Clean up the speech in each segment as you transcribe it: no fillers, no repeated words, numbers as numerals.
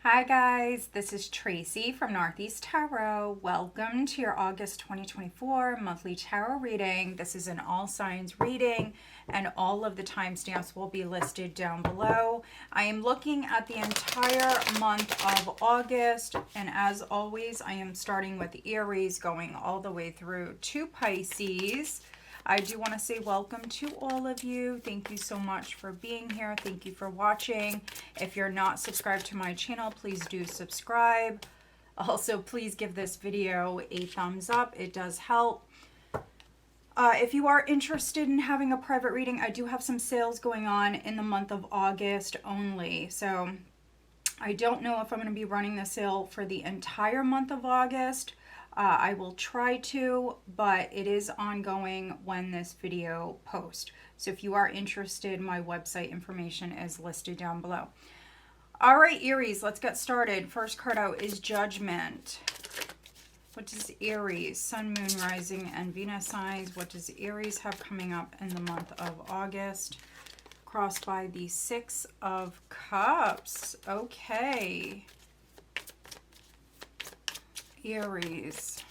Hi guys, this is Tracy from Northeast Tarot. Welcome to your August 2024 monthly tarot reading. This is an all signs reading and all of the timestamps will be listed down below. I am looking at the entire month of August, and as always I am starting with Aries going all the way through to Pisces. I do want to say welcome to all of you. Thank you so much for being here. Thank you for watching. If you're not subscribed to my channel, please do subscribe. Also, please give this video a thumbs up. It does help. If you are interested in having a private reading, I do have some sales going on in the month of August only. So I don't know if I'm going to be running the sale for the entire month of August. I will try to, but it is ongoing when this video posts. So if you are interested, my website information is listed down below. All right, Aries, let's get started. First card out is Judgment. What does Aries, Sun, Moon, Rising, and Venus signs, what does Aries have coming up in the month of August? Crossed by the Six of Cups. Okay. Aries.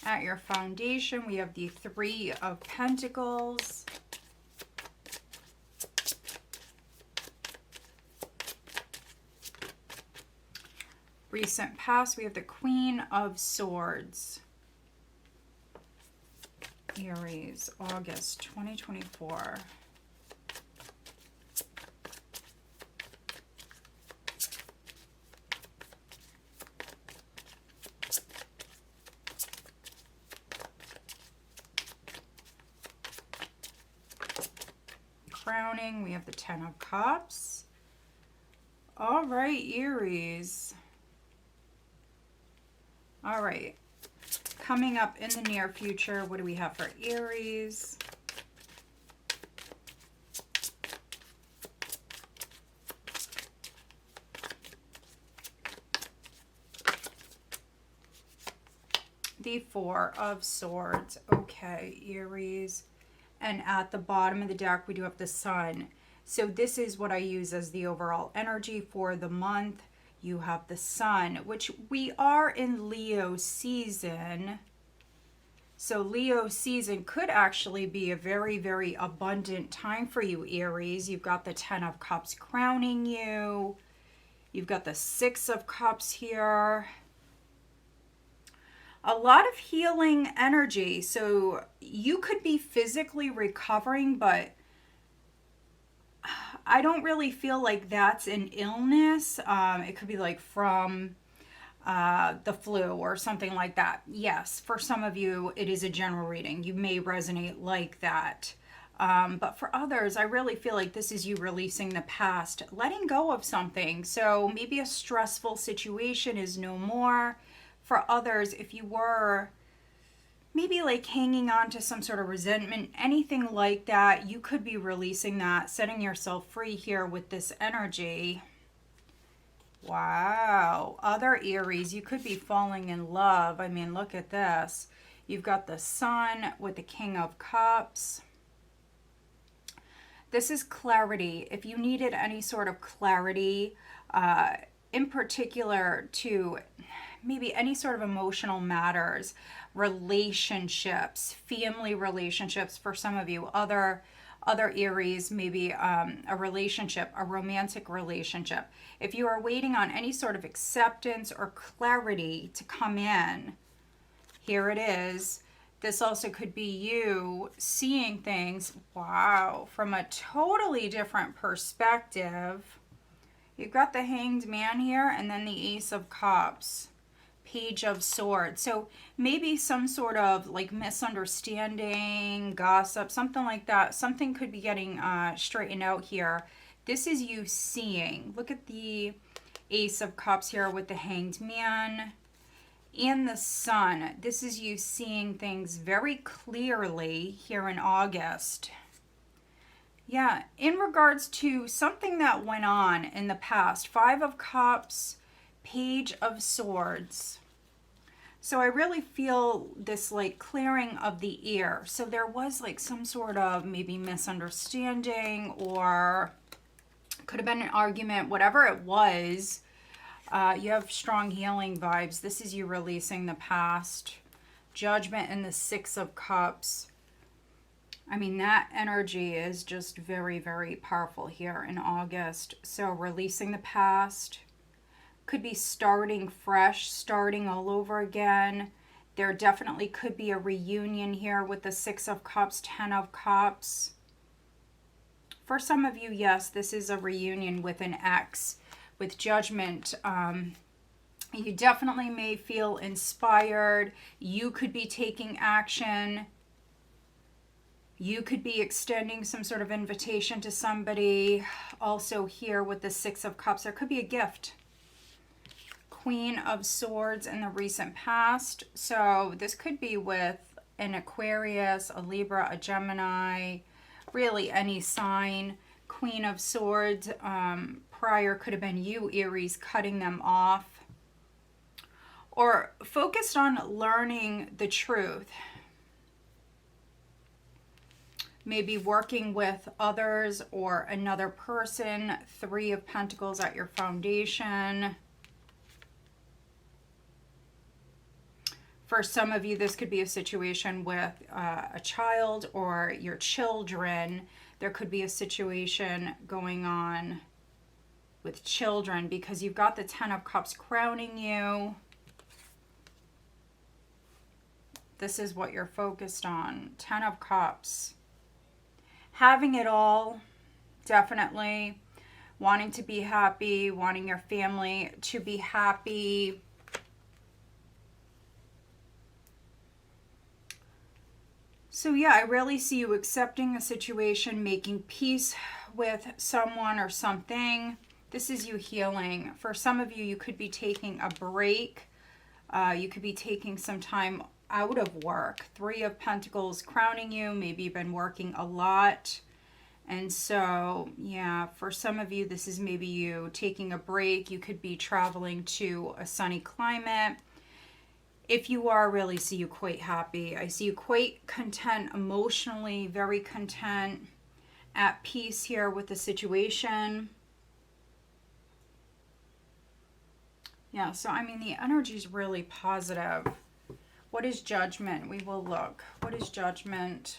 At your foundation, we have the Three of Pentacles. Recent past, we have the Queen of Swords. Aries, August 2024. Crowning, we have the Ten of Cups. All right, Aries. All right, coming up in the near future, what do we have for Aries? The Four of Swords. Okay, Aries. And at the bottom of the deck, we do have the Sun. So this is what I use as the overall energy for the month. You have the Sun, which we are in Leo season. So Leo season could actually be a very, very abundant time for you, Aries. You've got the Ten of Cups crowning you. You've got the Six of Cups here. A lot of healing energy. So you could be physically recovering, but I don't really feel like that's an illness. It could be like from the flu or something like that. Yes, for some of you, it is a general reading. You may resonate like that. But for others, I really feel like this is you releasing the past, letting go of something. So maybe a stressful situation is no more. For others, if you were maybe like hanging on to some sort of resentment, anything like that, you could be releasing that, setting yourself free here with this energy. Wow. Other Aries, you could be falling in love. I mean, look at this. You've got the Sun with the King of Cups. This is clarity. If you needed any sort of clarity, in particular to maybe any sort of emotional matters, relationships, family relationships for some of you, other Aries, maybe a relationship, a romantic relationship. If you are waiting on any sort of acceptance or clarity to come in, here it is. This also could be you seeing things, wow, from a totally different perspective. You've got the Hanged Man here and then the Ace of Cups. Page of Swords. So maybe some sort of like misunderstanding, gossip, something like that. Something could be getting straightened out here. This is you seeing. Look at the Ace of Cups here with the Hanged Man and the Sun. This is you seeing things very clearly here in August. Yeah, in regards to something that went on in the past. Five of Cups, Page of Swords. So I really feel this like clearing of the air. So there was like some sort of maybe misunderstanding, or could have been an argument, whatever it was. You have strong healing vibes. This is you releasing the past. Judgment and the Six of Cups. I mean, that energy is just very, very powerful here in August. So releasing the past. Could be starting fresh, starting all over again. There definitely could be a reunion here with the Six of Cups, Ten of Cups. For some of you, yes, this is a reunion with an ex. With Judgment, you definitely may feel inspired. You could be taking action. You could be extending some sort of invitation to somebody. Also here with the Six of Cups, there could be a gift. Queen of Swords in the recent past. So this could be with an Aquarius, a Libra, a Gemini, really any sign. Queen of Swords prior could have been you, Aries, cutting them off. Or focused on learning the truth. Maybe working with others or another person. Three of Pentacles at your foundation. For some of you, this could be a situation with a child or your children. There could be a situation going on with children because you've got the Ten of Cups crowning you. This is what you're focused on. Ten of Cups. Having it all, definitely. Wanting to be happy, wanting your family to be happy. So yeah, I really see you accepting a situation, making peace with someone or something. This is you healing. For some of you, you could be taking a break. You could be taking some time out of work. Three of Pentacles crowning you. Maybe you've been working a lot. And so, yeah, for some of you, this is maybe you taking a break. You could be traveling to a sunny climate. If you are, really see you quite happy. I see you quite content emotionally, very content, at peace here with the situation. Yeah, so I mean, the energy is really positive. What is Judgment? We will look. What is Judgment?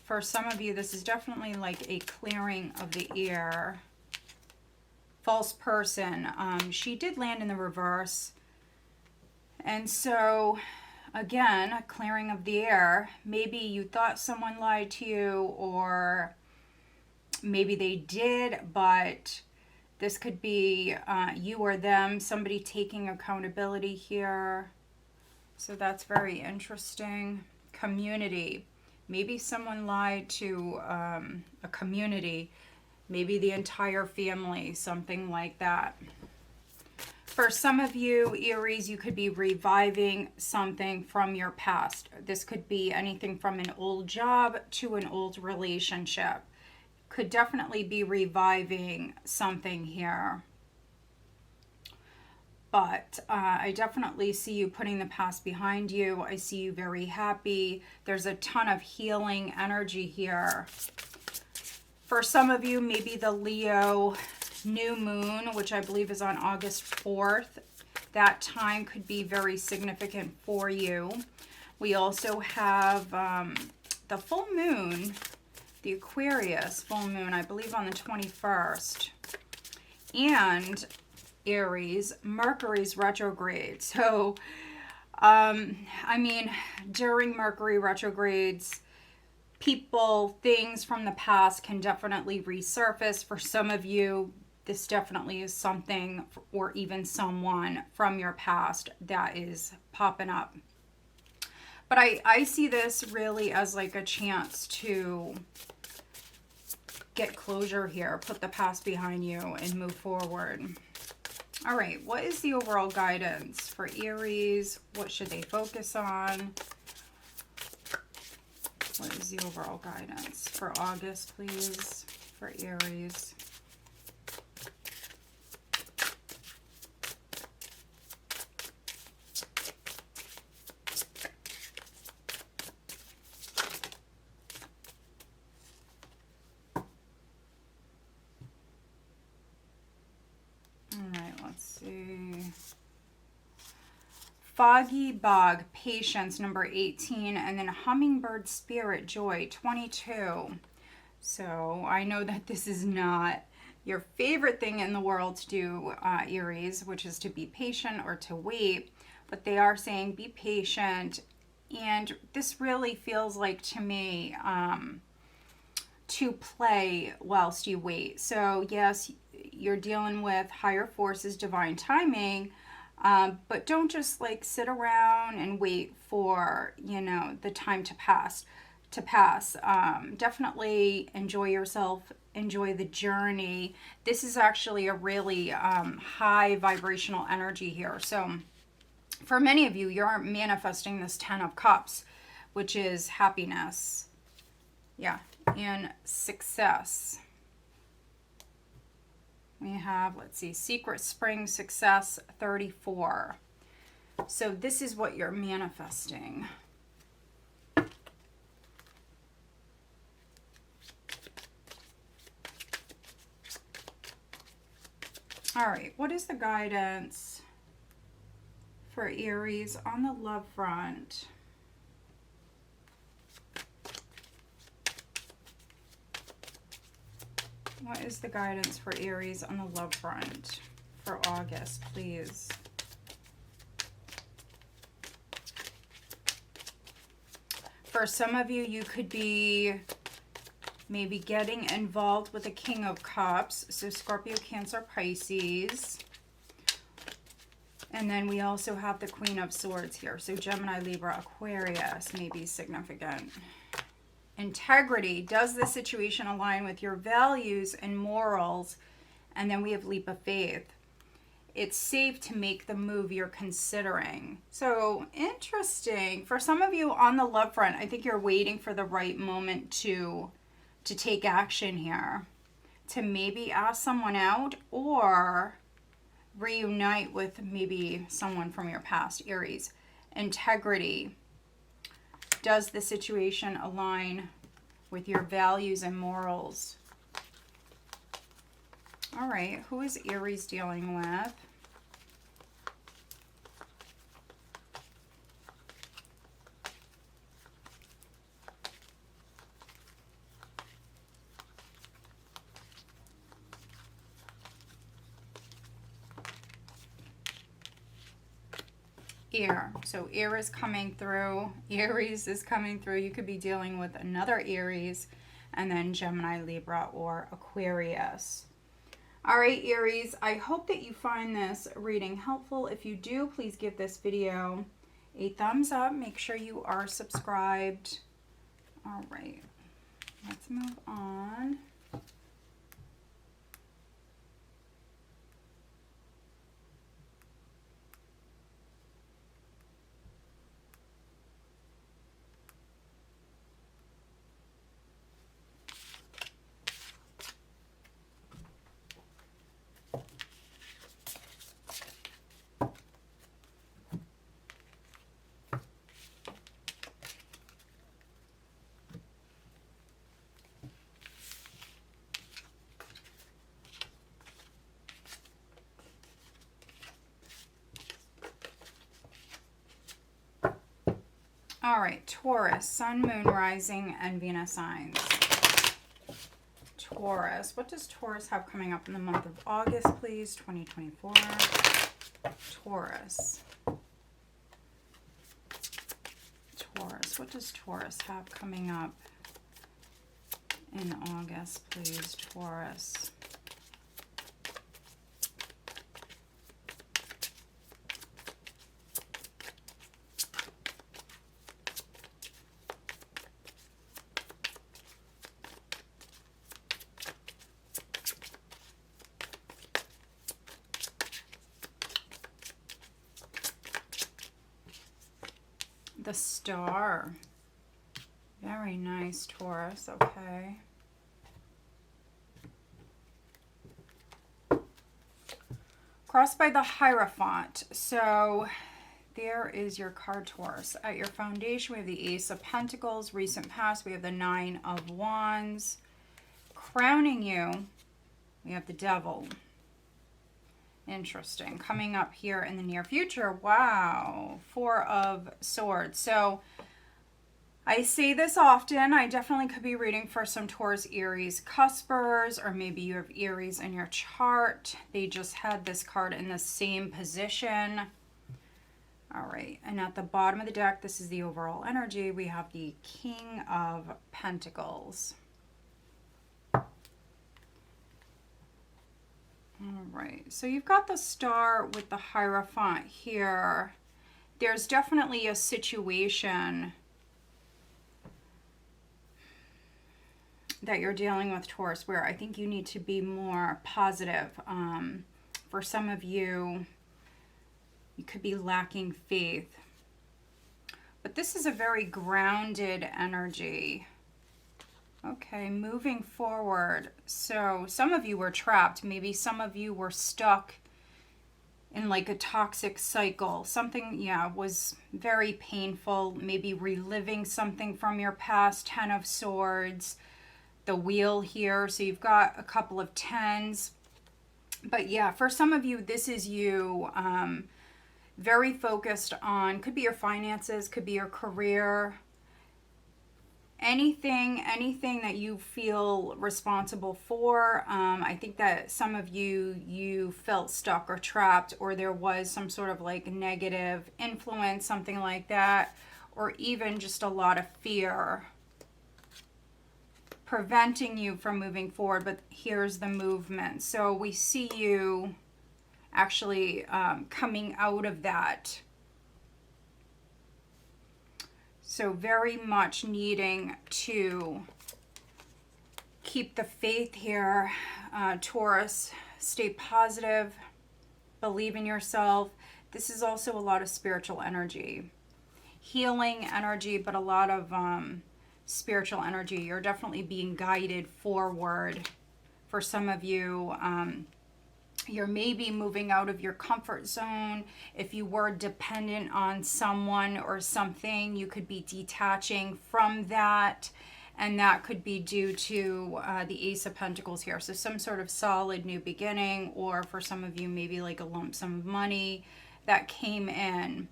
For some of you, this is definitely like a clearing of the air. False person. She did land in the reverse. And so, again, a clearing of the air. Maybe you thought someone lied to you, or maybe they did, but this could be you or them, somebody taking accountability here. So that's very interesting. Community. Maybe someone lied to a community, maybe the entire family, something like that. For some of you, Aries, you could be reviving something from your past. This could be anything from an old job to an old relationship. Could definitely be reviving something here. But I definitely see you putting the past behind you. I see you very happy. There's a ton of healing energy here. For some of you, maybe the Leo new moon, which I believe is on August 4th. That time could be very significant for you. We also have the full moon, the Aquarius full moon, I believe on the 21st. And Aries, Mercury's retrograde. So, I mean, during Mercury retrogrades, people, things from the past can definitely resurface. For some of you, this definitely is something, or even someone from your past that is popping up. But I see this really as like a chance to get closure here, put the past behind you and move forward. All right, what is the overall guidance for Aries? What should they focus on? What is the overall guidance for August, please? for Aries. Foggy Bog, Patience, number 18, and then Hummingbird Spirit, Joy, 22. So I know that this is not your favorite thing in the world to do, Aries, which is to be patient or to wait, but they are saying be patient, and this really feels like to me to play whilst you wait. So yes, you're dealing with higher forces, divine timing, but don't just like sit around and wait for, you know, the time to pass. Definitely enjoy yourself, enjoy the journey. This is actually a really high vibrational energy here. So for many of you, you're manifesting this 10 of Cups, which is happiness. Yeah, and success. We have, let's see, Secret Spring Success 34. So this is what you're manifesting. All right, what is the guidance for Aries on the love front? What is the guidance for Aries on the love front for August, please? For some of you, you could be maybe getting involved with the King of Cups. So Scorpio, Cancer, Pisces. And then we also have the Queen of Swords here. So Gemini, Libra, Aquarius may be significant. Integrity. Does the situation align with your values and morals? And then we have leap of faith. It's safe to make the move you're considering. So interesting. For some of you on the love front, I think you're waiting for the right moment to take action here. To maybe ask someone out or reunite with maybe someone from your past, Aries. Integrity. Does the situation align with your values and morals? All right, who is Aries dealing with? Air. So air is coming through. Aries is coming through. You could be dealing with another Aries, and then Gemini, Libra, or Aquarius. All right, Aries, I hope that you find this reading helpful. If you do, please give this video a thumbs up. Make sure you are subscribed. All right, let's move on. All right, Taurus, Sun, Moon, Rising, and Venus signs. Taurus. What does Taurus have coming up in the month of August, please? 2024. Taurus. Taurus. What does Taurus have coming up in August, please? Taurus. The Star. Very nice, Taurus. Okay. Crossed by the Hierophant. So there is your card, Taurus. At your foundation, we have the Ace of Pentacles. Recent past, we have the Nine of Wands. Crowning you, we have the Devil. Interesting. Coming up here in the near future, wow, Four of Swords. So I say this often, I definitely could be reading for some Taurus, Aries, cuspers, or maybe you have Aries in your chart. They just had this card in the same position. All right, and at the bottom of the deck, this is the overall energy. We have the King of Pentacles. All right, so you've got the Star with the Hierophant here. There's definitely a situation that you're dealing with, Taurus, where I think you need to be more positive. For some of you, you could be lacking faith. But this is a very grounded energy. Okay, moving forward. So some of you were trapped. Maybe some of you were stuck in like a toxic cycle. Something, yeah, was very painful. Maybe reliving something from your past. Ten of Swords. The Wheel here. So you've got a couple of tens. But yeah, for some of you, this is you very focused on, could be your finances, could be your career, anything that you feel responsible for. I think that some of you felt stuck or trapped, or there was some sort of like negative influence, something like that, or even just a lot of fear preventing you from moving forward. But here's the movement. So we see you actually coming out of that. So very much needing to keep the faith here, Taurus. Stay positive, believe in yourself. This is also a lot of spiritual energy, healing energy, but a lot of spiritual energy. You're definitely being guided forward. For some of you, you're maybe moving out of your comfort zone. If you were dependent on someone or something, you could be detaching from that. And that could be due to the Ace of Pentacles here. So some sort of solid new beginning, or for some of you, maybe like a lump sum of money that came in.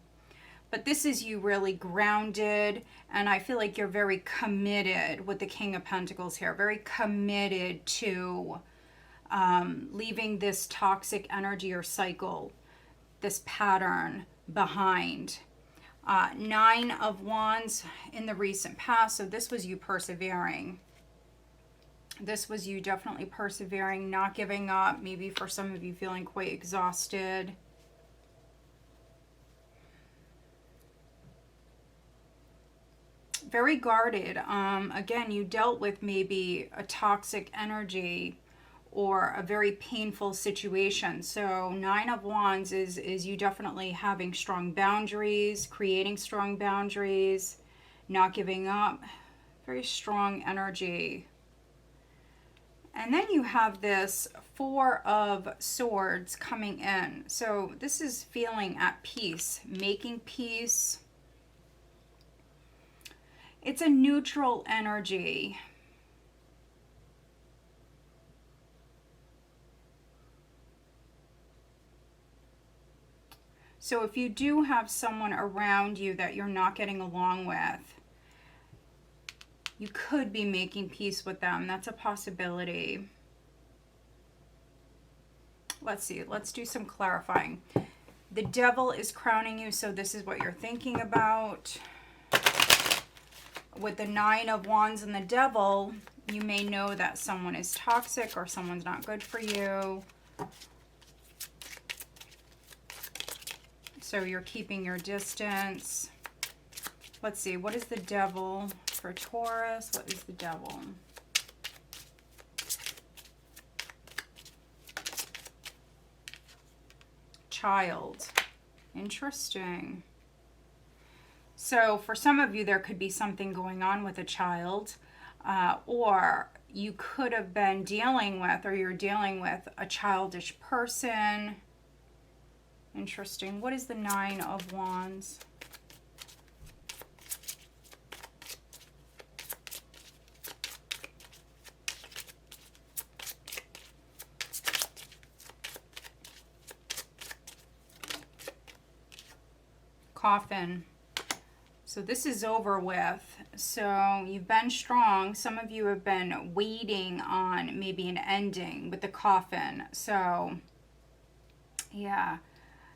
But this is you really grounded, and I feel like you're very committed with the King of Pentacles here. Very committed to leaving this toxic energy or cycle, this pattern behind. Nine of Wands in the recent past. So this was you persevering. This was you definitely persevering, not giving up. Maybe for some of you feeling quite exhausted. Very guarded. Again, you dealt with maybe a toxic energy or a very painful situation. So Nine of Wands is you definitely having strong boundaries, creating strong boundaries, not giving up. Very strong energy. And then you have this Four of Swords coming in. So this is feeling at peace, making peace. It's a neutral energy. So if you do have someone around you that you're not getting along with, you could be making peace with them. That's a possibility. Let's see. Let's do some clarifying. The Devil is crowning you, so this is what you're thinking about. With the Nine of Wands and the Devil, you may know that someone is toxic or someone's not good for you. So you're keeping your distance. Let's see. What is the Devil for Taurus? What is the Devil? Child. Interesting. So for some of you, there could be something going on with a child, or you could have been dealing with, or you're dealing with a childish person. Interesting. What is the Nine of Wands? Coffin. So this is over with. So you've been strong. Some of you have been waiting on maybe an ending with the Coffin. So yeah,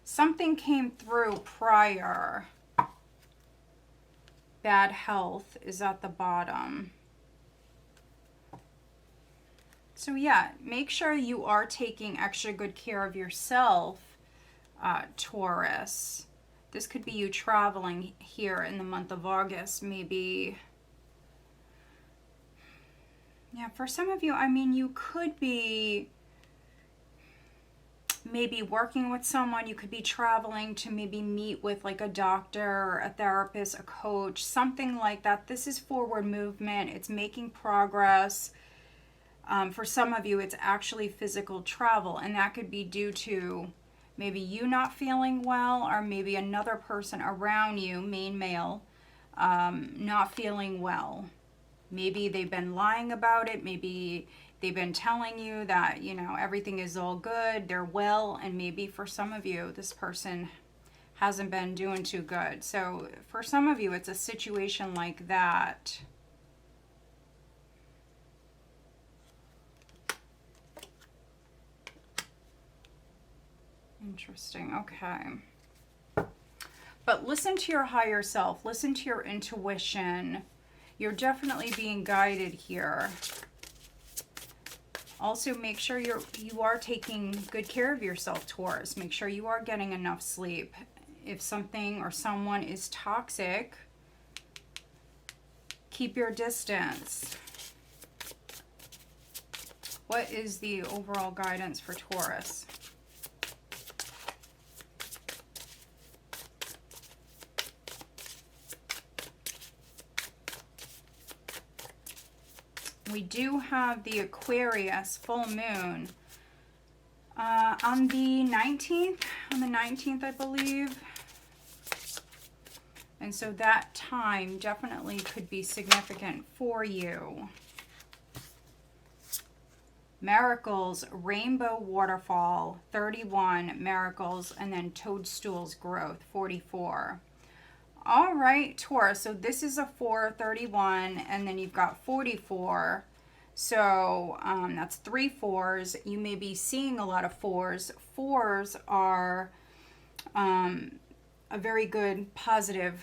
something came through prior. Bad health is at the bottom. So yeah, make sure you are taking extra good care of yourself, Taurus. This could be you traveling here in the month of August, maybe. Yeah, for some of you, I mean, you could be maybe working with someone. You could be traveling to maybe meet with like a doctor, a therapist, a coach, something like that. This is forward movement. It's making progress. For some of you, it's actually physical travel, and that could be due to maybe you not feeling well, or maybe another person around you, main male, not feeling well. Maybe they've been lying about it. Maybe they've been telling you that, you know, everything is all good, they're well, and maybe for some of you, this person hasn't been doing too good. So for some of you, it's a situation like that. Interesting. Okay. But listen to your higher self. Listen to your intuition. You're definitely being guided here. Also, make sure you are taking good care of yourself, Taurus. Make sure you are getting enough sleep. If something or someone is toxic, keep your distance. What is the overall guidance for Taurus? We do have the Aquarius full moon on the 19th. On the 19th, I believe. And so that time definitely could be significant for you. Miracles, Rainbow Waterfall, 31. Miracles, and then Toadstool's Growth, 44. All right, Taurus, so this is a 4, 31, and then you've got 44. So that's 3 4s. You may be seeing a lot of 4s. 4s are a very good, positive,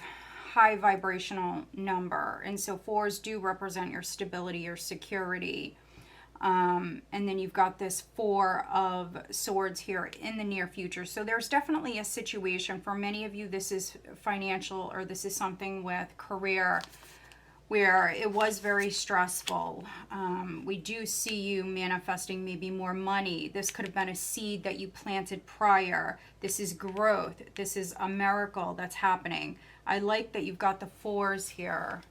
high vibrational number. And so 4s do represent your stability, your security. And then you've got this 4 of Swords here in the near future. So there's definitely a situation for many of you. This is financial, or this is something with career where it was very stressful. We do see you manifesting maybe more money. This could have been a seed that you planted prior. This is growth. This is a miracle that's happening. I like that you've got the 4s here.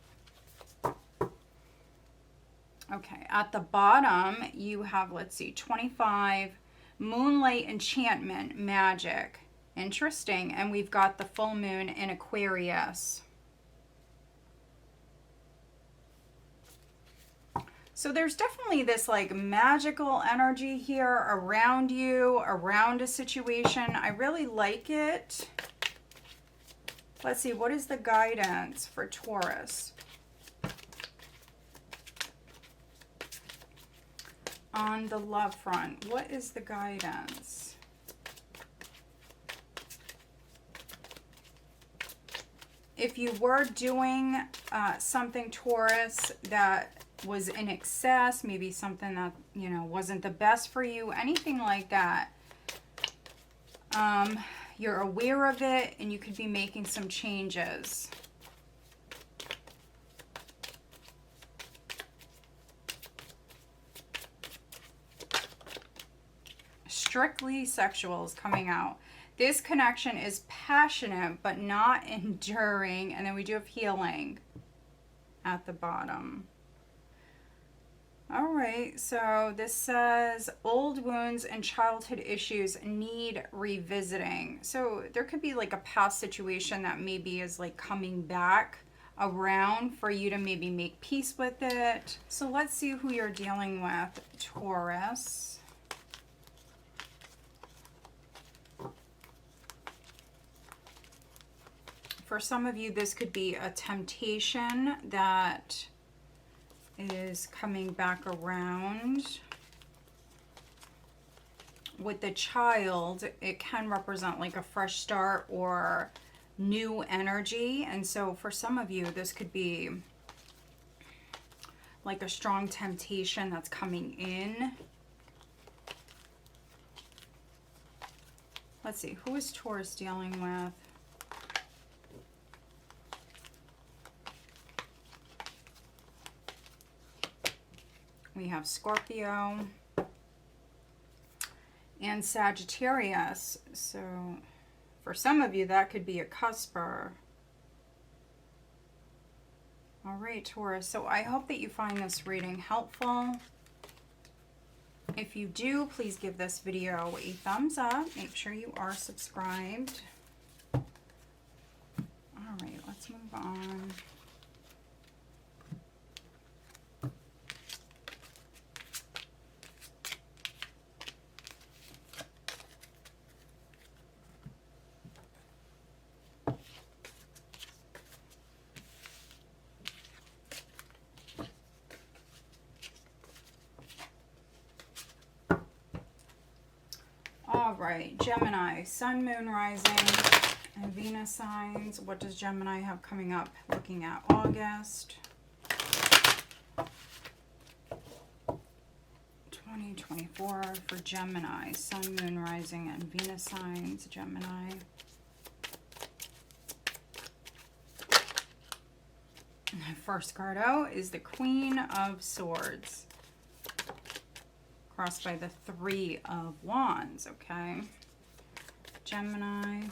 Okay, at the bottom, you have, let's see, 25, Moonlight Enchantment, Magic. Interesting. And we've got the full moon in Aquarius. So there's definitely this like magical energy here around you, around a situation. I really like it. Let's see, what is the guidance for Taurus? On the love front, what is the guidance? If you were doing something, Taurus, that was in excess, maybe something that, you know, wasn't the best for you, anything like that, you're aware of it and you could be making some changes. Strictly sexual is coming out. This connection is passionate but not enduring. And then we do have healing at the bottom. All right, so this says old wounds and childhood issues need revisiting. So there could be like a past situation that maybe is like coming back around for you to maybe make peace with it. So let's see who you're dealing with, Taurus. For some of you, this could be a temptation that is coming back around. With the child, it can represent like a fresh start or new energy. And so for some of you, this could be like a strong temptation that's coming in. Let's see, who is Taurus dealing with? We have Scorpio and Sagittarius. So for some of you, that could be a cusper. All right, Taurus. So I hope that you find this reading helpful. If you do, please give this video a thumbs up. Make sure you are subscribed. All right, let's move on. All right, Gemini, Sun, Moon, Rising, and Venus signs. What does Gemini have coming up? Looking at August 2024 for Gemini, Sun, Moon, Rising, and Venus signs, Gemini. First card out is the Queen of Swords, crossed by the Three of Wands, okay? Gemini.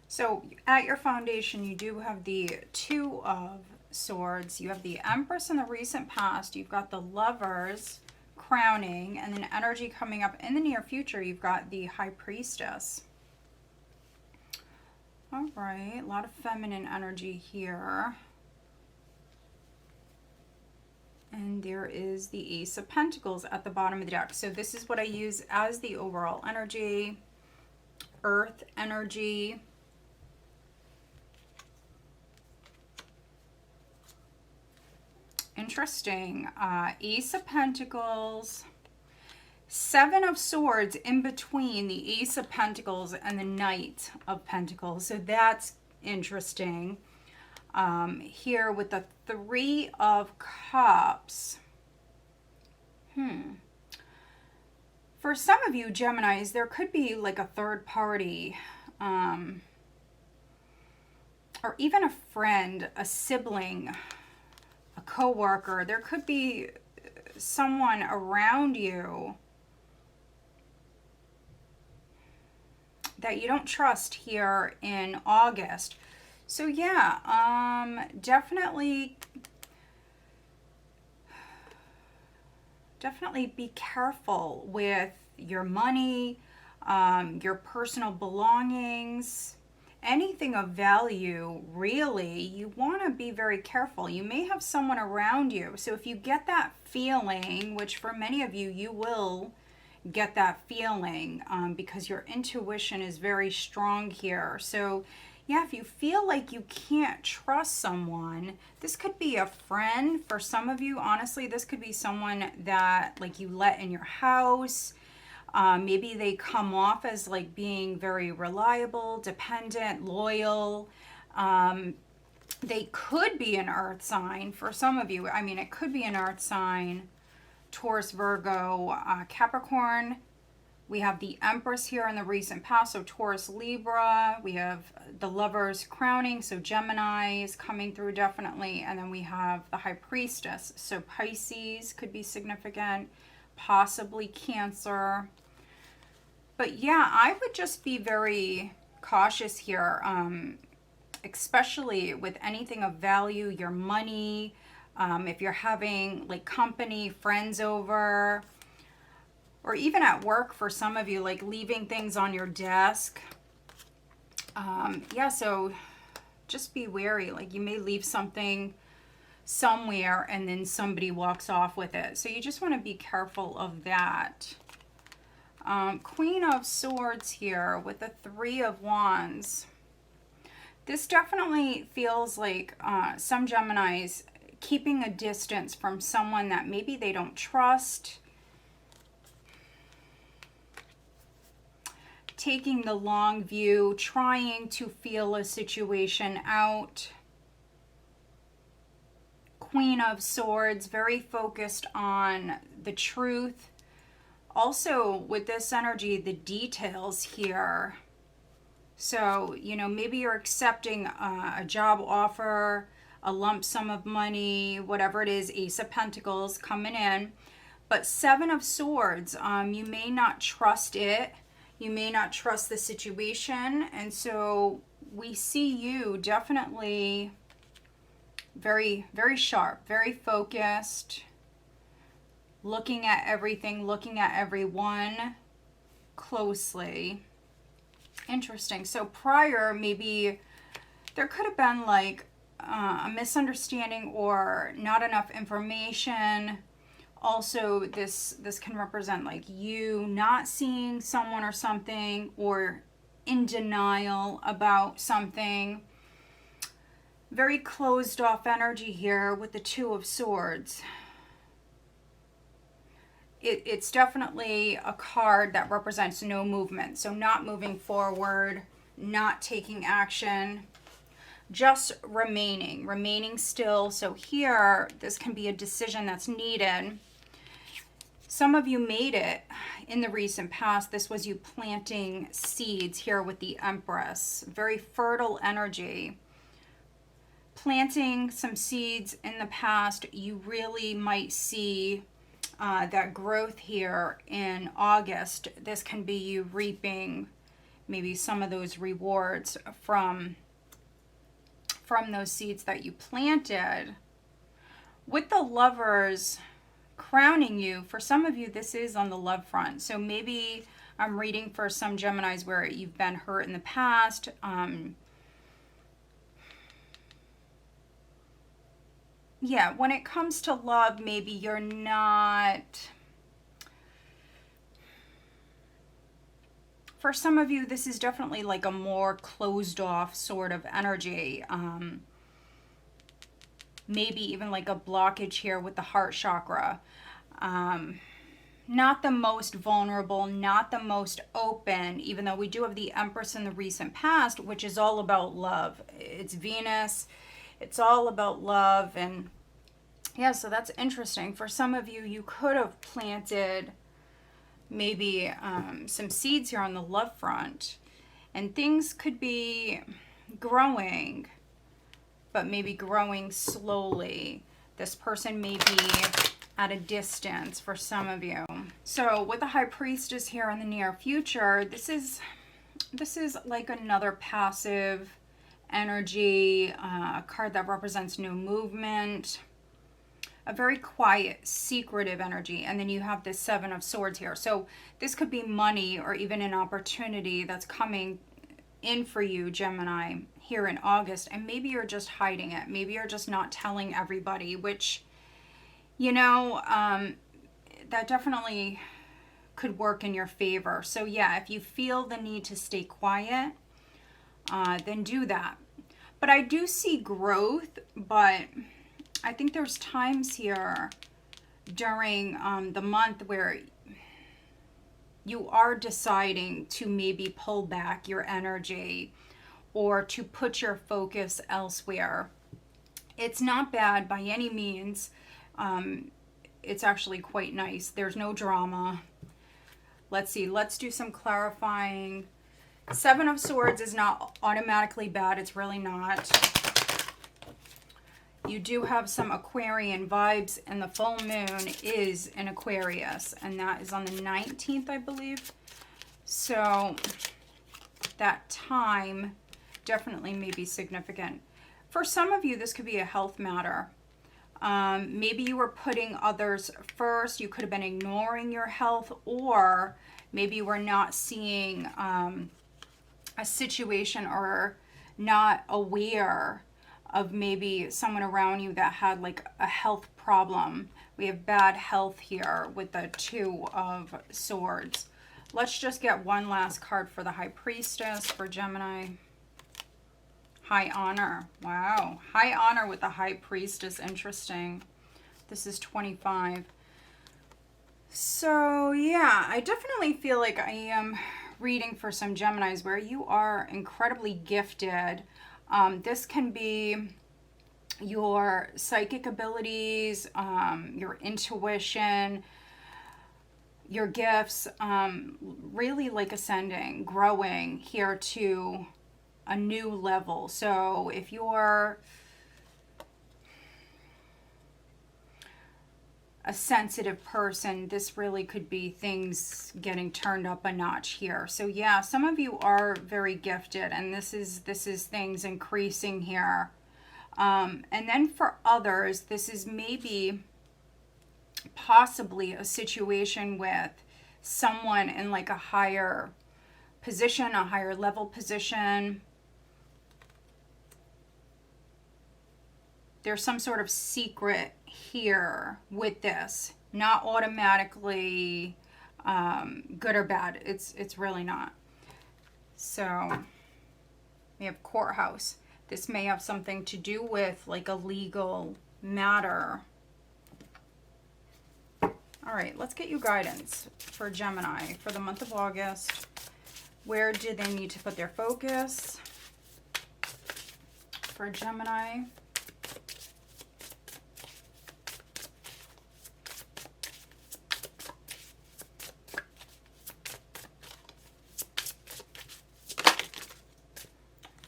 So at your foundation, you do have the Two of Swords. You have the Empress in the recent past. You've got the Lovers crowning, and then energy coming up in the near future. You've got the High Priestess. All right, a lot of feminine energy here. And there is the Ace of Pentacles at the bottom of the deck. So this is what I use as the overall energy. Earth energy. Interesting. Ace of Pentacles, Seven of Swords in between the Ace of Pentacles and the Knight of Pentacles. So that's interesting. Here with the Three of Cups. For some of you Geminis, there could be like a third party, or even a friend, a sibling, a coworker. There could be someone around you that you don't trust here in August. So yeah, definitely be careful with your money, your personal belongings. Anything of value, really, you want to be very careful. You may have someone around you. So if you get that feeling, which for many of you, you will get that feeling because your intuition is very strong here. So yeah, if you feel like you can't trust someone, this could be a friend. For some of you, honestly, this could be someone that like you let in your house. Maybe they come off as like being very reliable, dependent, loyal. They could be an earth sign for some of you. I mean, it could be an earth sign, Taurus, Virgo, Capricorn, We have the Empress here in the recent past, so Taurus, Libra. We have the Lovers crowning, so Gemini is coming through definitely. And then we have the High Priestess, so Pisces could be significant, possibly Cancer. But yeah, I would just be very cautious here, especially with anything of value, your money, if you're having like company, friends over, or even at work for some of you, like leaving things on your desk. Yeah, so just be wary. Like you may leave something somewhere and then somebody walks off with it. So you just want to be careful of that. Queen of Swords here with the Three of Wands. This definitely feels like some Geminis keeping a distance from someone that maybe they don't trust. Taking the long view, trying to feel a situation out. Queen of Swords, very focused on the truth. Also, with this energy, the details here. So, you know, maybe you're accepting a job offer, a lump sum of money, whatever it is, Ace of Pentacles coming in. But Seven of Swords, you may not trust it. You may not trust the situation. And so we see you definitely very, very sharp, very focused, looking at everything, looking at everyone closely. Interesting. So prior, maybe there could have been like a misunderstanding or not enough information. Also, this can represent like you not seeing someone or something, or in denial about something. Very closed off energy here with the Two of Swords. It's definitely a card that represents no movement. So not moving forward, not taking action, just remaining still. So here, this can be a decision that's needed. Some of you made it in the recent past. This was you planting seeds here with the Empress. Very fertile energy. Planting some seeds in the past, you really might see that growth here in August. This can be you reaping maybe some of those rewards from those seeds that you planted. With the Lovers crowning you, for some of you, this is on the love front. So maybe I'm reading for some Geminis where you've been hurt in the past. Yeah, when it comes to love, maybe you're not... For some of you, this is definitely like a more closed off sort of energy. Maybe even like a blockage here with the heart chakra. Not the most vulnerable, not the most open, even though we do have the Empress in the recent past, which is all about love. It's Venus. It's all about love. And yeah, so that's interesting. For some of you, you could have planted maybe some seeds here on the love front, and things could be growing, but maybe growing slowly. This person may be at a distance for some of you. So with the High Priestess here in the near future, this is like another passive energy, a card that represents no movement, a very quiet, secretive energy. And then you have this Seven of Swords here. So this could be money or even an opportunity that's coming in for you, Gemini, here in August. And maybe you're just hiding it. Maybe you're just not telling everybody, which, you know, that definitely could work in your favor. So yeah, if you feel the need to stay quiet, then do that. But I do see growth, but I think there's times here during the month where you are deciding to maybe pull back your energy or to put your focus elsewhere. It's not bad by any means. It's actually quite nice. There's no drama. Let's see. Let's do some clarifying. Seven of Swords is not automatically bad. It's really not. You do have some Aquarian vibes, and the full moon is in Aquarius, and that is on the 19th, I believe. So that time definitely may be significant. For some of you, this could be a health matter. Maybe you were putting others first. You could have been ignoring your health, or maybe you were not seeing a situation or not aware of maybe someone around you that had like a health problem. We have bad health here with the Two of Swords. Let's just get one last card for the High Priestess for Gemini. High honor. Wow. High honor with the High Priestess. Interesting. This is 25. So yeah, I definitely feel like I am reading for some Geminis where you are incredibly gifted. This can be your psychic abilities, your intuition, your gifts, really like ascending, growing here to a new level. So if you're a sensitive person, this really could be things getting turned up a notch here. So yeah, some of you are very gifted, and this is things increasing here. And then for others, this is maybe possibly a situation with someone in like a higher position, a higher level position. There's some sort of secret here with this, not automatically good or bad. It's really not. So we have courthouse. This may have something to do with like a legal matter. All right, let's get you guidance for Gemini for the month of August. Where do they need to put their focus for Gemini?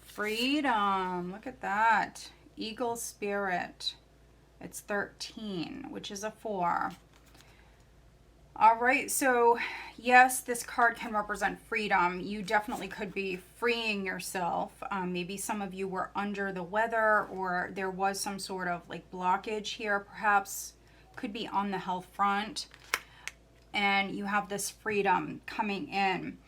Freedom. Look at that. Eagle spirit. It's 13, which is a 4. All right. So, yes, this card can represent freedom. You definitely could be freeing yourself. Maybe some of you were under the weather, or there was some sort of like blockage here, perhaps. Could be on the health front. And you have this freedom coming in.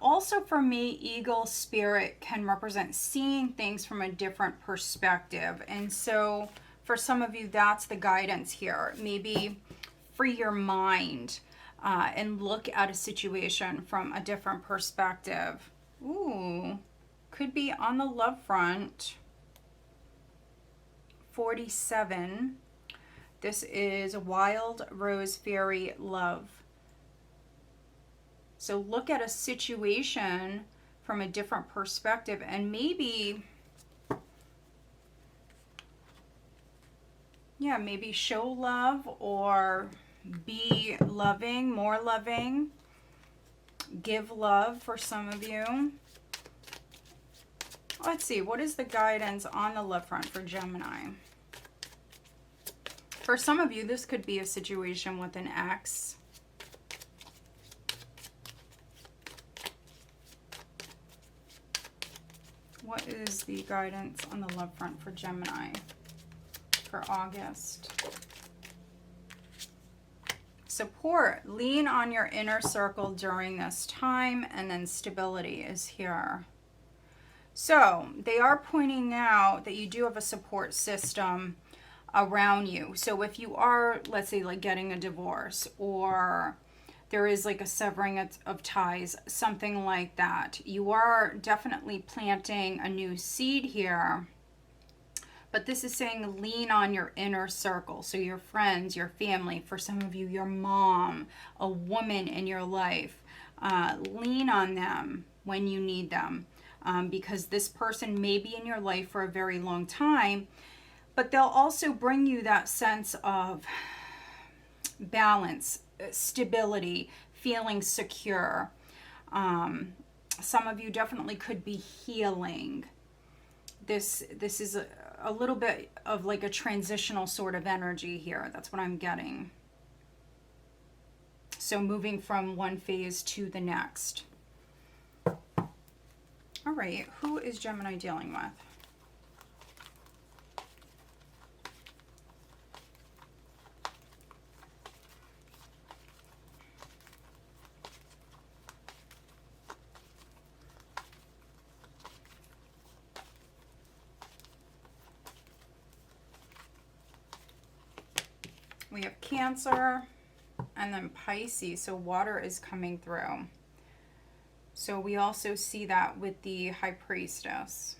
Also for me, eagle spirit can represent seeing things from a different perspective. And so for some of you, that's the guidance here. Maybe free your mind and look at a situation from a different perspective. Ooh, could be on the love front. 47. This is Wild Rose Fairy Love. So look at a situation from a different perspective, and maybe, yeah, maybe show love or be loving, more loving. Give love for some of you. Let's see, what is the guidance on the love front for Gemini? For some of you, this could be a situation with an ex. What is the guidance on the love front for Gemini for August? Support. Lean on your inner circle during this time, and then stability is here. So they are pointing out that you do have a support system around you. So if you are, let's say, like getting a divorce, or there is like a severing of ties, something like that, you are definitely planting a new seed here. But this is saying lean on your inner circle. So your friends, your family, for some of you, your mom, a woman in your life. Lean on them when you need them. Because this person may be in your life for a very long time. But they'll also bring you that sense of balance, stability, feeling secure. Some of you definitely could be healing. This is a little bit of like a transitional sort of energy here. That's what I'm getting. So moving from one phase to the next. All right, who is Gemini dealing with? We have Cancer and then Pisces, so water is coming through. So we also see that with the High Priestess.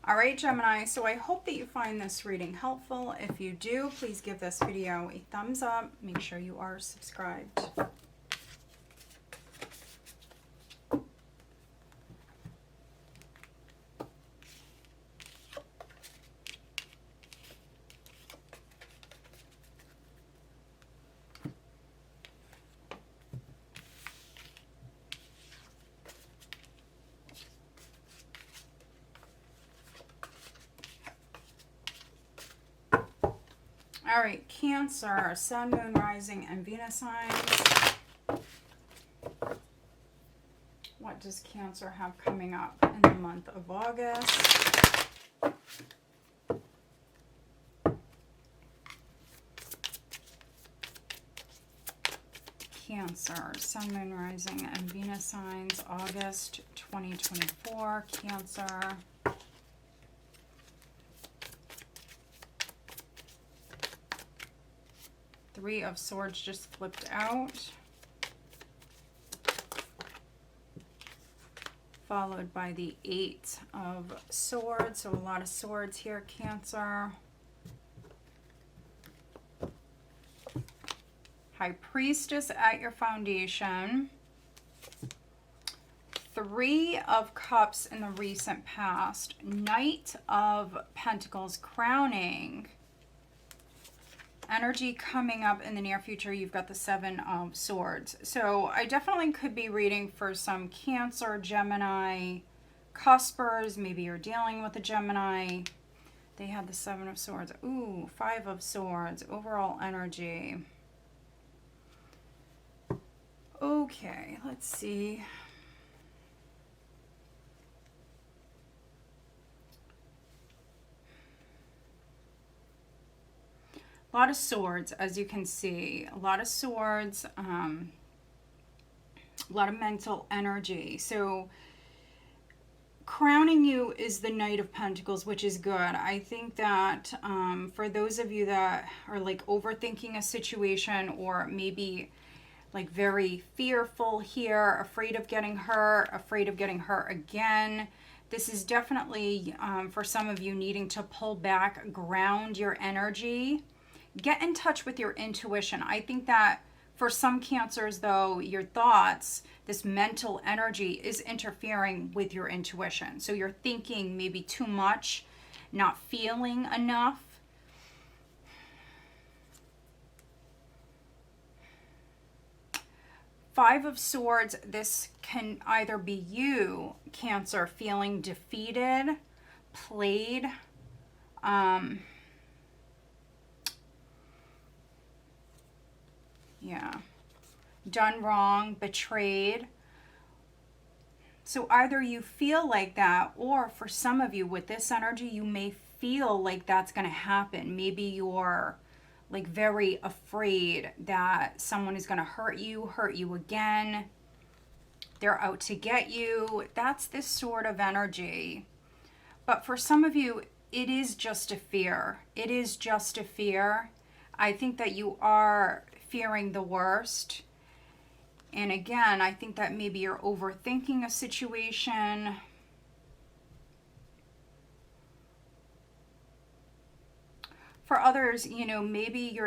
All right, Gemini, so I hope that you find this reading helpful. If you do, please give this video a thumbs up. Make sure you are subscribed. All right, Cancer, Sun, Moon, Rising, and Venus signs. What does Cancer have coming up in the month of August? Cancer, Sun, Moon, Rising, and Venus signs, August 2024, Cancer. Three of Swords just flipped out. Followed by the Eight of Swords. So a lot of swords here, Cancer. High Priestess at your foundation. Three of Cups in the recent past. Knight of Pentacles crowning. Energy coming up in the near future, you've got the Seven of Swords. So I definitely could be reading for some Cancer, Gemini, cuspers. Maybe you're dealing with a Gemini. They had the Seven of Swords. Ooh, Five of Swords. Overall energy. Okay, let's see. A lot of swords, as you can see. A lot of swords, a lot of mental energy. So crowning you is the Knight of Pentacles, which is good. I think that for those of you that are like overthinking a situation, or maybe like very fearful here, afraid of getting hurt again, this is definitely for some of you needing to pull back, ground your energy. Get in touch with your intuition. I think that for some Cancers, though, your thoughts, this mental energy is interfering with your intuition. So you're thinking maybe too much, not feeling enough. Five of Swords, this can either be you, Cancer, feeling defeated, played, yeah, done wrong, betrayed. So either you feel like that, or for some of you with this energy, you may feel like that's going to happen. Maybe you're like very afraid that someone is going to hurt you again. They're out to get you. That's this sort of energy. But for some of you, it is just a fear. It is just a fear. I think that you are fearing the worst. And again, I think that maybe you're overthinking a situation. For others, you know, maybe you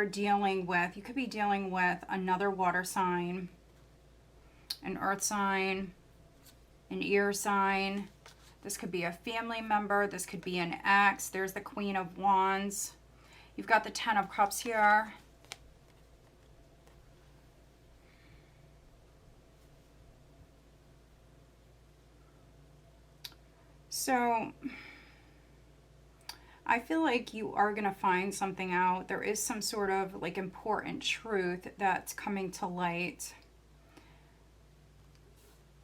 could be dealing with another water sign, an earth sign, an air sign. This could be a family member. This could be an ex. There's the Queen of Wands. You've got the Ten of Cups here. So I feel like you are going to find something out. There is some sort of like important truth that's coming to light.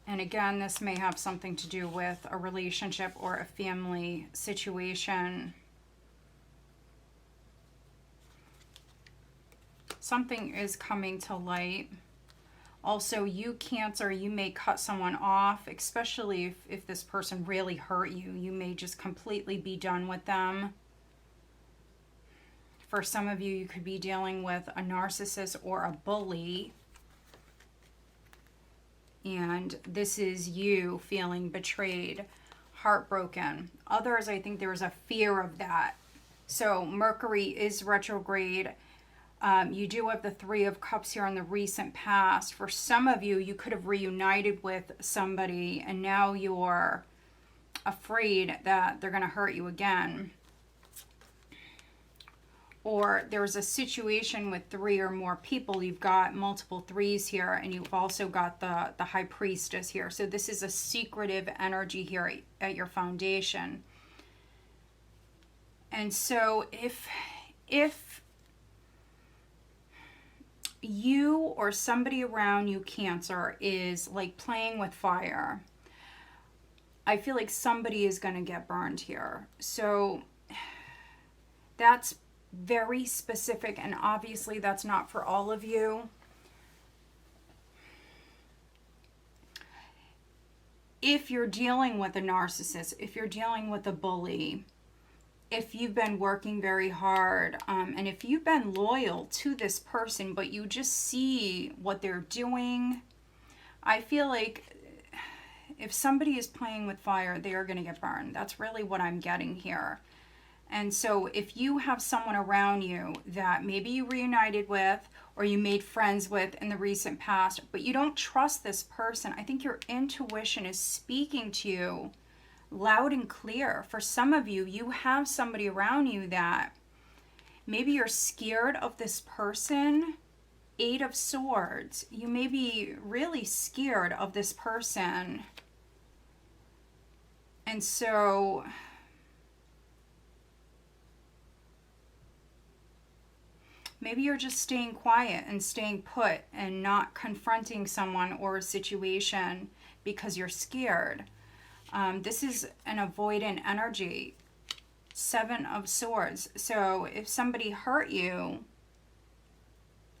And again, this may have something to do with a relationship or a family situation. Something is coming to light. Also, you Cancer, you may cut someone off, especially if this person really hurt you. You may just completely be done with them. For some of you, you could be dealing with a narcissist or a bully. And this is you feeling betrayed, heartbroken. Others, I think there's a fear of that. So Mercury is retrograde. You do have the Three of Cups here in the recent past. For some of you, you could have reunited with somebody and now you're afraid that they're going to hurt you again. Or there's a situation with 3 or more people. You've got multiple threes here, and you've also got the High Priestess here. So this is a secretive energy here at your foundation. And so if you or somebody around you, Cancer, is like playing with fire, I feel like somebody is going to get burned here. So that's very specific, and obviously that's not for all of you. If you're dealing with a narcissist, if you're dealing with a bully, if you've been working very hard, and if you've been loyal to this person, but you just see what they're doing, I feel like if somebody is playing with fire, they are going to get burned. That's really what I'm getting here. And so if you have someone around you that maybe you reunited with or you made friends with in the recent past, but you don't trust this person, I think your intuition is speaking to you loud and clear. For some of you, you have somebody around you that maybe you're scared of this person. 8 of Swords. You may be really scared of this person. And so maybe you're just staying quiet and staying put and not confronting someone or a situation because you're scared. This is an avoidant energy. 7 of Swords. So if somebody hurt you,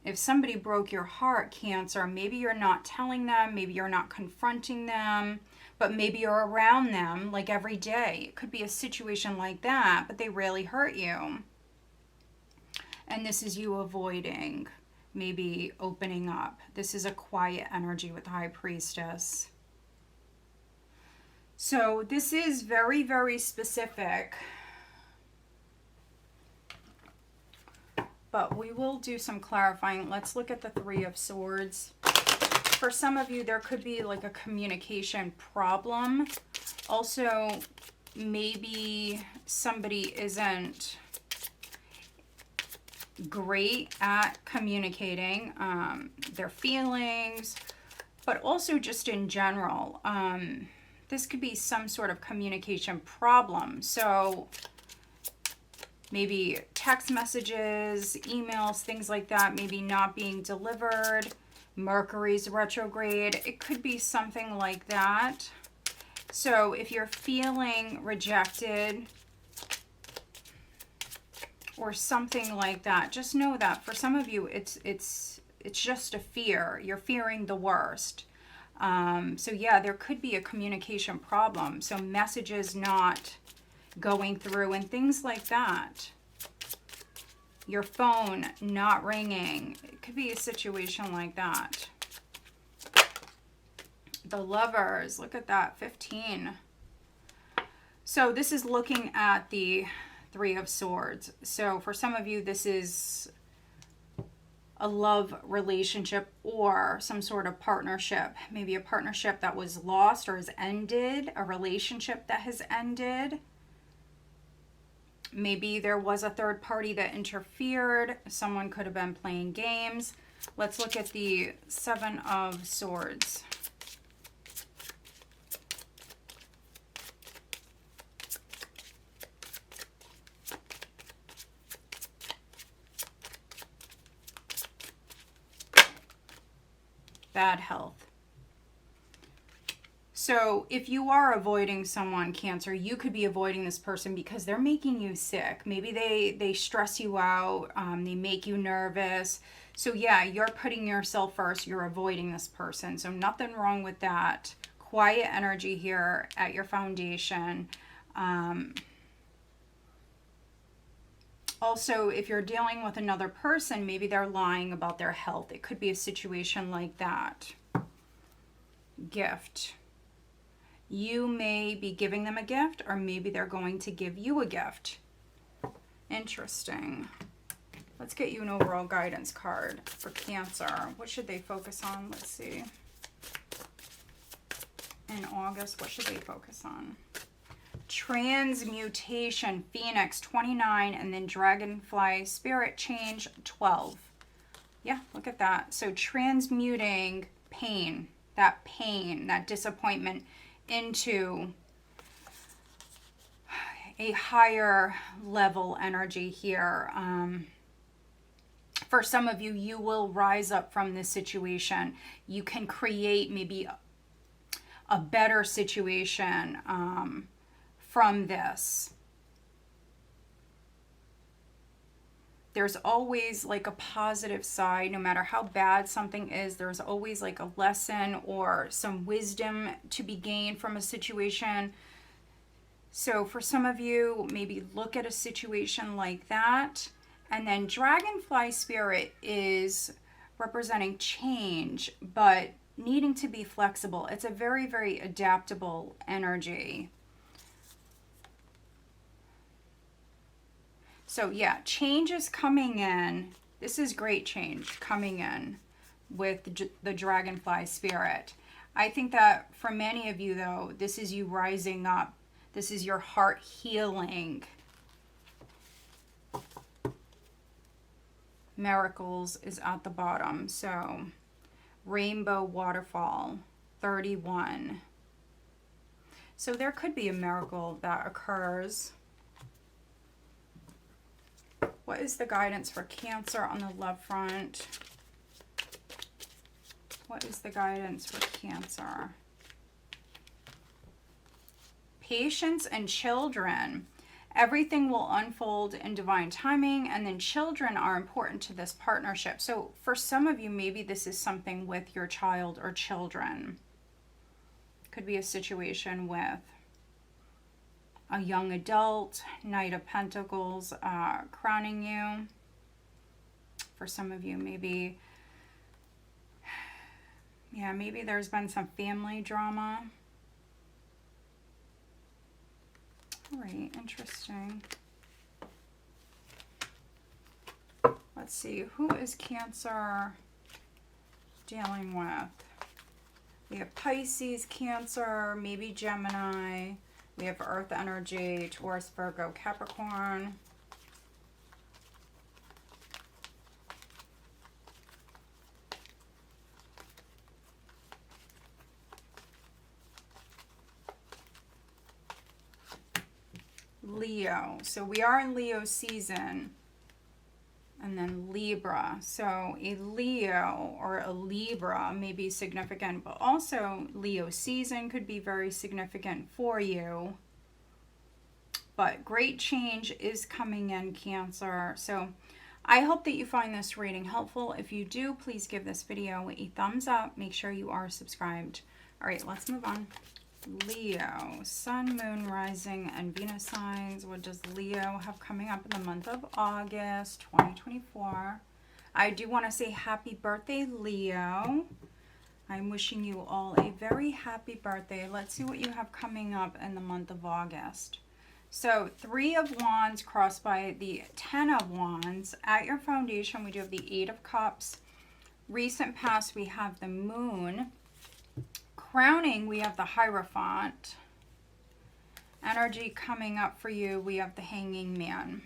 if somebody broke your heart, Cancer, maybe you're not telling them, maybe you're not confronting them, but maybe you're around them like every day. It could be a situation like that, but they really hurt you. And this is you avoiding, maybe opening up. This is a quiet energy with the High Priestess. So this is very, very specific. But we will do some clarifying. Let's look at the 3 of Swords. For some of you, there could be like a communication problem. Also, maybe somebody isn't great at communicating their feelings, but also just in general. This could be some sort of communication problem. So maybe text messages, emails, things like that, maybe not being delivered. Mercury's retrograde. It could be something like that. So if you're feeling rejected or something like that, just know that for some of you, it's just a fear. You're fearing the worst. So yeah, there could be a communication problem. So messages not going through and things like that. Your phone not ringing. It could be a situation like that. The Lovers, look at that, 15. So this is looking at the 3 of Swords. So for some of you, this is a love relationship or some sort of partnership. Maybe a partnership that was lost or has ended, a relationship that has ended. Maybe there was a third party that interfered. Someone could have been playing games. Let's look at the 7 of Swords. bad health. So if you are avoiding someone, Cancer, you could be avoiding this person because they're making you sick. Maybe they stress you out. They make you nervous. So yeah, you're putting yourself first. You're avoiding this person. So nothing wrong with that. Quiet energy here at your foundation. Also, if you're dealing with another person, maybe they're lying about their health. It could be a situation like that. Gift. You may be giving them a gift, or maybe they're going to give you a gift. Interesting. Let's get you an overall guidance card for Cancer. What should they focus on? Let's see. In August, what should they focus on? Transmutation, Phoenix 29, and then Dragonfly, Spirit Change 12. Yeah, look at that. So transmuting pain, that disappointment into a higher level energy here. For some of you, you will rise up from this situation. You can create maybe a better situation from this. There's always like a positive side. No matter how bad something is, there's always like a lesson or some wisdom to be gained from a situation. So for some of you, maybe look at a situation like that. And then Dragonfly Spirit is representing change, but needing to be flexible. It's a very, very adaptable energy. So yeah, change is coming in. This is great change coming in with the Dragonfly Spirit. I think that for many of you, though, this is you rising up. This is your heart healing. Miracles is at the bottom. So Rainbow Waterfall, 31. So there could be a miracle that occurs. What is the guidance for Cancer on the love front? What is the guidance for Cancer? Patience and children. Everything will unfold in divine timing, and then children are important to this partnership. So for some of you, maybe this is something with your child or children. Could be a situation with a young adult, Knight of Pentacles, crowning you. For some of you, maybe, yeah, maybe there's been some family drama. All right, interesting. Let's see, who is Cancer dealing with? We have Pisces, Cancer, maybe Gemini. We have Earth energy, Taurus, Virgo, Capricorn. Leo. So we are in Leo season. And then Libra. So a Leo or a Libra may be significant, but also Leo season could be very significant for you. But great change is coming in, Cancer. So I hope that you find this reading helpful. If you do, please give this video a thumbs up. Make sure you are subscribed. All right, let's move on. Leo, Sun, Moon, Rising, and Venus signs. What does Leo have coming up in the month of August 2024? I do want to say happy birthday, Leo. I'm wishing you all a very happy birthday. Let's see what you have coming up in the month of August. So 3 of Wands crossed by the 10 of Wands. At your foundation, we do have the 8 of Cups. Recent past, we have the Moon. Crowning, we have the Hierophant. Energy coming up for you, we have the Hanging Man.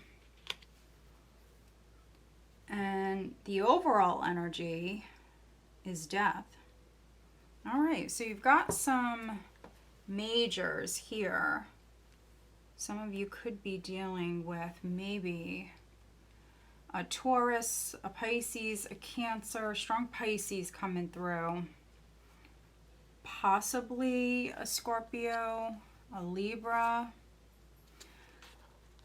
And the overall energy is Death. All right, so you've got some majors here. Some of you could be dealing with maybe a Taurus, a Pisces, a Cancer, strong Pisces coming through. possibly a Scorpio, a Libra.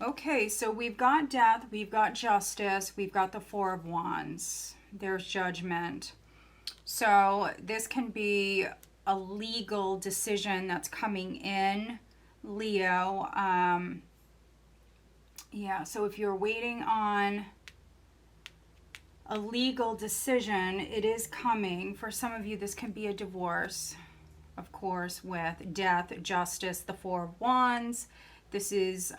Okay, so we've got death, we've got justice, we've got the Four of Wands. There's judgment. So this can be a legal decision that's coming in, Leo. Yeah, so if you're waiting on a legal decision, it is coming. For some of you, this can be a divorce, of course, with death, justice, the Four of Wands. This is,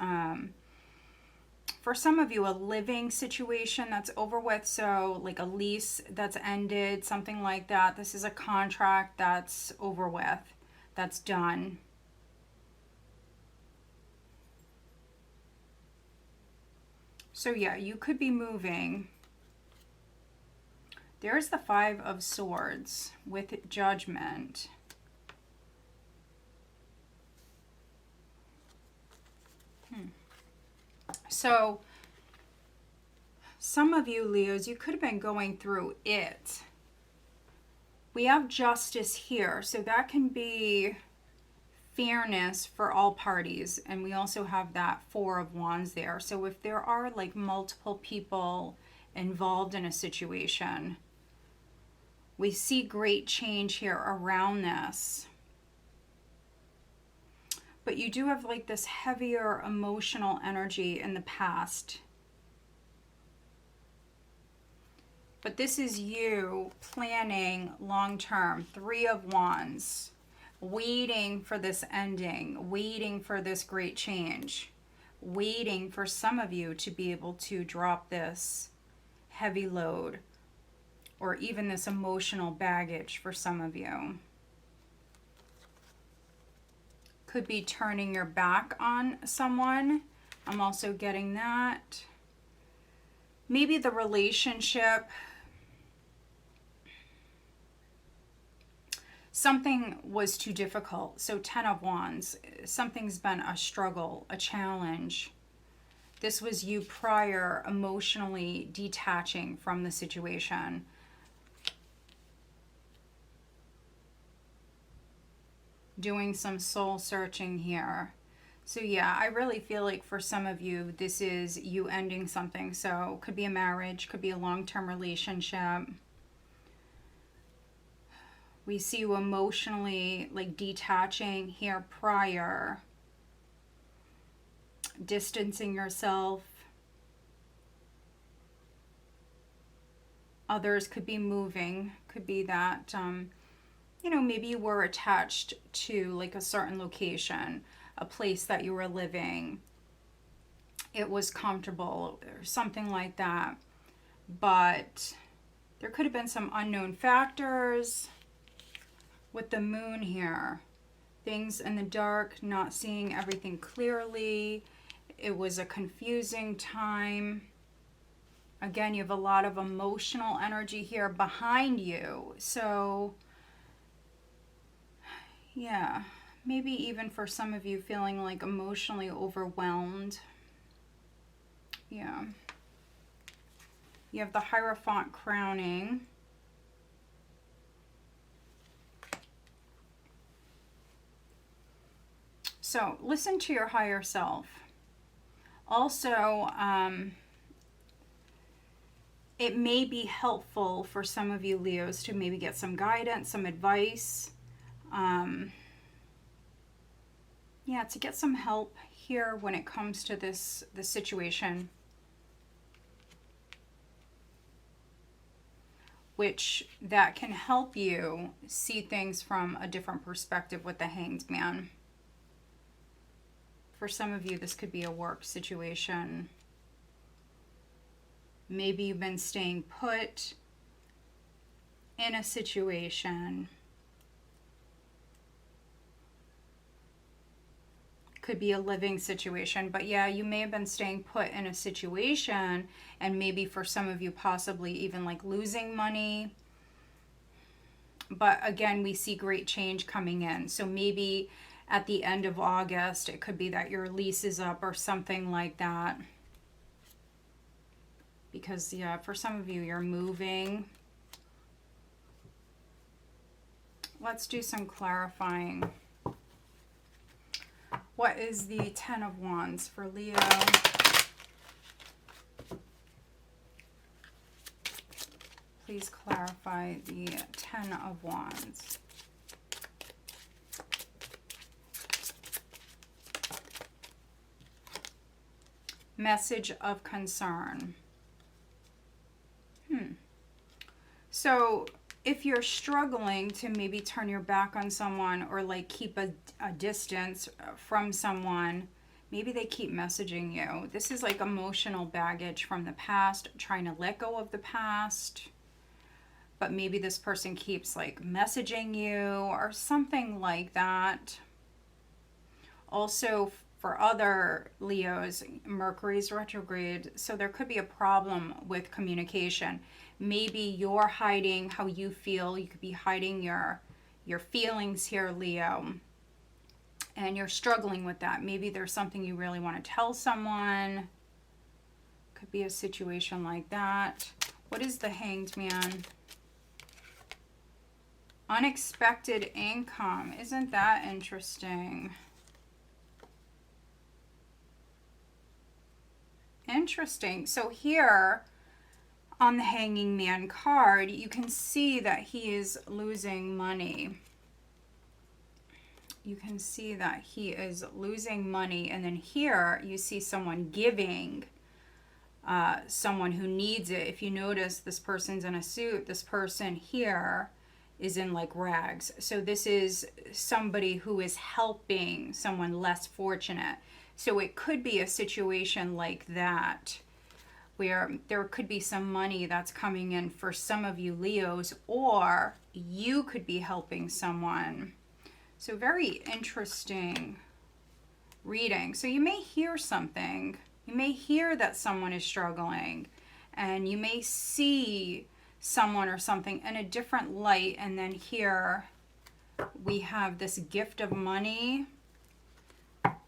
for some of you, a living situation that's over with. So like a lease that's ended, something like that. This is a contract that's over with, that's done. So yeah, you could be moving. There's the Five of Swords with judgment. So some of you Leos, you could have been going through it. We have justice here, so that can be fairness for all parties, and we also have that Four of Wands there. So if there are like multiple people involved in a situation, we see great change here around this. But you do have like this heavier emotional energy in the past. But this is you planning long term. Three of Wands. Waiting for this ending. Waiting for this great change. Waiting for some of you to be able to drop this heavy load. Or even this emotional baggage for some of you. Could be turning your back on someone. I'm also getting that. Maybe the relationship, something was too difficult. So 10 of Wands, something's been a struggle, a challenge. This was you prior emotionally detaching from the situation. Doing some soul searching here. So yeah, I really feel like for some of you, this is you ending something. So could be a marriage, could be a long-term relationship. We see you emotionally like detaching here prior. Distancing yourself. Others could be moving. Could be that, you know, maybe you were attached to like a certain location, a place that you were living. It was comfortable or something like that. But there could have been some unknown factors with the moon here. Things in the dark, not seeing everything clearly. It was a confusing time. Again, you have a lot of emotional energy here behind you. So yeah, maybe even for some of you feeling like emotionally overwhelmed. Yeah. You have the Hierophant crowning. So listen to your higher self. Also, it may be helpful for some of you Leos to maybe get some guidance, some advice. Yeah, to get some help here when it comes to this situation. Which that can help you see things from a different perspective with the Hanged Man. For some of you, this could be a work situation. Maybe you've been staying put in a situation. Could be a living situation, but yeah, you may have been staying put in a situation, and maybe for some of you possibly even like losing money. But again, we see great change coming in. So maybe at the end of August, it could be that your lease is up or something like that. Because yeah, for some of you, you're moving. let's do some clarifying. What is the Ten of Wands for Leo? Please clarify the Ten of Wands. Message of concern. So if you're struggling to maybe turn your back on someone or like keep a distance from someone, maybe they keep messaging you. This is like emotional baggage from the past, trying to let go of the past. But maybe this person keeps like messaging you or something like that. Also, for other Leos, Mercury's retrograde, so there could be a problem with communication. Maybe you're hiding how you feel. You could be hiding your feelings here, Leo, and you're struggling with that. Maybe there's something you really want to tell someone. Could be a situation like that. What is the Hanged Man? Unexpected income. Isn't that interesting? Interesting. So here on the Hanging Man card, you can see that he is losing money. You can see that he is losing money. And then here you see someone giving someone who needs it. If you notice, this person's in a suit. This person here is in like rags. So this is somebody who is helping someone less fortunate. So it could be a situation like that where there could be some money that's coming in for some of you Leos, or you could be helping someone. So very interesting reading. So you may hear something. You may hear that someone is struggling, and you may see someone or something in a different light. And then here we have this gift of money.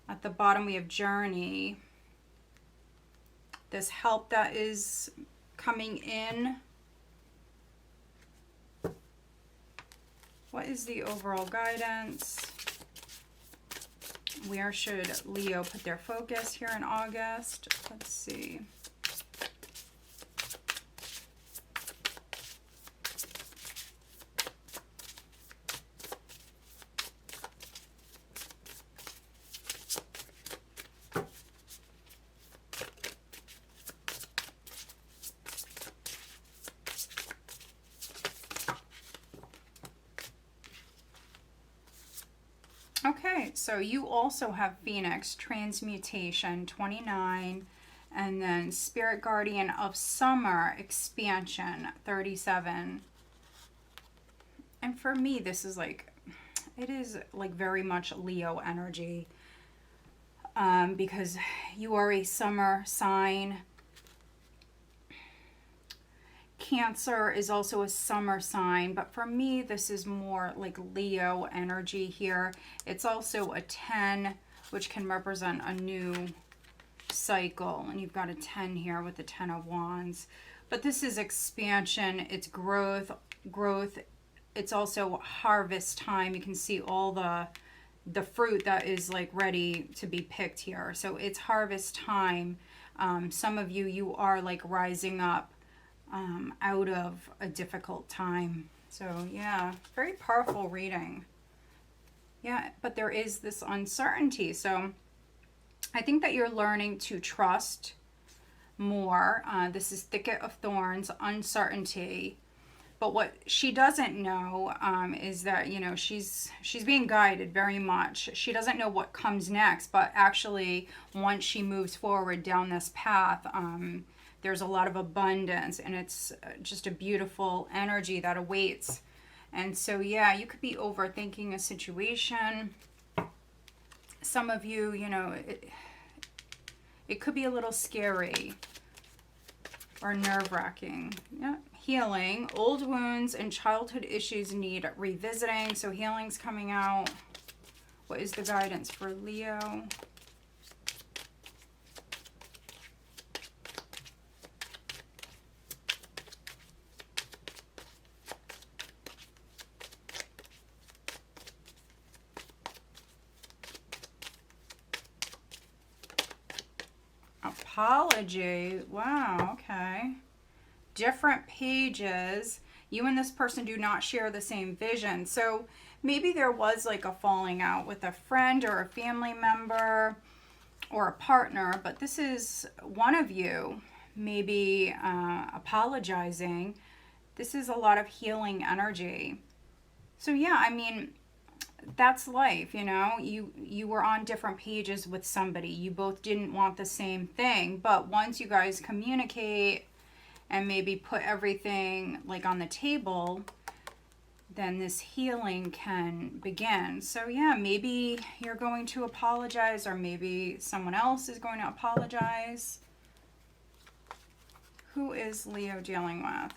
At the bottom we have journey. This help that is coming in. What is the overall guidance? Where should Leo put their focus here in August? Let's see. Okay, so you also have Phoenix, Transmutation, 29, and then Spirit Guardian of Summer, Expansion, 37. And for me, this is like, it is like very much Leo energy, because you are a summer sign. Cancer is also a summer sign, but for me, this is more like Leo energy here. It's also a 10, which can represent a new cycle. And you've got a 10 here with the 10 of Wands. But this is expansion. It's growth. It's also harvest time. You can see all the fruit that is like ready to be picked here. So it's harvest time. Some of you are like rising up out of a difficult time. So yeah, very powerful reading. Yeah, but there is this uncertainty. So I think that you're learning to trust more. This is Thicket of Thorns, uncertainty. But what she doesn't know is that, you know, she's being guided very much. She doesn't know what comes next, but actually once she moves forward down this path, there's a lot of abundance, and it's just a beautiful energy that awaits. And so, yeah, you could be overthinking a situation. Some of you, you know, it could be a little scary or nerve-wracking. Yeah. Healing. Old wounds and childhood issues need revisiting. So healing's coming out. What is the guidance for Leo? apology. Wow, okay. Different pages. You and this person do not share the same vision. So maybe there was like a falling out with a friend or a family member or a partner, but this is one of you maybe apologizing. This is a lot of healing energy. So yeah, I mean, that's life, you know. You were on different pages with somebody. You both didn't want the same thing, but once you guys communicate and maybe put everything like on the table, then this healing can begin. So yeah, maybe you're going to apologize, or maybe someone else is going to apologize. Who is Leo dealing with?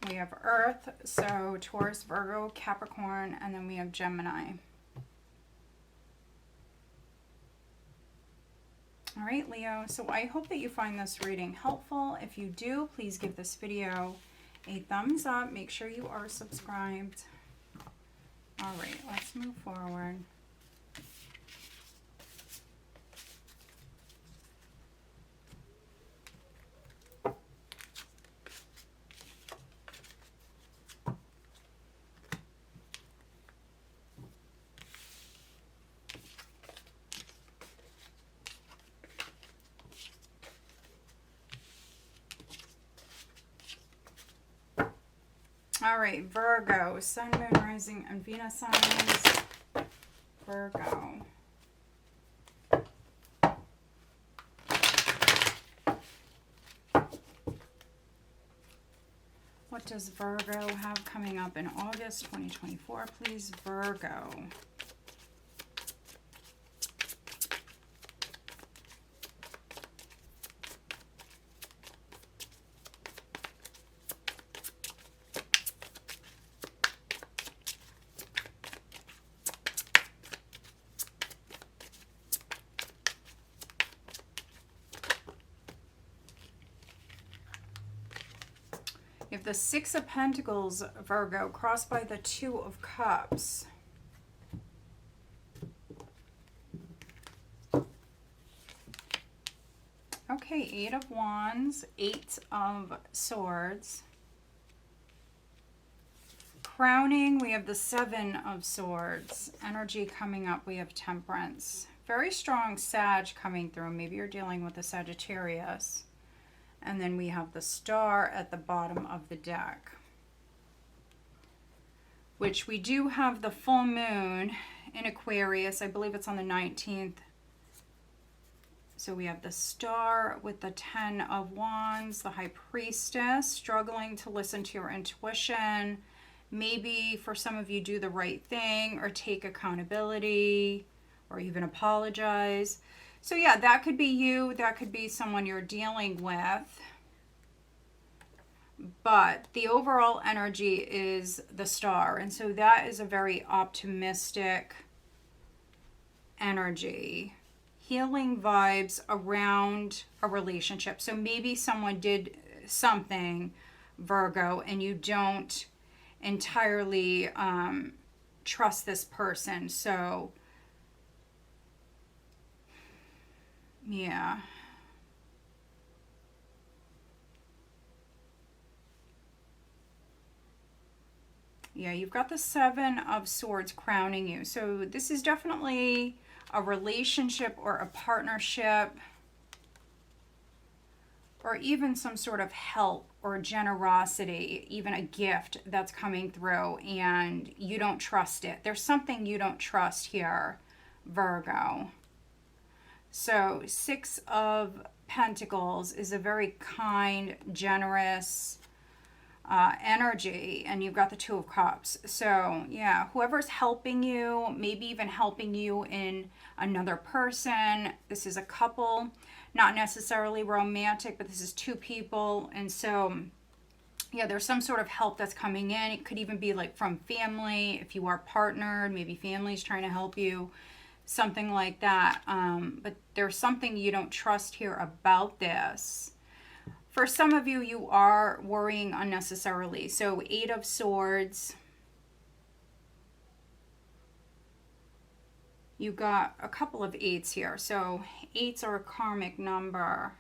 We have Earth, so Taurus, Virgo, Capricorn, and then we have Gemini. All right, Leo, so I hope that you find this reading helpful. If you do, please give this video a thumbs up. Make sure you are subscribed. All right, let's move forward. All right, Virgo, Sun, Moon, Rising, and Venus signs. Virgo. What does Virgo have coming up in August 2024, please, Virgo? If the Six of Pentacles, Virgo, crossed by the Two of Cups. Okay, Eight of Wands, Eight of Swords. Crowning, we have the Seven of Swords. Energy coming up, we have Temperance. Very strong Sag coming through. Maybe you're dealing with a Sagittarius. And then we have the Star at the bottom of the deck, which we do have the full moon in Aquarius. I believe it's on the 19th. So we have the Star with the Ten of Wands, the High Priestess, struggling to listen to your intuition. Maybe for some of you, do the right thing or take accountability or even apologize. So yeah, that could be you. That could be someone you're dealing with. But the overall energy is the Star. And so that is a very optimistic energy. Healing vibes around a relationship. So maybe someone did something, Virgo, and you don't entirely trust this person. So yeah. Yeah, you've got the Seven of Swords crowning you. So this is definitely a relationship or a partnership, or even some sort of help or generosity, even a gift that's coming through, and you don't trust it. There's something you don't trust here, Virgo. So Six of Pentacles is a very kind, generous energy, and you've got the Two of Cups. So yeah, whoever's helping you, maybe even helping you in another person. This is a couple, not necessarily romantic, but this is two people. And so yeah, there's some sort of help that's coming in. It could even be like from family. If you are partnered, maybe family's trying to help you. something like that. But there's something you don't trust here about this. For some of you, you are worrying unnecessarily. So 8 of Swords. You got a couple of 8s here. So 8s are a karmic number.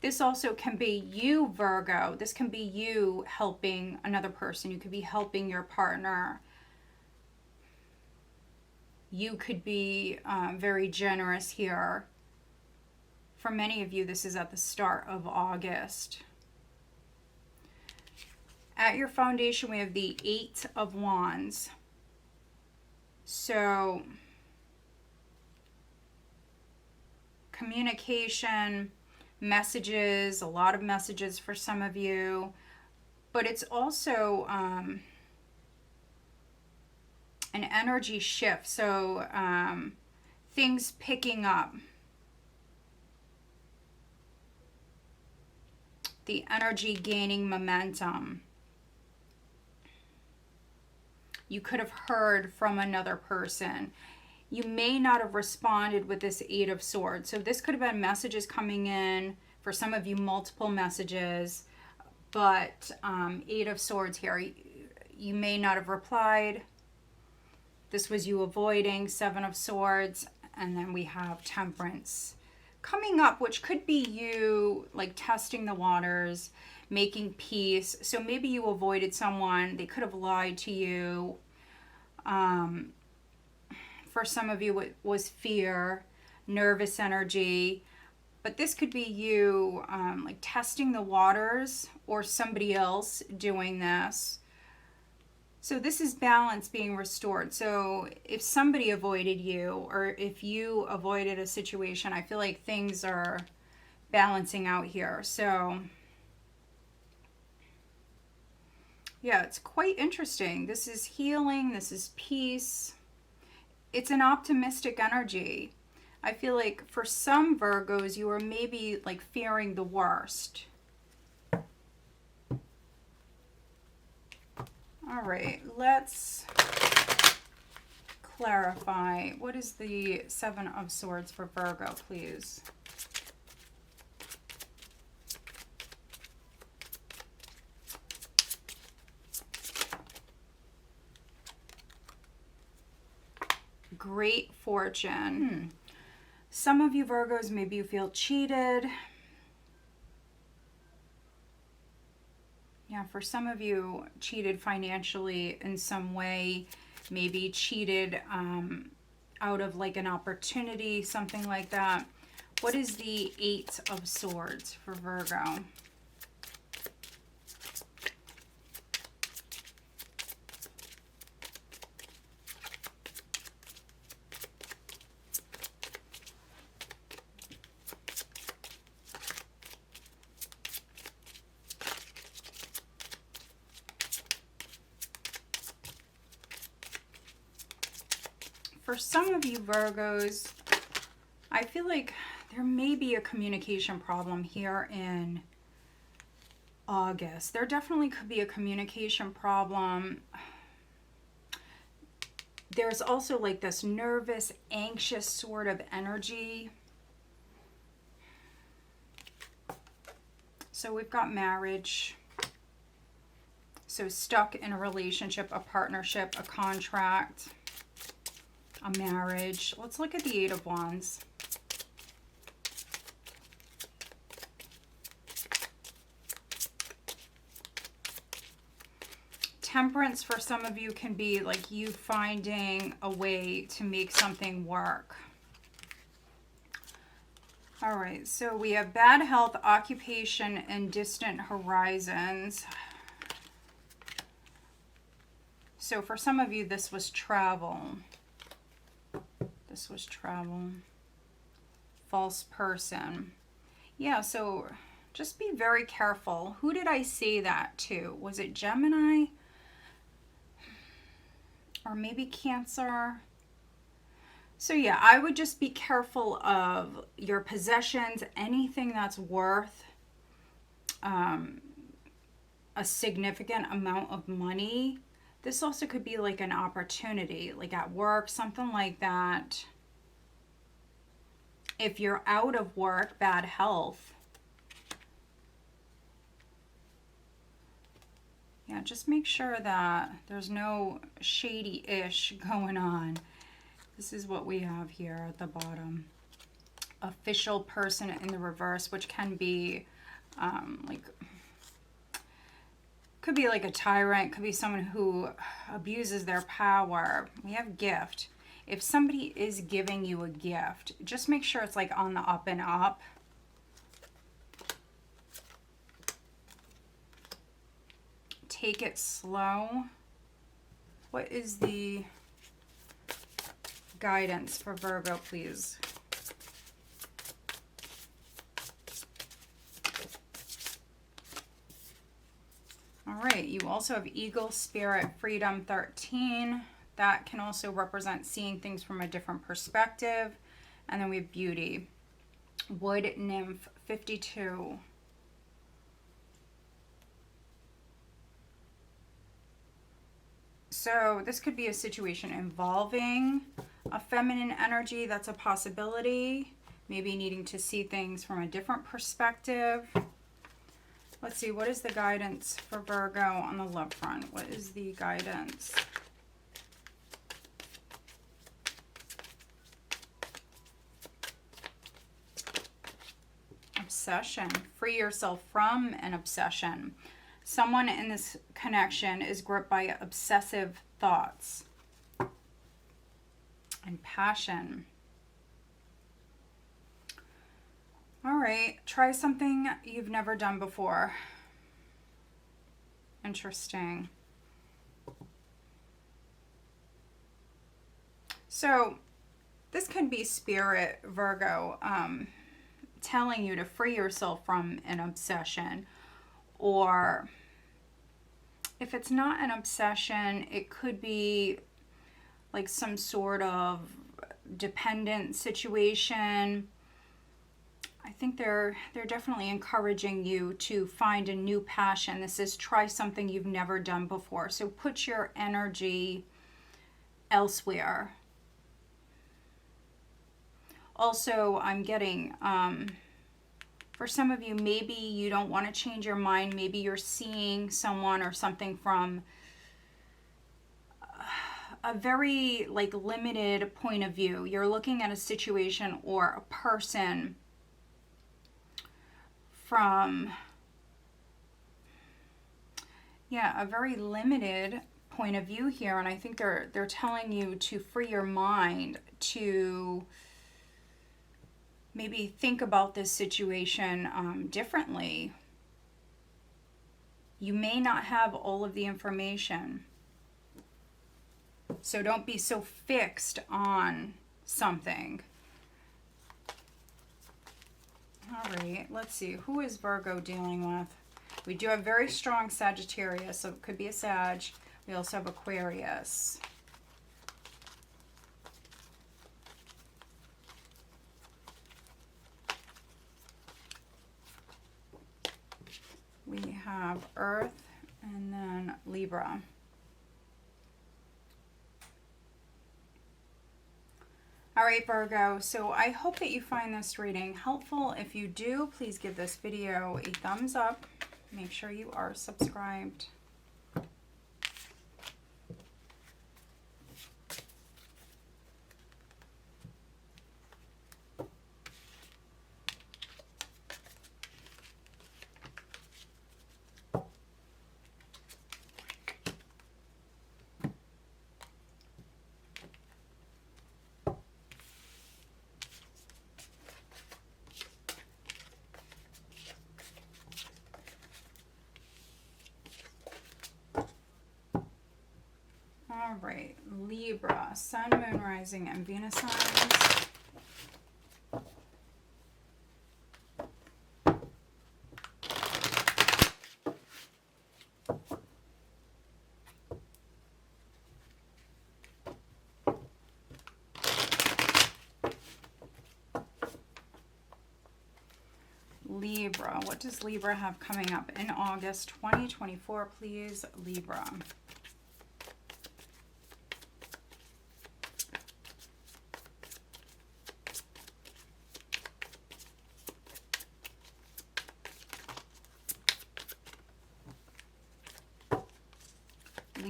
This also can be you, Virgo. This can be you helping another person. You could be helping your partner. You could be very generous here. For many of you, this is at the start of August. At your foundation, we have the 8 of Wands. So, communication, messages, a lot of messages for some of you. But it's also an energy shift. So, things picking up. The energy gaining momentum. You could have heard from another person. You may not have responded with this 8 of Swords. So this could have been messages coming in. For some of you, multiple messages. But 8 of Swords here. You may not have replied. This was you avoiding. 7 of Swords. And then we have Temperance coming up, which could be you like testing the waters, making peace. So maybe you avoided someone. They could have lied to you. For some of you, it was fear, nervous energy. But this could be you like testing the waters, or somebody else doing this. So this is balance being restored. So if somebody avoided you, or if you avoided a situation, I feel like things are balancing out here. So yeah, it's quite interesting. This is healing. This is peace. It's an optimistic energy. I feel like for some Virgos, you are maybe like fearing the worst. All right, let's clarify. What is the 7 of Swords for Virgo, please? Great fortune. Some of you Virgos, maybe you feel cheated. Yeah, for some of you, cheated financially in some way, maybe cheated out of like an opportunity, something like that. What is the 8 of Swords for Virgo? For some of you Virgos, I feel like there may be a communication problem here in August. There definitely could be a communication problem. There's also like this nervous, anxious sort of energy. So we've got marriage. So stuck in a relationship, a partnership, a contract, a marriage. Let's look at the 8 of Wands. Temperance for some of you can be like you finding a way to make something work. All right, so we have bad health, occupation, and distant horizons. So for some of you, this was travel. This was travel. False person. Yeah, so just be very careful. Who did I say that to? Was it Gemini? Or maybe Cancer? So yeah, I would just be careful of your possessions, anything that's worth a significant amount of money. This also could be like an opportunity, like at work, something like that. If you're out of work, bad health. Yeah, just make sure that there's no shady-ish going on. This is what we have here at the bottom. Official person in the reverse, which can be could be like a tyrant, could be someone who abuses their power. We have gift. If somebody is giving you a gift, just make sure it's like on the up and up. Take it slow. What is the guidance for Virgo, please? All right, you also have Eagle, Spirit, Freedom, 13. That can also represent seeing things from a different perspective. And then we have Beauty, Wood Nymph, 52. So this could be a situation involving a feminine energy. That's a possibility. Maybe needing to see things from a different perspective. Let's see, what is the guidance for Virgo on the love front? What is the guidance? Obsession. Free yourself from an obsession. Someone in this connection is gripped by obsessive thoughts and passion. All right, try something you've never done before. Interesting. So this can be Spirit, Virgo, telling you to free yourself from an obsession. Or if it's not an obsession, it could be like some sort of dependent situation. I think they're definitely encouraging you to find a new passion. This is try something you've never done before. So put your energy elsewhere. Also, I'm getting, for some of you, maybe you don't want to change your mind. Maybe you're seeing someone or something from a very like limited point of view. You're looking at a situation or a person from, a very limited point of view here. And I think they're telling you to free your mind, to maybe think about this situation differently. You may not have all of the information, so don't be so fixed on something. All right, let's see. Who is Virgo dealing with? We do have very strong Sagittarius, so it could be a Sag. We also have Aquarius. We have Earth and then Libra. All right, Virgo, so I hope that you find this reading helpful. If you do, please give this video a thumbs up. Make sure you are subscribed. All right, Libra, Sun, Moon, Rising, and Venus signs. Libra, what does Libra have coming up in August 2024, please, Libra?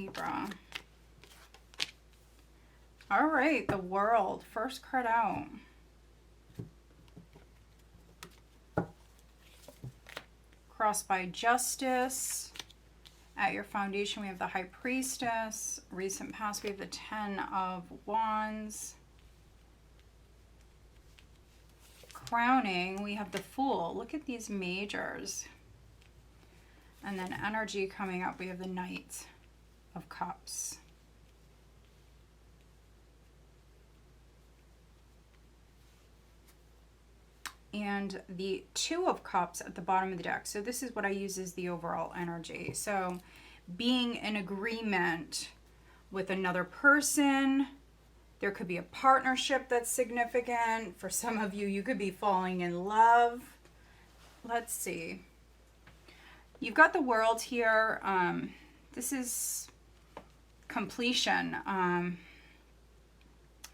Libra. All right, the World. First card out. Crossed by Justice. At your foundation, we have the High Priestess. Recent past, we have the Ten of Wands. Crowning, we have the Fool. Look at these majors. And then energy coming up, we have the Knight of Cups. And the Two of Cups at the bottom of the deck. So this is what I use as the overall energy. So being in agreement with another person. There could be a partnership that's significant. For some of you, you could be falling in love. Let's see. You've got the World here. This is completion.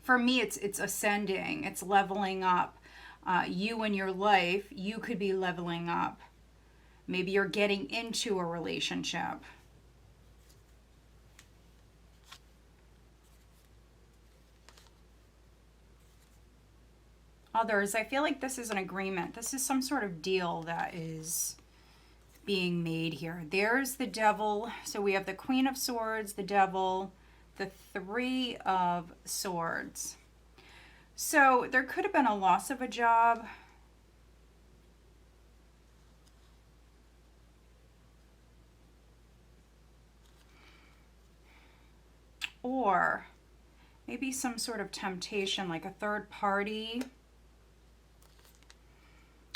For me, it's ascending. It's leveling up. You in your life, you could be leveling up. Maybe you're getting into a relationship. Others, I feel like this is an agreement. This is some sort of deal that is being made here. There's the Devil. So we have the Queen of Swords, the Devil, the Three of Swords. So there could have been a loss of a job. Or maybe some sort of temptation, like a third party.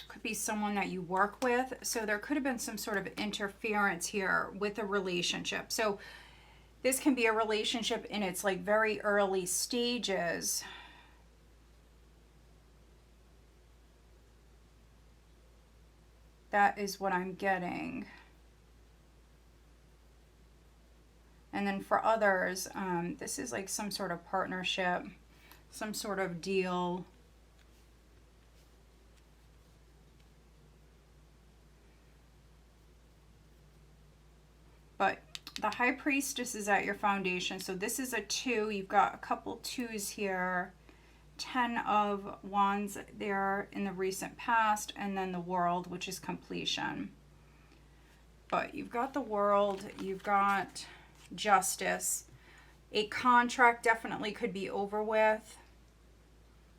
Could be someone that you work with. So there could have been some sort of interference here with a relationship. So this can be a relationship in its like very early stages. That is what I'm getting. And then for others, this is like some sort of partnership, some sort of deal. But the High Priestess is at your foundation. So this is a 2. You've got a couple 2s here. 10 of Wands there in the recent past, and then the World, which is completion. But you've got the World, you've got Justice. A contract definitely could be over with.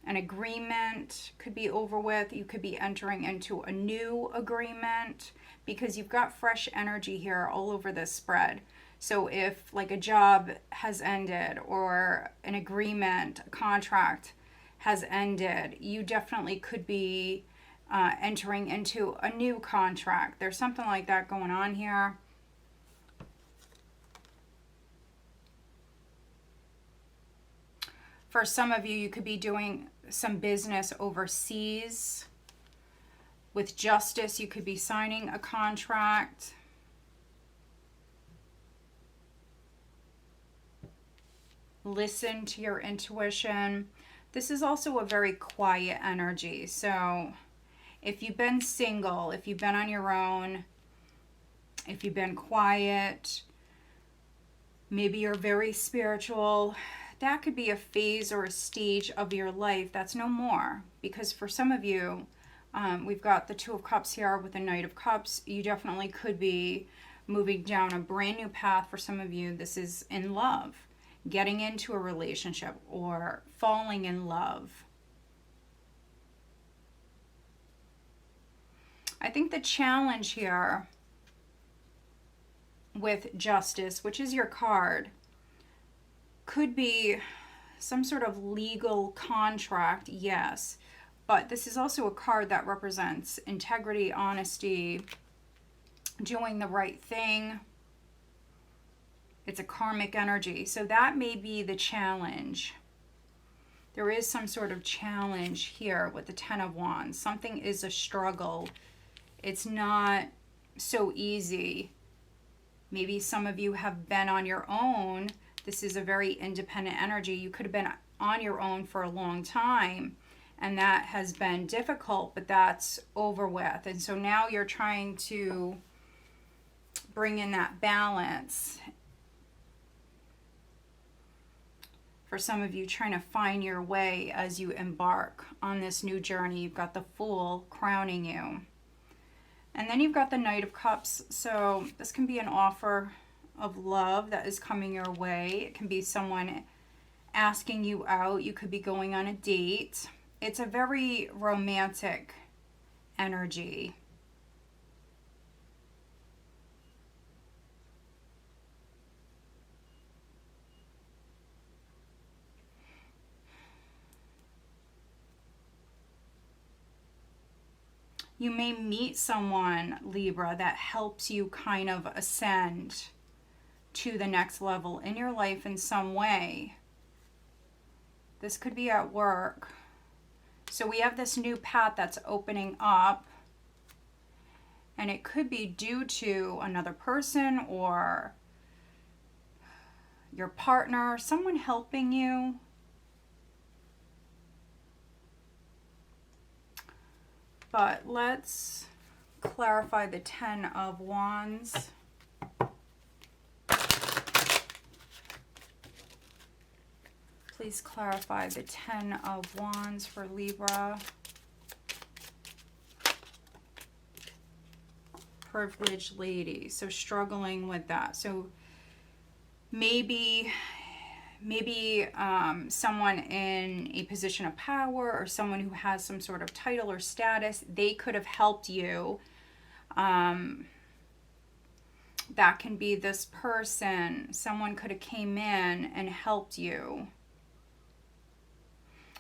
An agreement could be over with. You could be entering into a new agreement because you've got fresh energy here all over this spread. So if like a job has ended or an agreement, a contract has ended, you definitely could be entering into a new contract. There's something like that going on here. For some of you, you could be doing some business overseas. With Justice, you could be signing a contract. Listen to your intuition. This is also a very quiet energy. So if you've been single, if you've been on your own, if you've been quiet, maybe you're very spiritual, that could be a phase or a stage of your life that's no more. Because for some of you, we've got the Two of Cups here with the Knight of Cups. You definitely could be moving down a brand new path. For some of you, this is in love. Getting into a relationship or falling in love. I think the challenge here with Justice, which is your card, could be some sort of legal contract, yes. But this is also a card that represents integrity, honesty, doing the right thing. It's a karmic energy. So that may be the challenge. There is some sort of challenge here with the Ten of Wands. Something is a struggle. It's not so easy. Maybe some of you have been on your own. This is a very independent energy. You could have been on your own for a long time, and that has been difficult, but that's over with. And so now you're trying to bring in that balance For some of you, trying to find your way as you embark on this new journey. You've got the Fool crowning you. And then you've got the Knight of Cups. So this can be an offer of love that is coming your way. It can be someone asking you out. You could be going on a date. It's a very romantic energy. You may meet someone, Libra, that helps you kind of ascend to the next level in your life in some way. This could be at work. So we have this new path that's opening up. And it could be due to another person or your partner, someone helping you. But let's clarify the Ten of Wands. Please clarify the Ten of Wands for Libra. Privileged lady. So struggling with that. So maybe someone in a position of power or someone who has some sort of title or status, they could have helped you. That can be this person. Someone could have came in and helped you.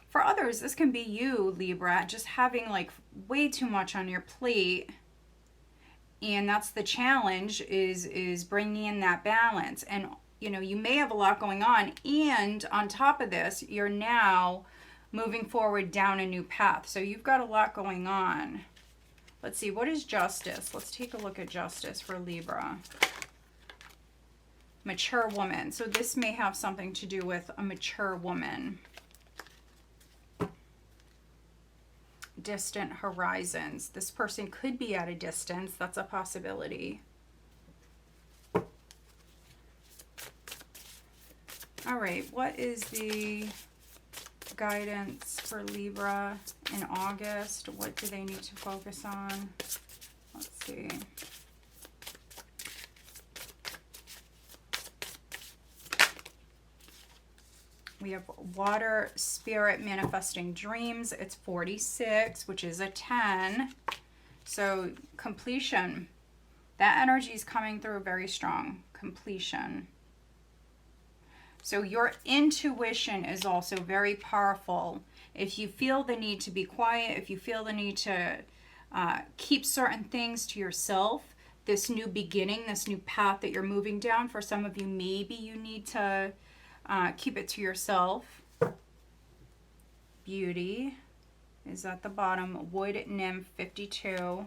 For others, this can be you, Libra, just having like way too much on your plate. And that's the challenge, is bringing in that balance. And you know, you may have a lot going on, and on top of this, you're now moving forward down a new path. So you've got a lot going on. Let's see, what is justice? Let's take a look at justice for Libra. Mature woman. So this may have something to do with a mature woman. Distant horizons. This person could be at a distance. That's a possibility. All right, what is the guidance for Libra in August? What do they need to focus on? Let's see. We have water spirit manifesting dreams. It's 46, which is a 10. So completion. That energy is coming through very strong. Completion. So your intuition is also very powerful. If you feel the need to be quiet, if you feel the need to keep certain things to yourself, this new beginning, this new path that you're moving down, for some of you, maybe you need to keep it to yourself. Beauty is at the bottom. Wood nymph 52.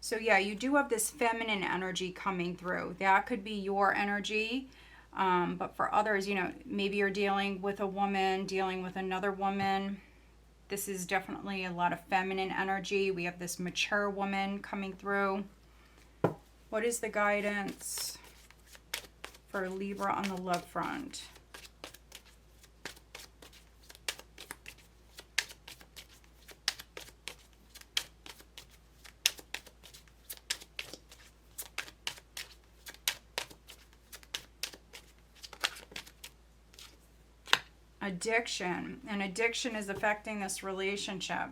So yeah, you do have this feminine energy coming through. That could be your energy. But for others, you know, maybe you're dealing with a woman, dealing with another woman. This is definitely a lot of feminine energy. We have this mature woman coming through. What is the guidance for Libra on the love front? Addiction. And addiction is affecting this relationship.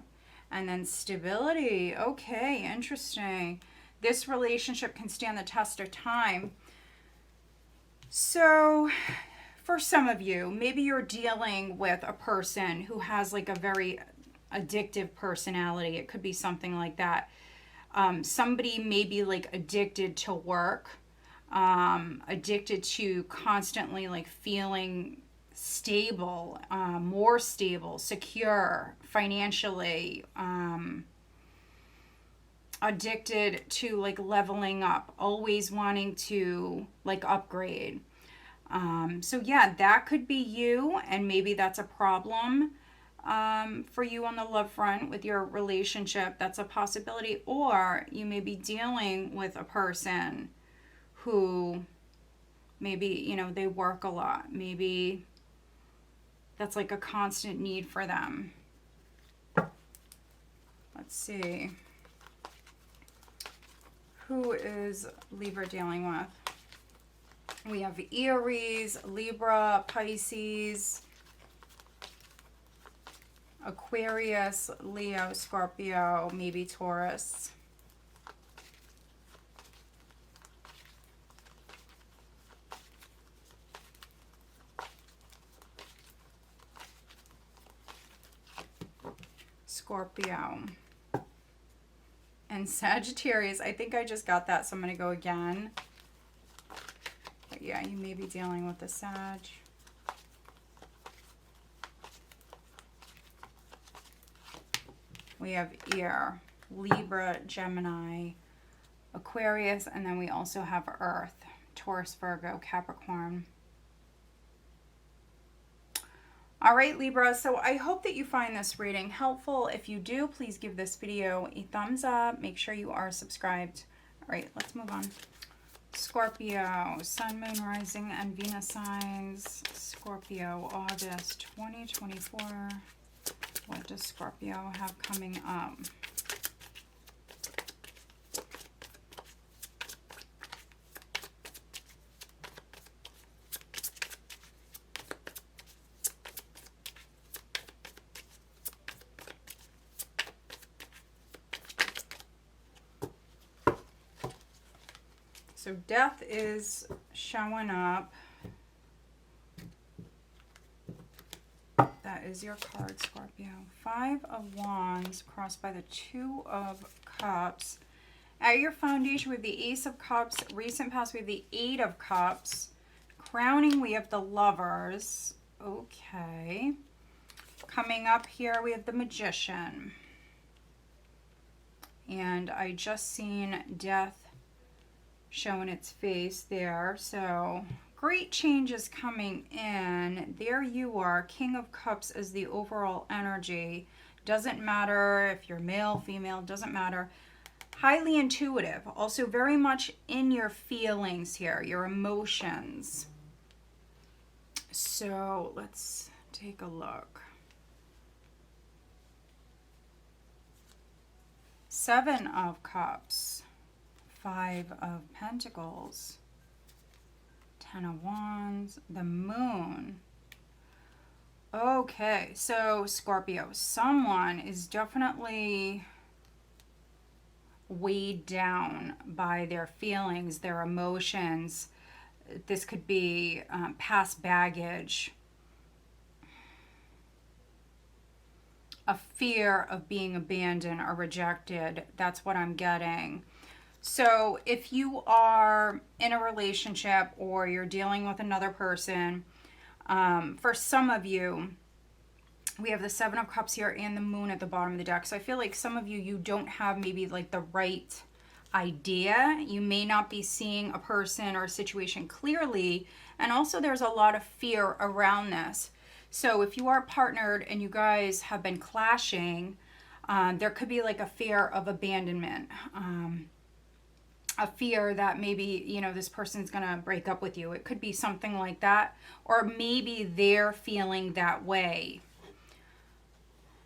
And then stability. Okay, interesting. This relationship can stand the test of time. So for some of you, maybe you're dealing with a person who has like a very addictive personality. It could be something like that. Somebody may be like addicted to work, addicted to constantly like feeling stable, more stable, secure financially, addicted to like leveling up, always wanting to like upgrade. So yeah, that could be you, and maybe that's a problem for you on the love front with your relationship. That's a possibility. Or you may be dealing with a person who maybe, you know, they work a lot. Maybe that's like a constant need for them. Let's see. Who is Libra dealing with? We have Aries, Libra, Pisces, Aquarius, Leo, Scorpio, maybe Taurus. Scorpio. And Sagittarius. I think I just got that, so I'm going to go again. But yeah, you may be dealing with the Sag. We have Air, Libra, Gemini, Aquarius, and then we also have Earth, Taurus, Virgo, Capricorn. All right, Libra, so I hope that you find this reading helpful. If you do, please give this video a thumbs up. Make sure you are subscribed. All right, let's move on. Scorpio, Sun, Moon, Rising, and Venus signs. Scorpio, August 2024. What does Scorpio have coming up? So death is showing up. That is your card, Scorpio. 5 of Wands crossed by the 2 of Cups. At your foundation, we have the Ace of Cups. Recent past, we have the 8 of Cups. Crowning, we have the Lovers. Okay. Coming up here, we have the Magician. And I just seen death showing its face there. So great changes coming in. There you are. King of Cups as the overall energy. Doesn't matter if you're male, female, doesn't matter. Highly intuitive. Also very much in your feelings here, your emotions. So let's take a look. 7 of Cups. 5 of Pentacles, 10 of Wands, the Moon. Okay, so Scorpio, someone is definitely weighed down by their feelings, their emotions. This could be past baggage, a fear of being abandoned or rejected. That's what I'm getting. So if you are in a relationship or you're dealing with another person, for some of you, we have the 7 of Cups here and the Moon at the bottom of the deck. So I feel like some of you, you don't have maybe like the right idea. You may not be seeing a person or a situation clearly. And also there's a lot of fear around this. So if you are partnered and you guys have been clashing, there could be like a fear of abandonment. A fear that maybe, you know, this person's going to break up with you. It could be something like that. Or maybe they're feeling that way.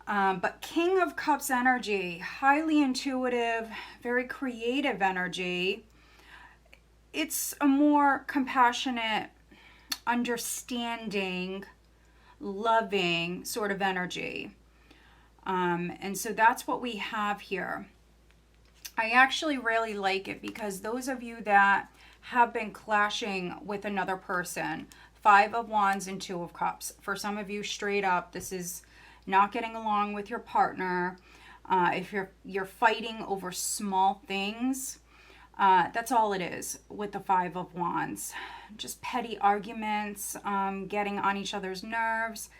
But King of Cups energy, highly intuitive, very creative energy. It's a more compassionate, understanding, loving sort of energy. And so that's what we have here. I actually really like it because those of you that have been clashing with another person, 5 of Wands and 2 of Cups. For some of you, straight up, this is not getting along with your partner. If you're fighting over small things, that's all it is with the 5 of Wands. Just petty arguments, getting on each other's nerves.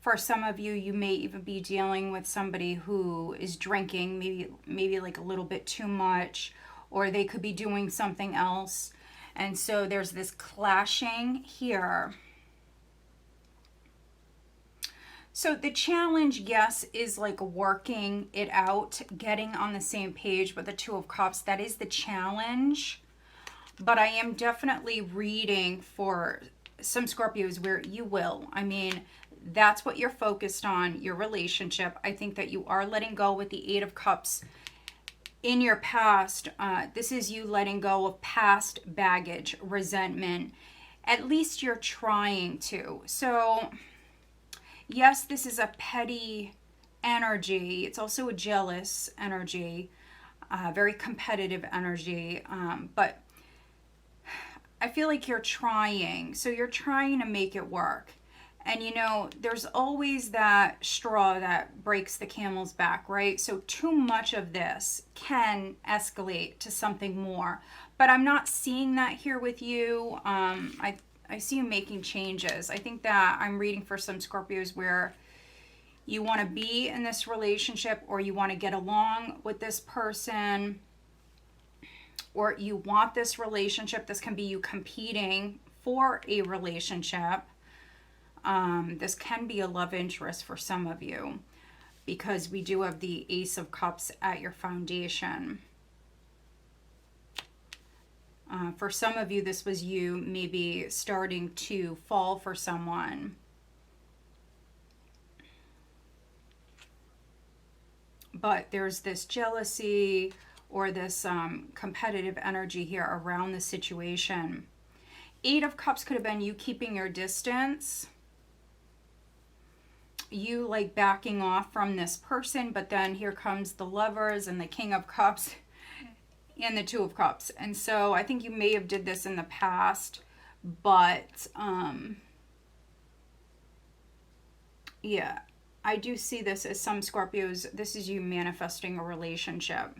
For some of you, you may even be dealing with somebody who is drinking, maybe like a little bit too much, or they could be doing something else. And so there's this clashing here. So the challenge, yes, is like working it out, getting on the same page with the 2 of Cups. That is the challenge. But I am definitely reading for some Scorpios where you will. I mean, That's what you're focused on, your relationship. I think that you are letting go with the Eight of Cups. In your past, this is you letting go of past baggage, resentment. At least you're trying to. So, yes, this is a petty energy. It's also a jealous energy, very competitive energy. But I feel like you're trying. So you're trying to make it work. And you know, there's always that straw that breaks the camel's back, right? So too much of this can escalate to something more. But I'm not seeing that here with you. I see you making changes. I think that I'm reading for some Scorpios where you want to be in this relationship, or you want to get along with this person, or you want this relationship. This can be you competing for a relationship. This can be a love interest for some of you, because we do have the Ace of Cups at your foundation. For some of you, this was you maybe starting to fall for someone. But there's this jealousy or this competitive energy here around the situation. Eight of Cups could have been you keeping your distance. You like backing off from this person, but then here comes the Lovers and the King of Cups and the Two of Cups. And so I think you may have did this in the past, but yeah, I do see this as some Scorpios. This is you manifesting a relationship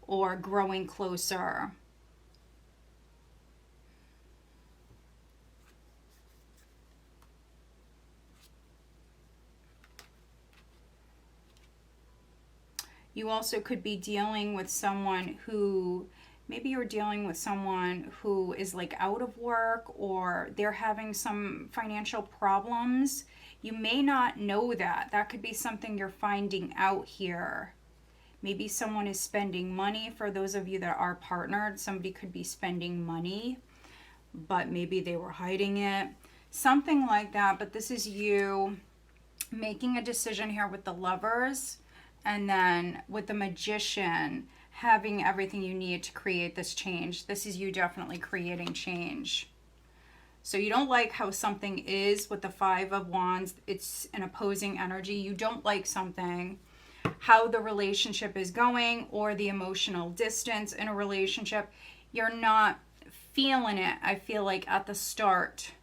or growing closer. You also could be dealing with someone who, maybe you're dealing with someone who is like out of work, or they're having some financial problems. You may not know that. That could be something you're finding out here. Maybe someone is spending money. For those of you that are partnered, somebody could be spending money, but maybe they were hiding it. Something like that. But this is you making a decision here with the Lovers. And then with the Magician, having everything you need to create this change. This is you definitely creating change. So you don't like how something is with the Five of Wands. It's an opposing energy. You don't like something, how the relationship is going, or the emotional distance in a relationship. You're not feeling it, I feel like, at the start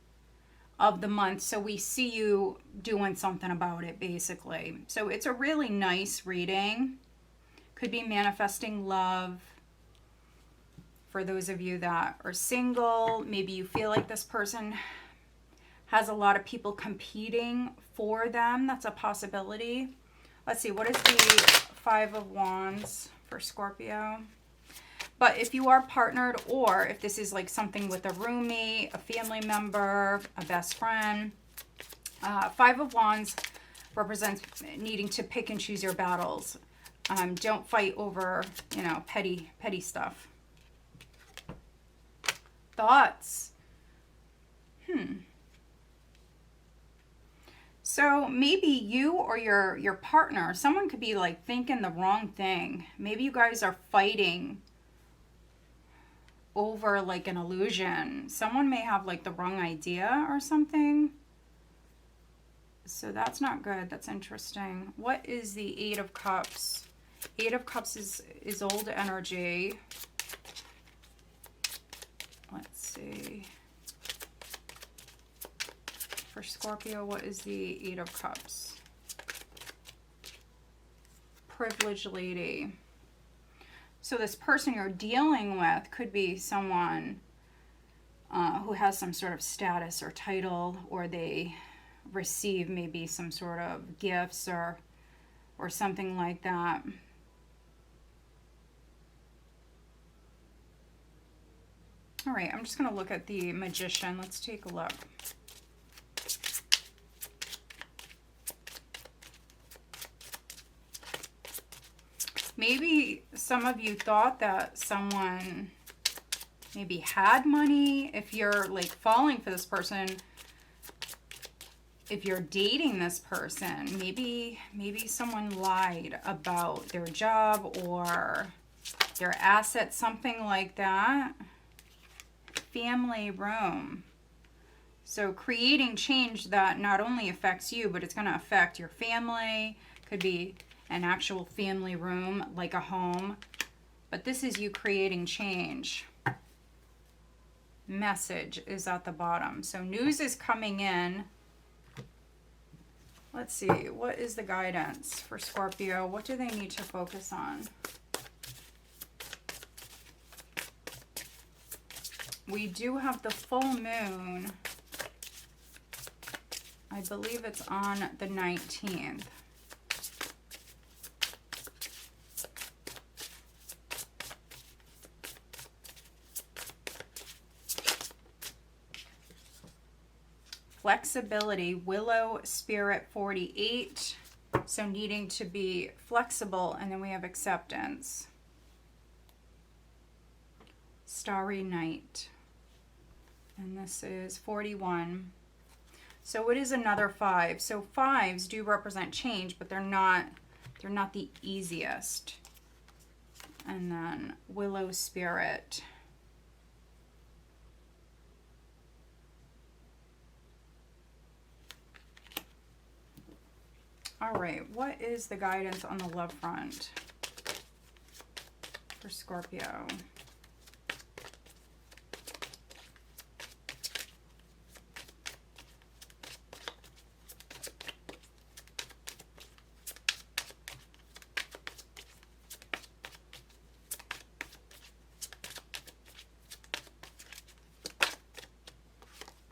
of the month. So we see you doing something about it, basically. So it's a really nice reading. Could be manifesting love. For those of you that are single, maybe you feel like this person has a lot of people competing for them. That's a possibility. Let's see, what is the Five of Wands for Scorpio? But if you are partnered, or if this is like something with a roommate, a family member, a best friend, Five of Wands represents needing to pick and choose your battles. Don't fight over, you know, petty stuff. Thoughts? So maybe you or your partner, someone could be like thinking the wrong thing. Maybe you guys are fighting over like an illusion. Someone may have like the wrong idea or something. So that's not good. That's interesting. What is the Eight of Cups? Eight of Cups is old energy. Let's see. For Scorpio, what is the Eight of Cups? Privileged lady. So this person you're dealing with could be someone who has some sort of status or title, or they receive maybe some sort of gifts or something like that. All right, I'm just going to look at the Magician. Let's take a look. Maybe some of you thought that someone maybe had money. If you're like falling for this person, if you're dating this person, maybe someone lied about their job or their assets, something like that. Family room. So creating change that not only affects you, but it's going to affect your family. Could be an actual family room, like a home. But this is you creating change. Message is at the bottom. So news is coming in. Let's see. What is the guidance for Scorpio? What do they need to focus on? We do have the full moon. I believe it's on the 19th. Flexibility, Willow Spirit 48. So needing to be flexible. And then we have acceptance. Starry Night. And this is 41. So it is another 5. So 5s do represent change, but they're not the easiest. And then Willow Spirit. All right, what is the guidance on the love front for Scorpio?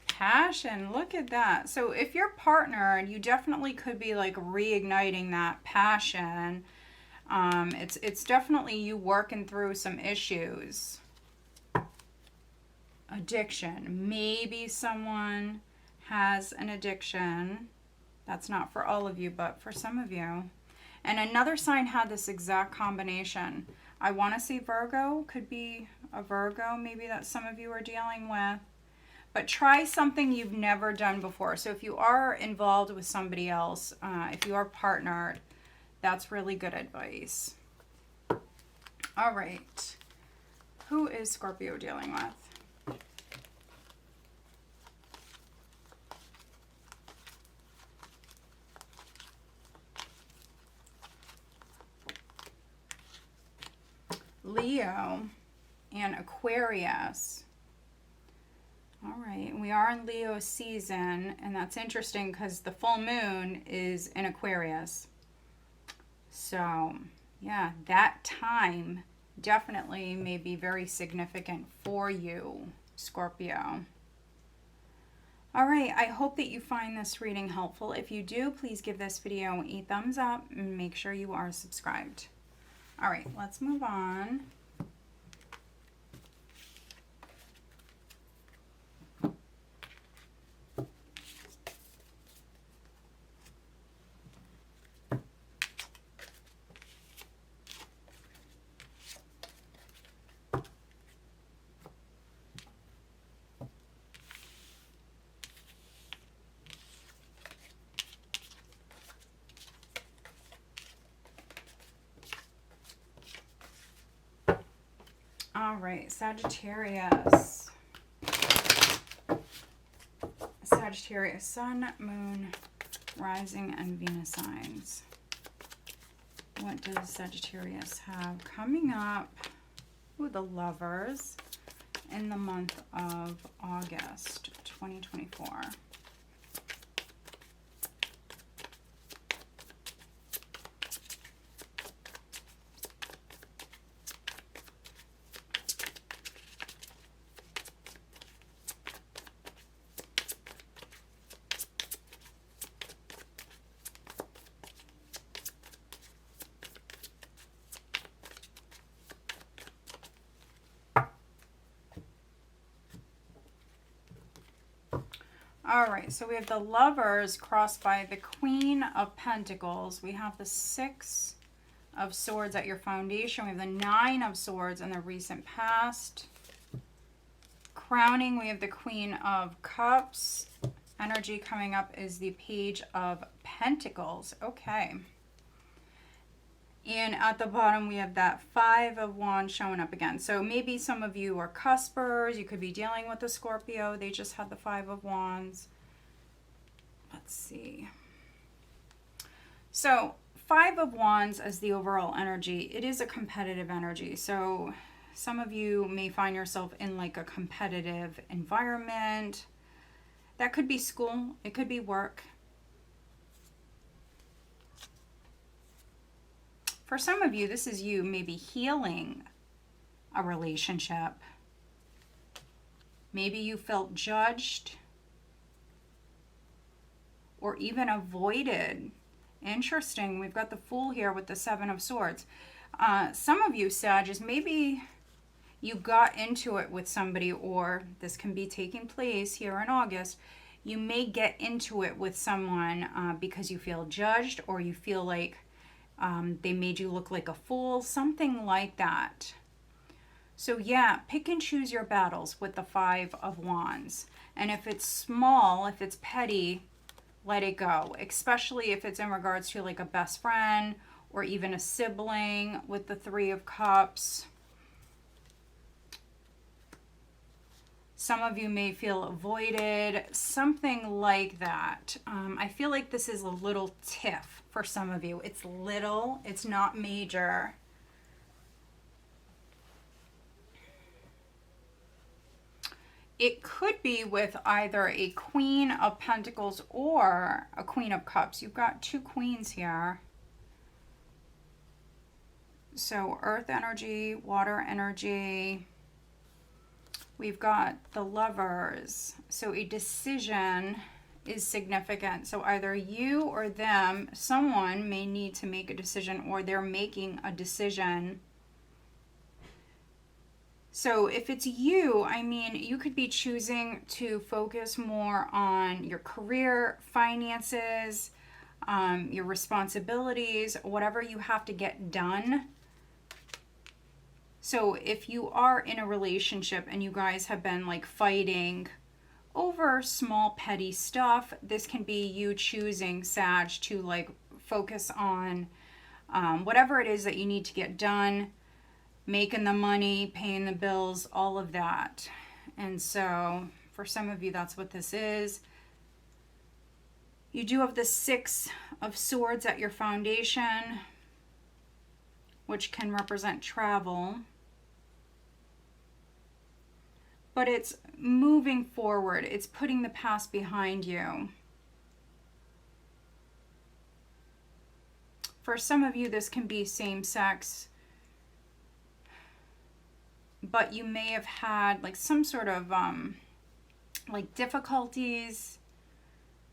Passion, look at that. So if you're partnered, you definitely could be like reigniting that passion. It's definitely you working through some issues. Addiction, maybe someone has an addiction. That's not for all of you, but for some of you. And another sign had this exact combination. I want to say Virgo, could be a Virgo, maybe that some of you are dealing with. But try something you've never done before. So if you are involved with somebody else, if you are partnered, that's really good advice. All right. Who is Scorpio dealing with? Leo and Aquarius. All right, we are in Leo season, and that's interesting because the full moon is in Aquarius. So, yeah, that time definitely may be very significant for you, Scorpio. All right, I hope that you find this reading helpful. If you do, please give this video a thumbs up and make sure you are subscribed. All right, let's move on. All right, Sagittarius. Sagittarius, Sun, Moon, Rising, and Venus signs. What does Sagittarius have coming up? Ooh, the Lovers in the month of August 2024. All right, so we have the Lovers crossed by the Queen of Pentacles. We have the Six of Swords at your foundation. We have the Nine of Swords in the recent past. Crowning, we have the Queen of Cups. energy coming up is the Page of Pentacles. Okay. And at the bottom, we have that Five of Wands showing up again. So maybe some of you are cuspers. You could be dealing with a Scorpio. They just had the Five of Wands. Let's see. So Five of Wands as the overall energy, it is a competitive energy. So some of you may find yourself in like a competitive environment. That could be school. It could be work. For some of you, this is you maybe healing a relationship. Maybe you felt judged or even avoided. Interesting. We've got the Fool here with the Seven of Swords. Some of you, Sagittarius, maybe you got into it with somebody, or this can be taking place here in August. You may get into it with someone because you feel judged, or you feel like they made you look like a fool, something like that. So yeah, pick and choose your battles with the Five of Wands. And if it's small, if it's petty, let it go. Especially if it's in regards to like a best friend or even a sibling with the Three of Cups. Some of you may feel avoided, something like that. I feel like this is a little tiff for some of you. It's little, it's not major. It could be with either a Queen of Pentacles or a Queen of Cups. You've got two queens here. So earth energy, water energy. We've got the Lovers. So a decision is significant. So either you or them, someone may need to make a decision, or they're making a decision. So if it's you, I mean, you could be choosing to focus more on your career, finances, your responsibilities, whatever you have to get done. So if you are in a relationship and you guys have been like fighting over small petty stuff, this can be you choosing, Sag, to like focus on whatever it is that you need to get done, making the money, paying the bills, all of that. And so for some of you, that's what this is. You do have the Six of Swords at your foundation, which can represent travel. But it's moving forward. It's putting the past behind you. For some of you, this can be same-sex, but you may have had like some sort of like difficulties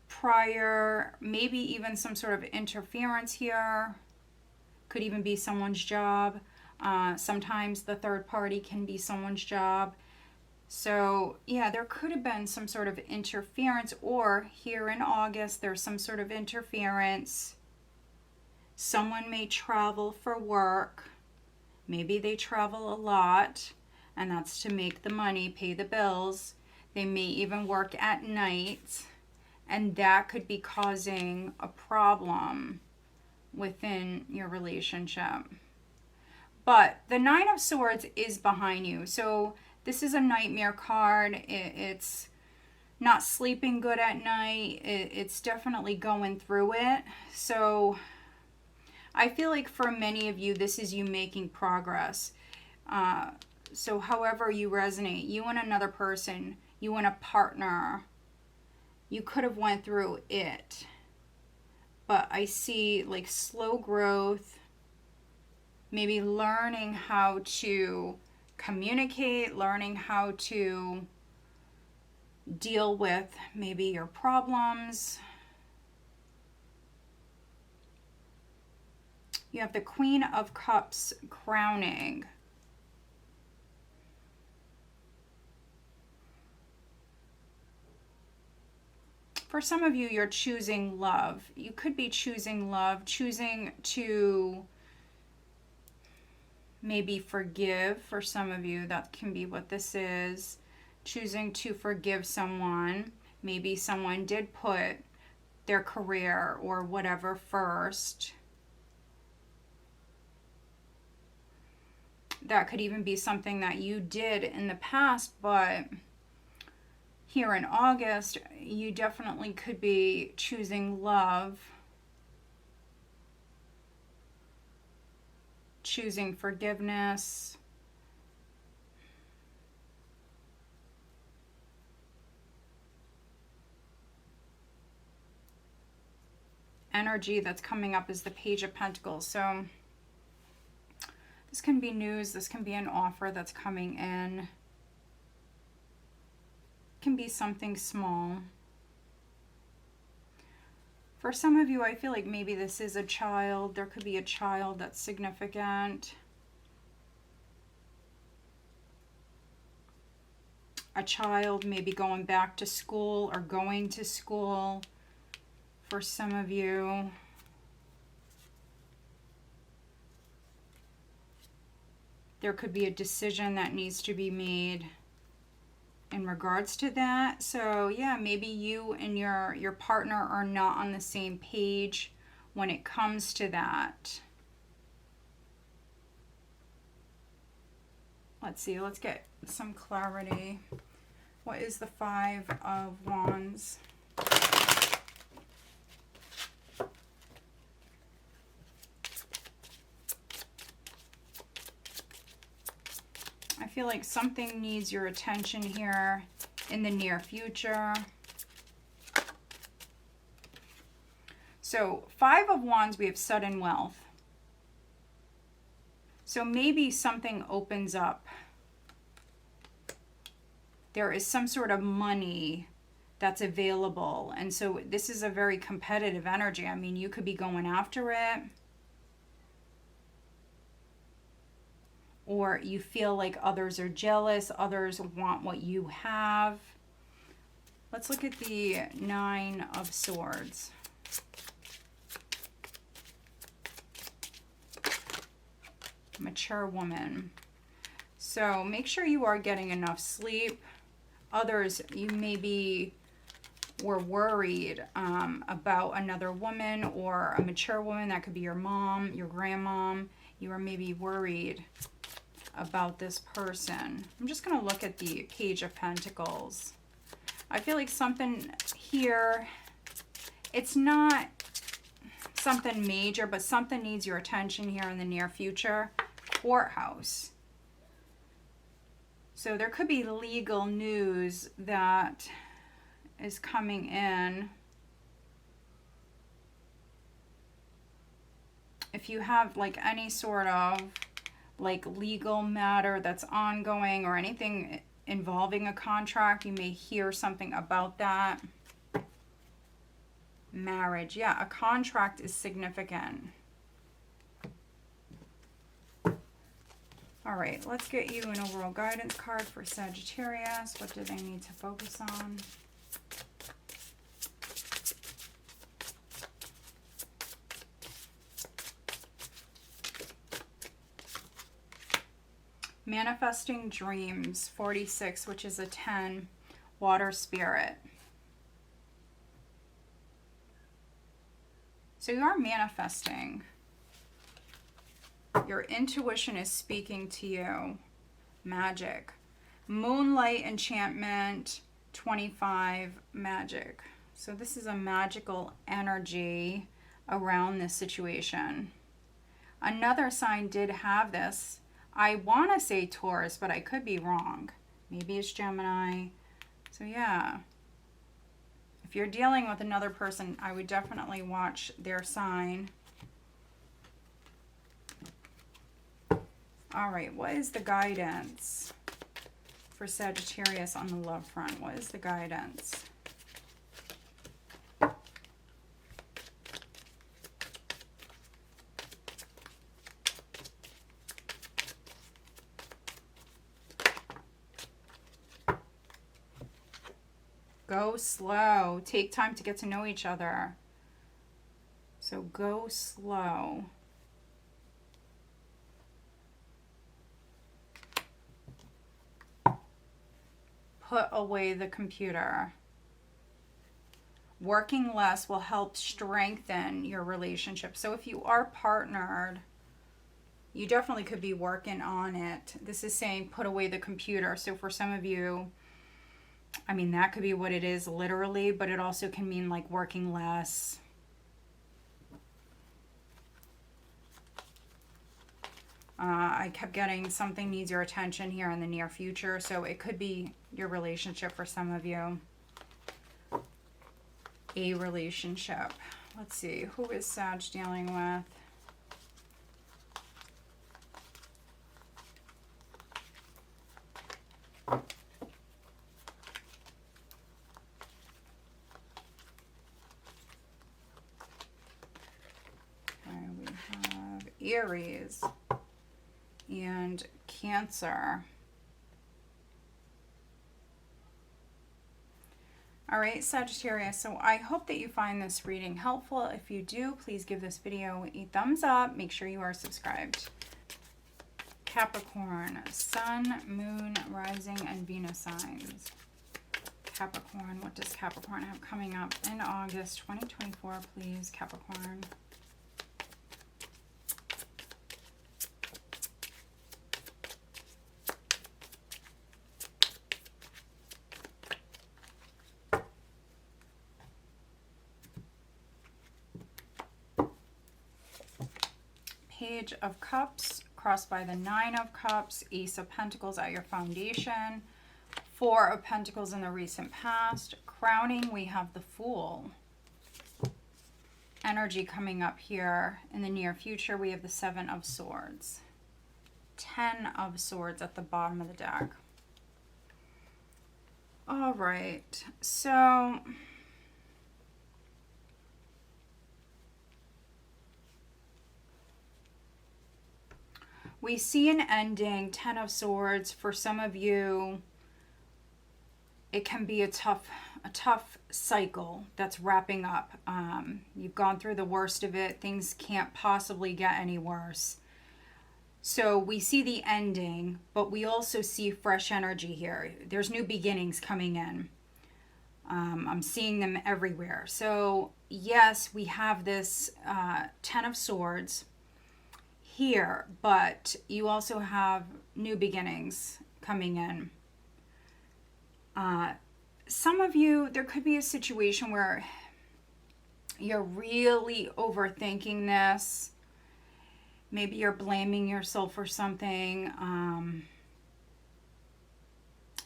prior, maybe even some sort of interference here. Could even be someone's job. Sometimes the third party can be someone's job. So yeah, there could have been some sort of interference, or here in August, there's some sort of interference. Someone may travel for work. Maybe they travel a lot, and that's to make the money, pay the bills. They may even work at night, and that could be causing a problem within your relationship. But the Nine of Swords is behind you. So this is a nightmare card. It's not sleeping good at night. It's definitely going through it. So I feel like for many of you, this is you making progress. So however you resonate, you and another person, you and a partner, you could have went through it. But I see like slow growth, maybe learning how to communicate, learning how to deal with maybe your problems. You have the Queen of Cups crowning. For some of you, you're choosing love. You could be choosing love, choosing to maybe forgive. For some of you, that can be what this is. Choosing to forgive someone. Maybe someone did put their career or whatever first. That could even be something that you did in the past, but here in August, you definitely could be choosing love, choosing forgiveness. Energy that's coming up is the Page of Pentacles. So this can be news. This can be an offer that's coming in. It can be something small. For some of you, I feel like maybe this is a child. There could be a child that's significant. A child maybe going back to school or going to school for some of you. There could be a decision that needs to be made in regards to that. So yeah, maybe you and your partner are not on the same page when it comes to that. Let's see, let's get some clarity. What is the Five of Wands? I feel like something needs your attention here in the near future. So, Five of Wands, we have sudden wealth. So maybe something opens up. There is some sort of money that's available. And so this is a very competitive energy. I mean, you could be going after it. Or you feel like others are jealous, others want what you have. Let's look at the Nine of Swords. Mature woman. So make sure you are getting enough sleep. Others, you maybe were worried about another woman or a mature woman. That could be your mom, your grandmom. You were maybe worried about this person. I'm just going to look at the Page of Pentacles. I feel like something here, it's not something major, but something needs your attention here in the near future. Courthouse. So there could be legal news that is coming in. If you have like any sort of like legal matter that's ongoing or anything involving a contract, you may hear something about that. Marriage. Yeah, a contract is significant. All right, let's get you an overall guidance card for Sagittarius. What do they need to focus on? Manifesting dreams, 46, which is a 10, water spirit. So you are manifesting. Your intuition is speaking to you. Magic. Moonlight enchantment, 25, magic. So this is a magical energy around this situation. Another sign did have this. I want to say Taurus, but I could be wrong. Maybe it's Gemini. So yeah. If you're dealing with another person, I would definitely watch their sign. All right, what is the guidance for Sagittarius on the love front? What is the guidance? Go slow. Take time to get to know each other. So go slow. Put away the computer. Working less will help strengthen your relationship. So if you are partnered, you definitely could be working on it. This is saying put away the computer. So for some of you, I mean, that could be what it is literally, but it also can mean like working less. I kept getting something needs your attention here in the near future. So it could be your relationship for some of you. A relationship. Let's see. Who is Sag dealing with? Okay, we have Aries and Cancer. All right, Sagittarius, so I hope that you find this reading helpful. If you do, please give this video a thumbs up. Make sure you are subscribed. Capricorn, Sun, Moon, Rising, and Venus signs. Capricorn, what does Capricorn have coming up in August 2024, please, Capricorn? Page of Cups, crossed by the Nine of Cups, Ace of Pentacles at your foundation, Four of Pentacles in the recent past. Crowning, we have the Fool. Energy coming up here in the near future, we have the Seven of Swords. 10 of Swords at the bottom of the deck. All right, so we see an ending, 10 of Swords. For some of you, it can be a tough cycle that's wrapping up. You've gone through the worst of it. Things can't possibly get any worse. So we see the ending, but we also see fresh energy here. There's new beginnings coming in. I'm seeing them everywhere. So yes, we have this 10 of Swords here, but you also have new beginnings coming in. Some of you, there could be a situation where you're really overthinking this. Maybe you're blaming yourself for something.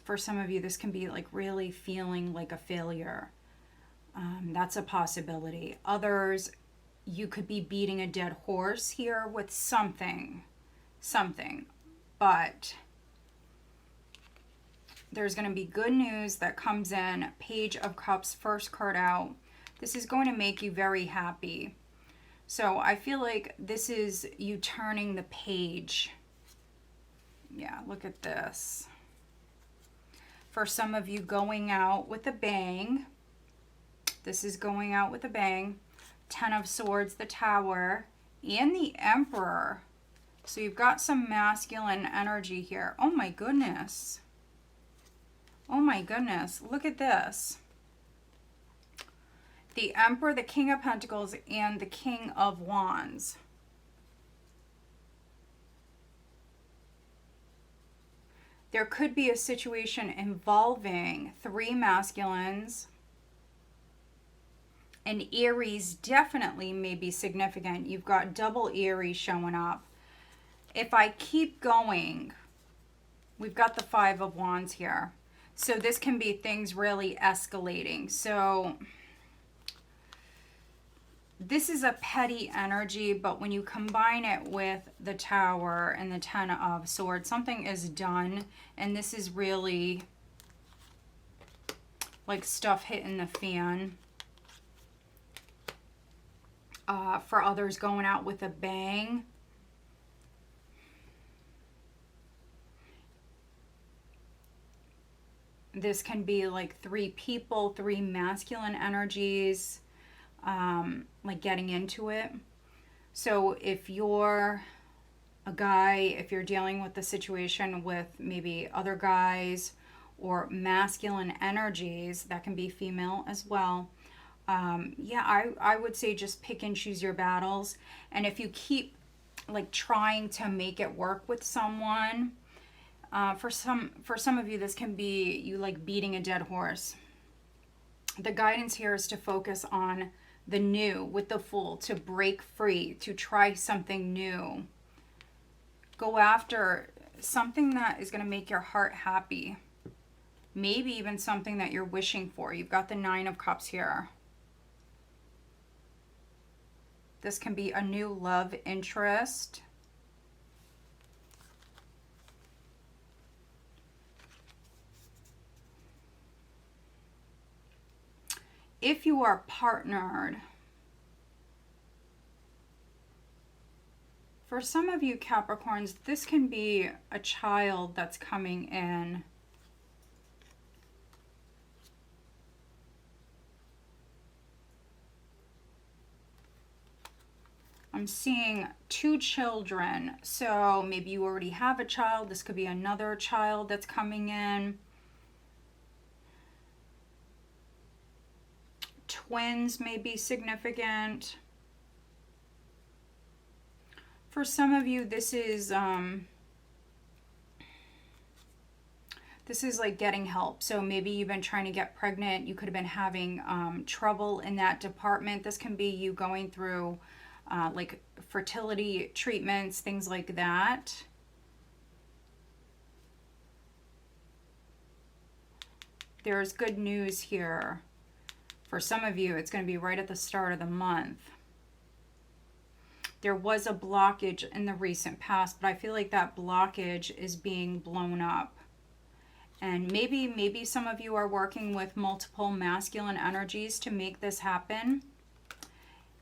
For some of you, this can be like really feeling like a failure. That's a possibility. Others, you could be beating a dead horse here with something. But there's going to be good news that comes in. Page of Cups, first card out. This is going to make you very happy. So I feel like this is you turning the page. Yeah, look at this. For some of you, going out with a bang. This is going out with a bang. 10 of Swords, the Tower, and the Emperor. So you've got some masculine energy here. Oh my goodness. Oh my goodness. Look at this. The Emperor, the King of Pentacles, and the King of Wands. There could be a situation involving 3 masculines. And Aries definitely may be significant. You've got double Aries showing up. If I keep going, we've got the 5 of Wands here. So this can be things really escalating. So this is a petty energy, but when you combine it with the Tower and the 10 of Swords, something is done. And this is really like stuff hitting the fan. For others, going out with a bang. This can be like 3 people, 3 masculine energies, like getting into it. So if you're a guy, if you're dealing with the situation with maybe other guys or masculine energies, that can be female as well. Yeah, I would say just pick and choose your battles. And if you keep like trying to make it work with someone, for some of you, this can be you like beating a dead horse. The guidance here is to focus on the new with the Fool, to break free, to try something new. Go after something that is going to make your heart happy. Maybe even something that you're wishing for. You've got the Nine of Cups here. This can be a new love interest. If you are partnered, for some of you Capricorns, this can be a child that's coming in. I'm seeing 2 children. So maybe you already have a child. This could be another child that's coming in. Twins may be significant. For some of you, this is like getting help. So maybe you've been trying to get pregnant. You could have been having trouble in that department. This can be you going through like fertility treatments, things like that. There's good news here. For some of you, it's going to be right at the start of the month. There was a blockage in the recent past, but I feel like that blockage is being blown up. And maybe some of you are working with multiple masculine energies to make this happen.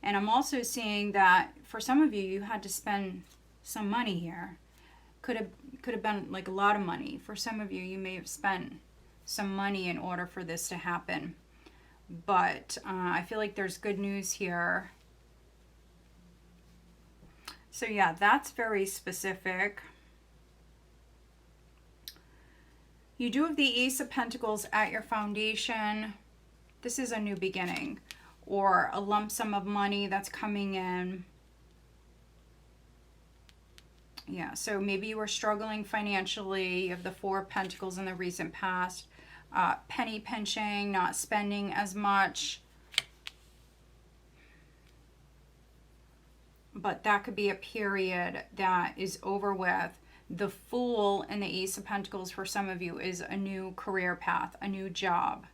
And I'm also seeing that for some of you, you had to spend some money here. Could have been like a lot of money. For some of you, you may have spent some money in order for this to happen. But I feel like there's good news here. So yeah, that's very specific. You do have the Ace of Pentacles at your foundation. This is a new beginning, or a lump sum of money that's coming in. Yeah, so maybe you were struggling financially. You have the Four of Pentacles in the recent past. Penny pinching, not spending as much. But that could be a period that is over with. The Fool and the Ace of Pentacles for some of you is a new career path, a new job.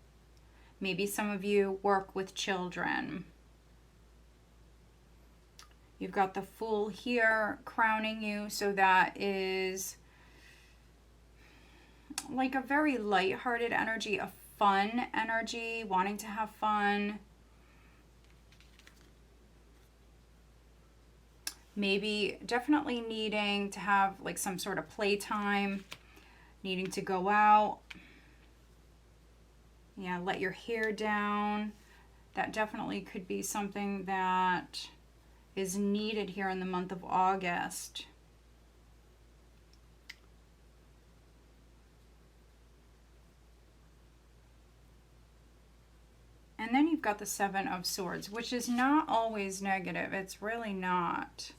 Maybe some of you work with children. You've got the Fool here crowning you, so that is like a very lighthearted energy, a fun energy, wanting to have fun. Maybe definitely needing to have like some sort of playtime, needing to go out. Yeah, let your hair down. That definitely could be something that is needed here in the month of August. And then you've got the Seven of Swords, which is not always negative. It's really not.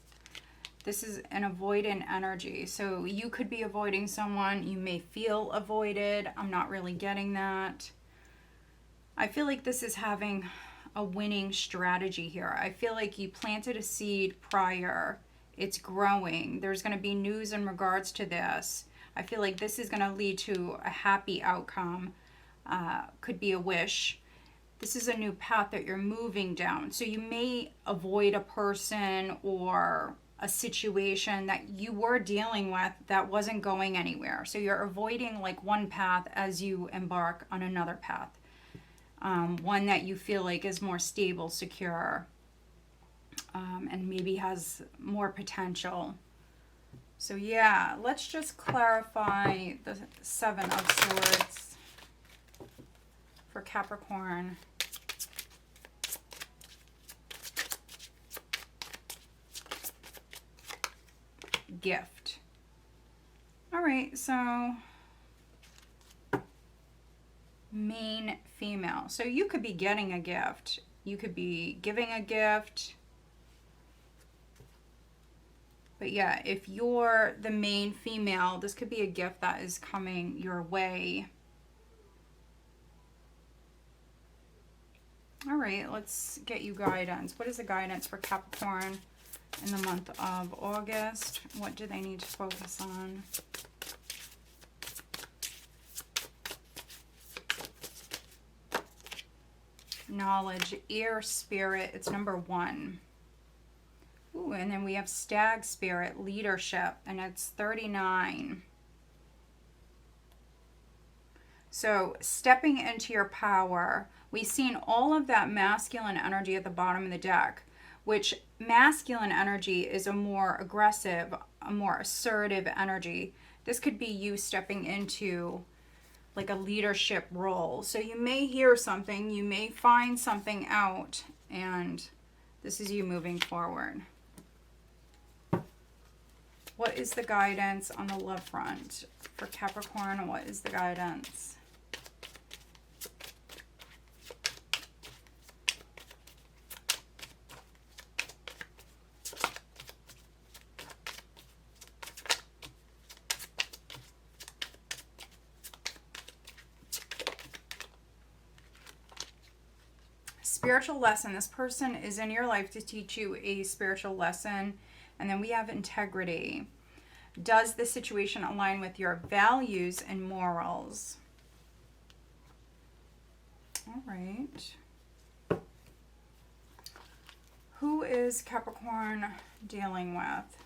This is an avoidant energy. So you could be avoiding someone. You may feel avoided. I'm not really getting that. I feel like this is having a winning strategy here. I feel like you planted a seed prior. It's growing. There's going to be news in regards to this. I feel like this is going to lead to a happy outcome. Could be a wish. This is a new path that you're moving down. So you may avoid a person or a situation that you were dealing with that wasn't going anywhere. So you're avoiding like one path as you embark on another path. One that you feel like is more stable, secure, and maybe has more potential. So yeah, let's just clarify the Seven of Swords for Capricorn. Gift. All right, so main female. So you could be getting a gift. You could be giving a gift. But yeah, if you're the main female, this could be a gift that is coming your way. All right, let's get you guidance. What is the guidance for Capricorn in the month of August? What do they need to focus on? Knowledge, air spirit, it's number 1. Ooh, and then we have stag spirit, leadership, and it's 39. So stepping into your power, we've seen all of that masculine energy at the bottom of the deck, which masculine energy is a more aggressive, a more assertive energy. This could be you stepping into like a leadership role. So you may hear something, you may find something out, and this is you moving forward. What is the guidance on the love front for Capricorn? What is the guidance? Spiritual lesson. This person is in your life to teach you a spiritual lesson. And then we have integrity. Does the situation align with your values and morals? All right. Who is Capricorn dealing with?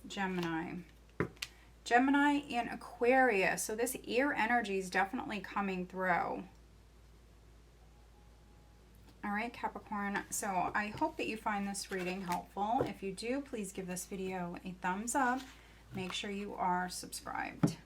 Gemini. Gemini and Aquarius. So this air energy is definitely coming through. All right, Capricorn. So I hope that you find this reading helpful. If you do, please give this video a thumbs up. Make sure you are subscribed.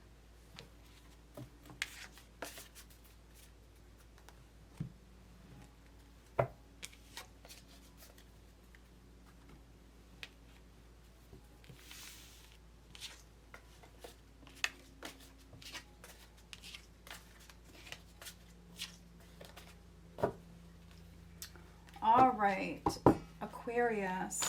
All right, Aquarius.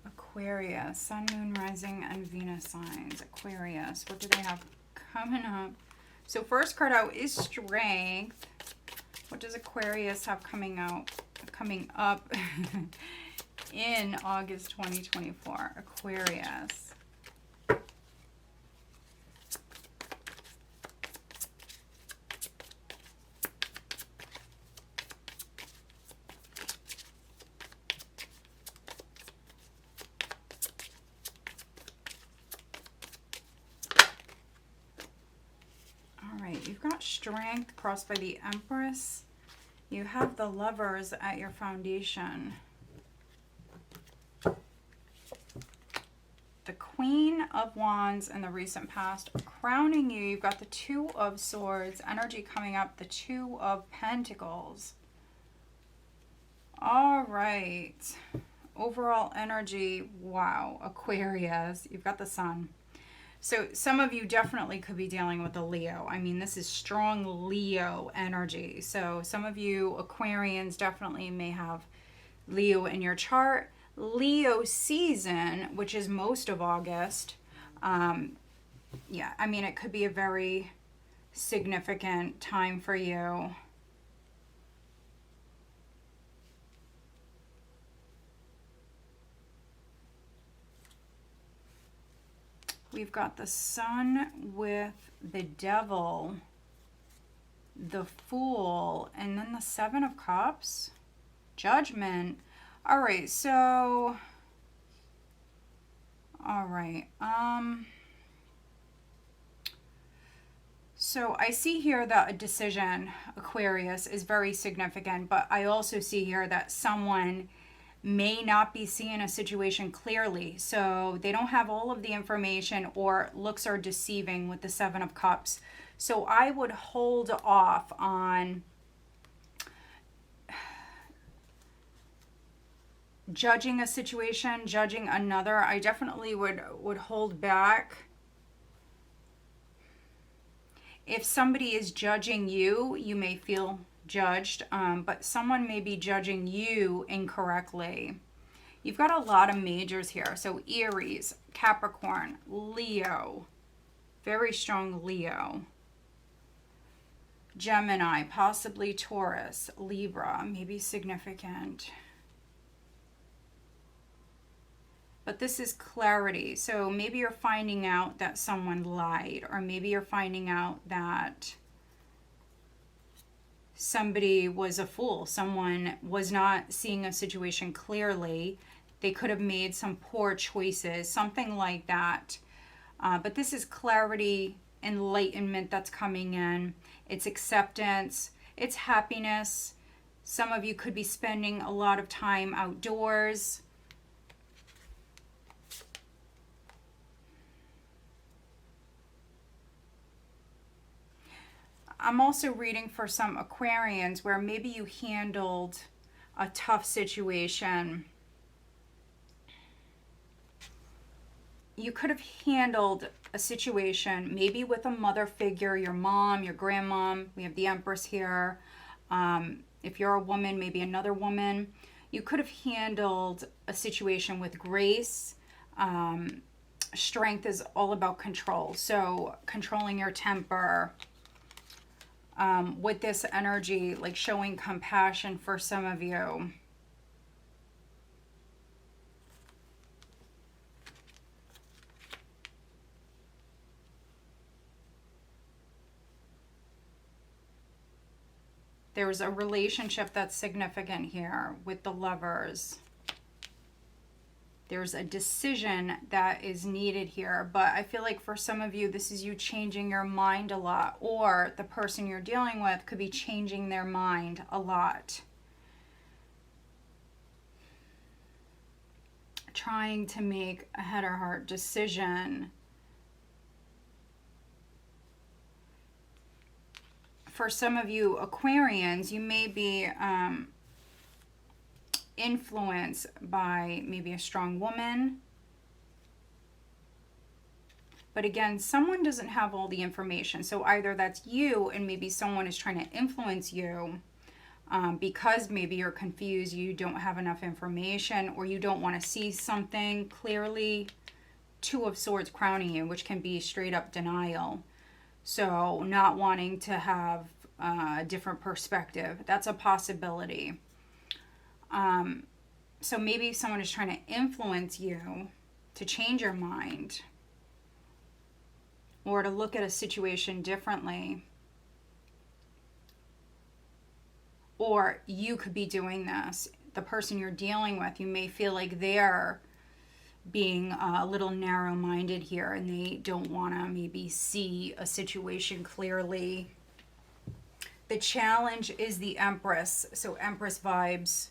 Aquarius, Sun, Moon, Rising, and Venus signs. Aquarius, what do they have coming up? So first card out is Strength. What does Aquarius have coming up in August 2024? Aquarius. You've got Strength crossed by the Empress. You have the Lovers at your foundation. The Queen of Wands in the recent past crowning you. You've got the Two of Swords energy coming up. The Two of Pentacles. All right. Overall energy. Wow. Aquarius. You've got the Sun. So some of you definitely could be dealing with a Leo. I mean, this is strong Leo energy. So some of you Aquarians definitely may have Leo in your chart. Leo season, which is most of August. Yeah, I mean, it could be a very significant time for you. We've got the Sun with the Devil, the Fool, and then the Seven of Cups, Judgment. All right, so, all right. So I see here that a decision, Aquarius, is very significant, but I also see here that someone may not be seeing a situation clearly. So they don't have all of the information, or looks are deceiving with the Seven of Cups. So I would hold off on judging a situation, judging another. I definitely would hold back. If somebody is judging you, you may feel judged, but someone may be judging you incorrectly. You've got a lot of majors here. So Aries, Capricorn, Leo, very strong Leo, Gemini, possibly Taurus, Libra, maybe significant. But this is clarity. So maybe you're finding out that someone lied, or maybe you're finding out that somebody was a fool. Someone was not seeing a situation clearly. They could have made some poor choices, something like that. But this is clarity, enlightenment that's coming in. It's acceptance. It's happiness. Some of you could be spending a lot of time outdoors. I'm also reading for some Aquarians where maybe you handled a tough situation. You could have handled a situation maybe with a mother figure, your mom, your grandmom. We have the Empress here. If you're a woman, maybe another woman. You could have handled a situation with grace. Strength is all about control. So controlling your temper. With this energy, like showing compassion for some of you. There's a relationship that's significant here with the Lovers. There's a decision that is needed here, but I feel like for some of you, this is you changing your mind a lot, or the person you're dealing with could be changing their mind a lot. Trying to make a head or heart decision. For some of you Aquarians, you may be influenced by maybe a strong woman. But again, someone doesn't have all the information. So either that's you, and maybe someone is trying to influence you because maybe you're confused, you don't have enough information, or you don't want to see something clearly. Two of Swords crowning you, which can be straight up denial. So not wanting to have a different perspective. That's a possibility. So maybe someone is trying to influence you to change your mind, or to look at a situation differently. Or you could be doing this. The person you're dealing with, you may feel like they're being a little narrow-minded here, and they don't want to maybe see a situation clearly. The challenge is the Empress. So Empress vibes.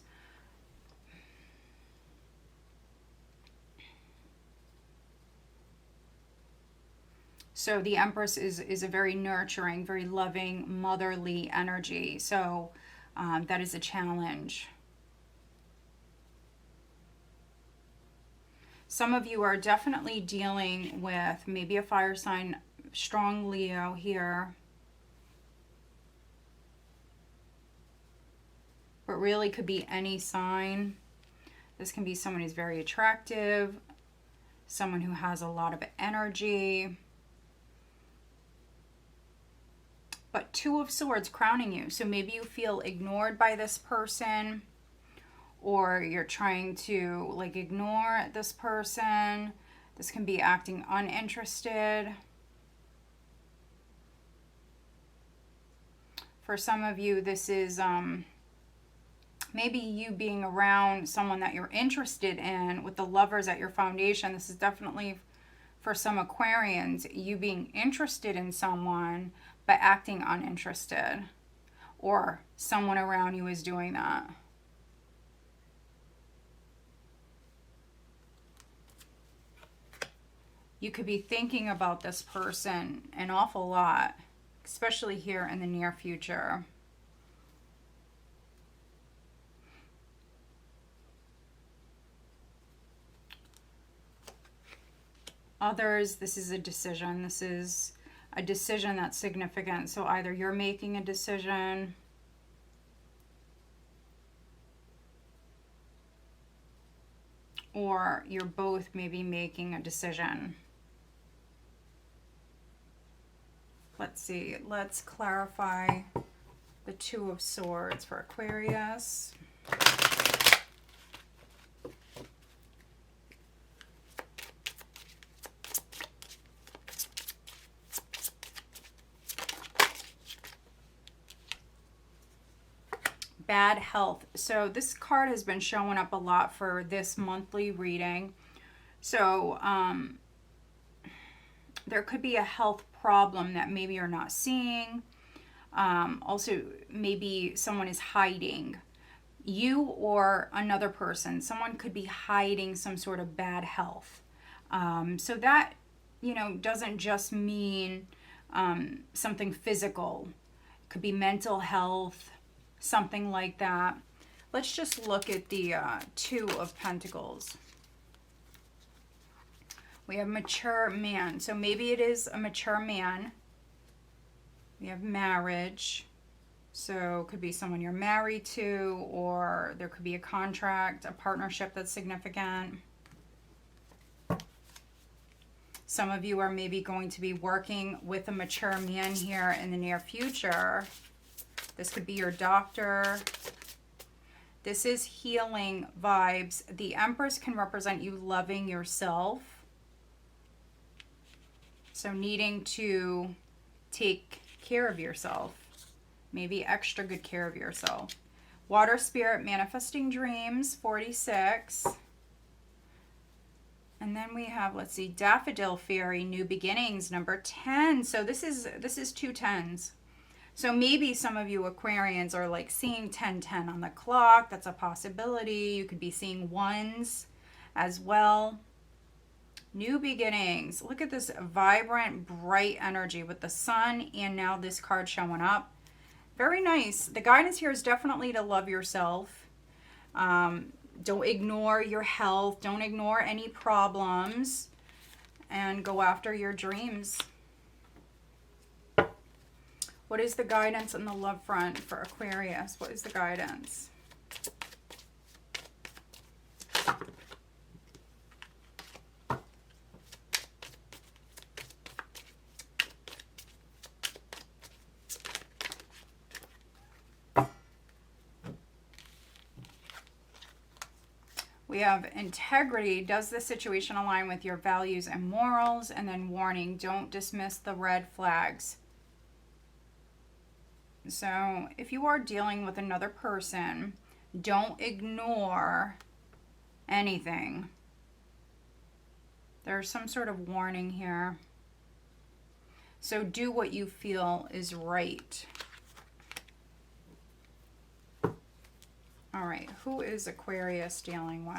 So the Empress is a very nurturing, very loving, motherly energy. So that is a challenge. Some of you are definitely dealing with maybe a fire sign, strong Leo here. But really could be any sign. This can be someone who's very attractive, someone who has a lot of energy. But Two of Swords crowning you. So maybe you feel ignored by this person, or you're trying to like ignore this person. This can be acting uninterested. For some of you, this is maybe you being around someone that you're interested in. With the Lovers at your foundation, this is definitely for some Aquarians, you being interested in someone, by acting uninterested, or someone around you is doing that. You could be thinking about this person an awful lot, especially here in the near future. Others, this is a decision. This is a decision that's significant. So either you're making a decision, or you're both maybe making a decision. Let's see. Let's clarify the Two of Swords for Aquarius. Bad health. So this card has been showing up a lot for this monthly reading. So there could be a health problem that maybe you're not seeing. Also, maybe someone is hiding. You or another person. Someone could be hiding some sort of bad health. So that, you know, doesn't just mean something physical. It could be mental health, something like that. Let's just look at the Two of Pentacles. We have mature man. So maybe it is a mature man. We have marriage. So it could be someone you're married to, or there could be a contract, a partnership that's significant. Some of you are maybe going to be working with a mature man here in the near future. This could be your doctor. This is healing vibes. The Empress can represent you loving yourself. So needing to take care of yourself. Maybe extra good care of yourself. Water Spirit, manifesting dreams, 46. And then we have, let's see, Daffodil Fairy, new beginnings, number 10. So this is two tens. So maybe some of you Aquarians are like seeing 1010 on the clock. That's a possibility. You could be seeing ones as well. New beginnings. Look at this vibrant, bright energy with the sun and now this card showing up. Very nice. The guidance here is definitely to love yourself. Don't ignore your health. Don't ignore any problems. And go after your dreams. What is the guidance on the love front for Aquarius? What is the guidance? We have integrity. Does the situation align with your values and morals? And then warning, don't dismiss the red flags. So if you are dealing with another person, don't ignore anything. There's some sort of warning here. So do what you feel is right. All right, who is Aquarius dealing with?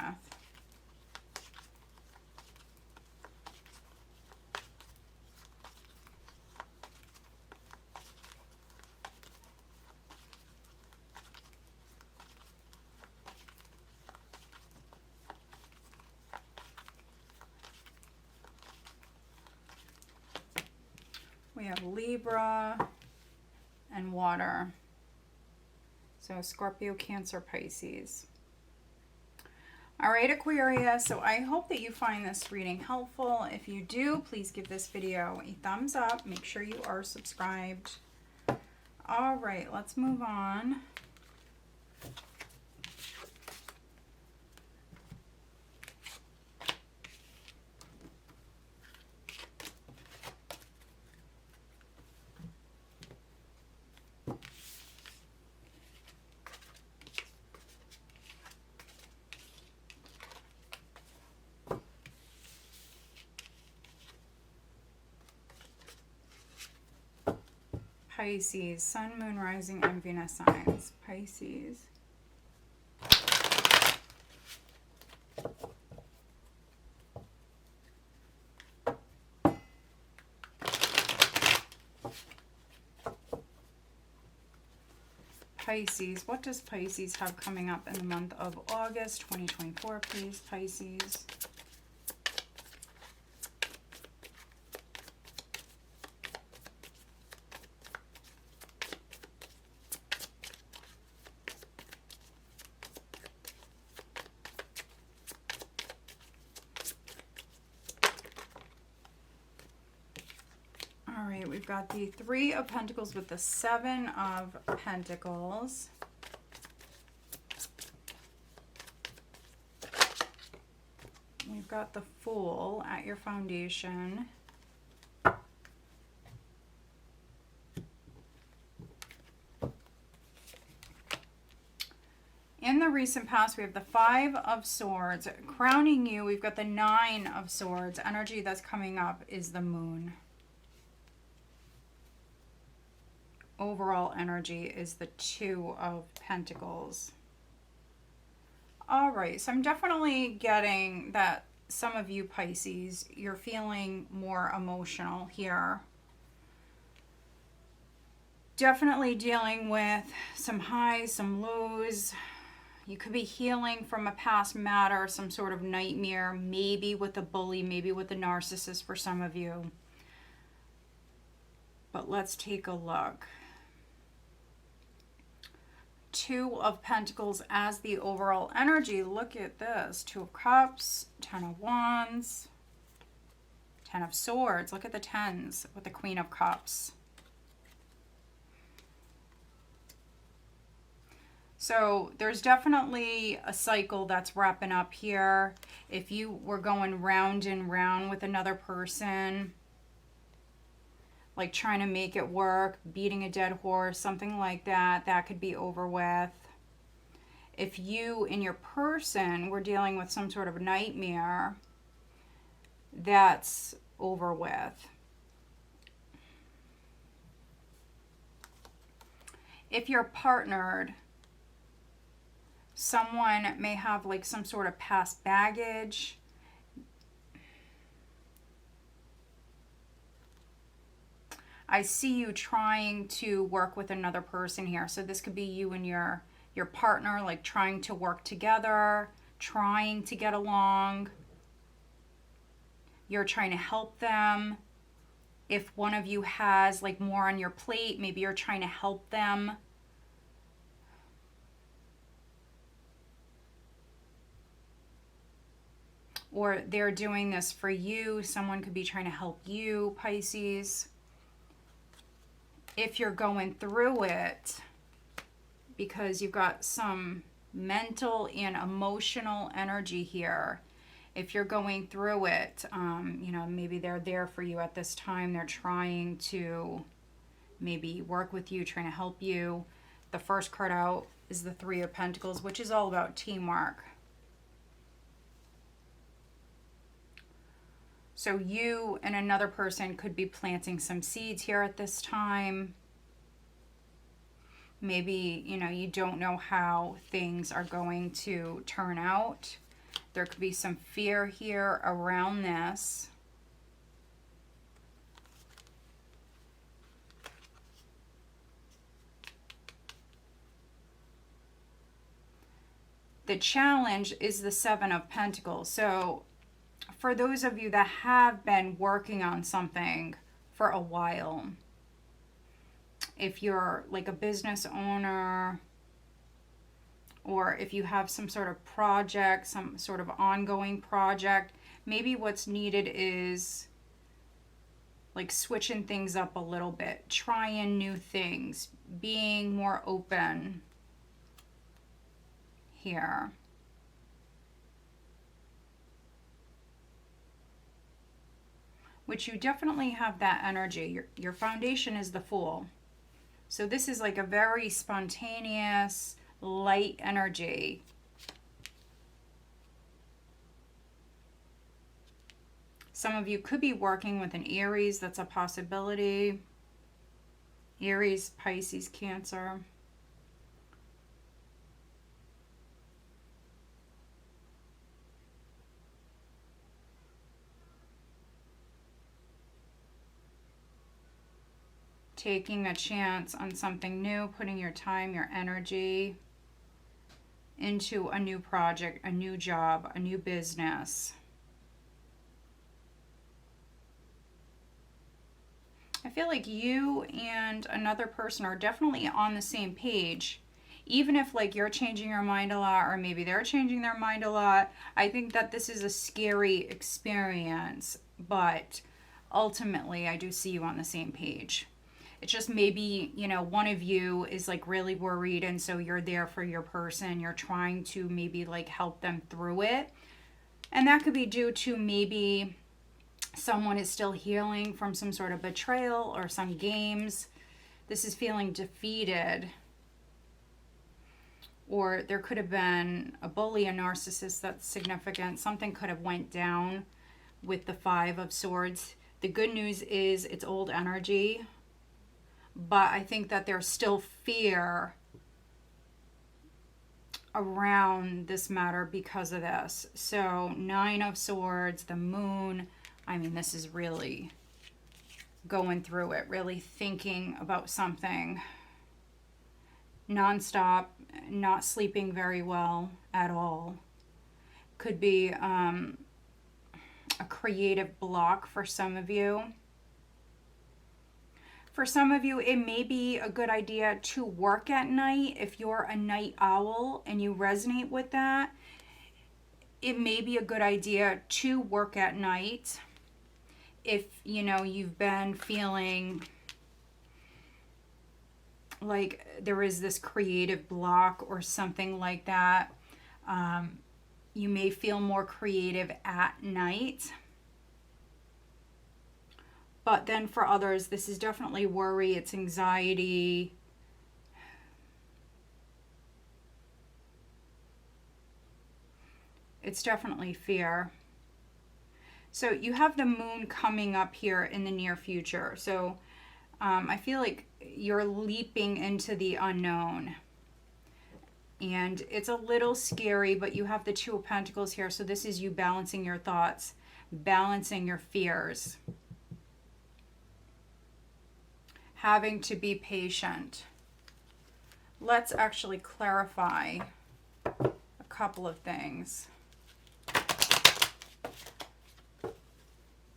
We have Libra and water. So Scorpio, Cancer, Pisces. All right, Aquarius. So I hope that you find this reading helpful. If you do, please give this video a thumbs up. Make sure you are subscribed. All right, let's move on. Pisces, Sun, Moon, Rising, and Venus signs. Pisces. Pisces. What does Pisces have coming up in the month of August 2024, please, Pisces? All right, we've got the Three of Pentacles with the Seven of Pentacles. We've got the Fool at your foundation. In the recent past, we have the Five of Swords. Crowning you, we've got the Nine of Swords. Energy that's coming up is the Moon. Overall energy is the Two of Pentacles. All right, so I'm definitely getting that some of you Pisces, you're feeling more emotional here. Definitely dealing with some highs, some lows. You could be healing from a past matter, some sort of nightmare, maybe with a bully, maybe with a narcissist for some of you. But let's take a look. Two of Pentacles as the overall energy. Look at this. Two of Cups, Ten of Wands, Ten of Swords. Look at the tens with the Queen of Cups. So there's definitely a cycle that's wrapping up here. If you were going round and round with another person, like trying to make it work, beating a dead horse, something like that, that could be over with. If you and your person were dealing with some sort of nightmare, that's over with. If you're partnered, someone may have like some sort of past baggage. I see you trying to work with another person here. So this could be you and your partner, like trying to work together, trying to get along. You're trying to help them. If one of you has like more on your plate, maybe you're trying to help them. Or they're doing this for you. Someone could be trying to help you, Pisces. If you're going through it, because you've got some mental and emotional energy here. If you're going through it, you know, maybe they're there for you at this time. They're trying to maybe work with you, trying to help you. The first card out is the Three of Pentacles, which is all about teamwork. So you and another person could be planting some seeds here at this time. Maybe, you know, you don't know how things are going to turn out. There could be some fear here around this. The challenge is the Seven of Pentacles. So for those of you that have been working on something for a while, if you're like a business owner, or if you have some sort of project, some sort of ongoing project, maybe what's needed is like switching things up a little bit, trying new things, being more open here. Which you definitely have that energy. Your foundation is the Fool. So this is like a very spontaneous, light energy. Some of you could be working with an Aries. That's a possibility. Aries, Pisces, Cancer. Taking a chance on something new, putting your time, your energy into a new project, a new job, a new business. I feel like you and another person are definitely on the same page. Even if like you're changing your mind a lot or maybe they're changing their mind a lot, I think that this is a scary experience, but ultimately I do see you on the same page. It's just maybe, you know, one of you is like really worried and so you're there for your person. You're trying to maybe like help them through it. And that could be due to maybe someone is still healing from some sort of betrayal or some games. This is feeling defeated. Or there could have been a bully, a narcissist that's significant. Something could have went down with the Five of Swords. The good news is it's old energy. But I think that there's still fear around this matter because of this. So, Nine of Swords, the Moon. I mean, this is really going through it, really thinking about something nonstop, not sleeping very well at all. Could be a creative block for some of you. For some of you, it may be a good idea to work at night. If you're a night owl and you resonate with that, it may be a good idea to work at night. If, you know, you've been feeling like there is this creative block or something like that, you may feel more creative at night. But then for others, this is definitely worry, it's anxiety. It's definitely fear. So you have the moon coming up here in the near future. So I feel like you're leaping into the unknown. And it's a little scary, but you have the Two of Pentacles here. So this is you balancing your thoughts, balancing your fears. Having to be patient. Let's actually clarify a couple of things.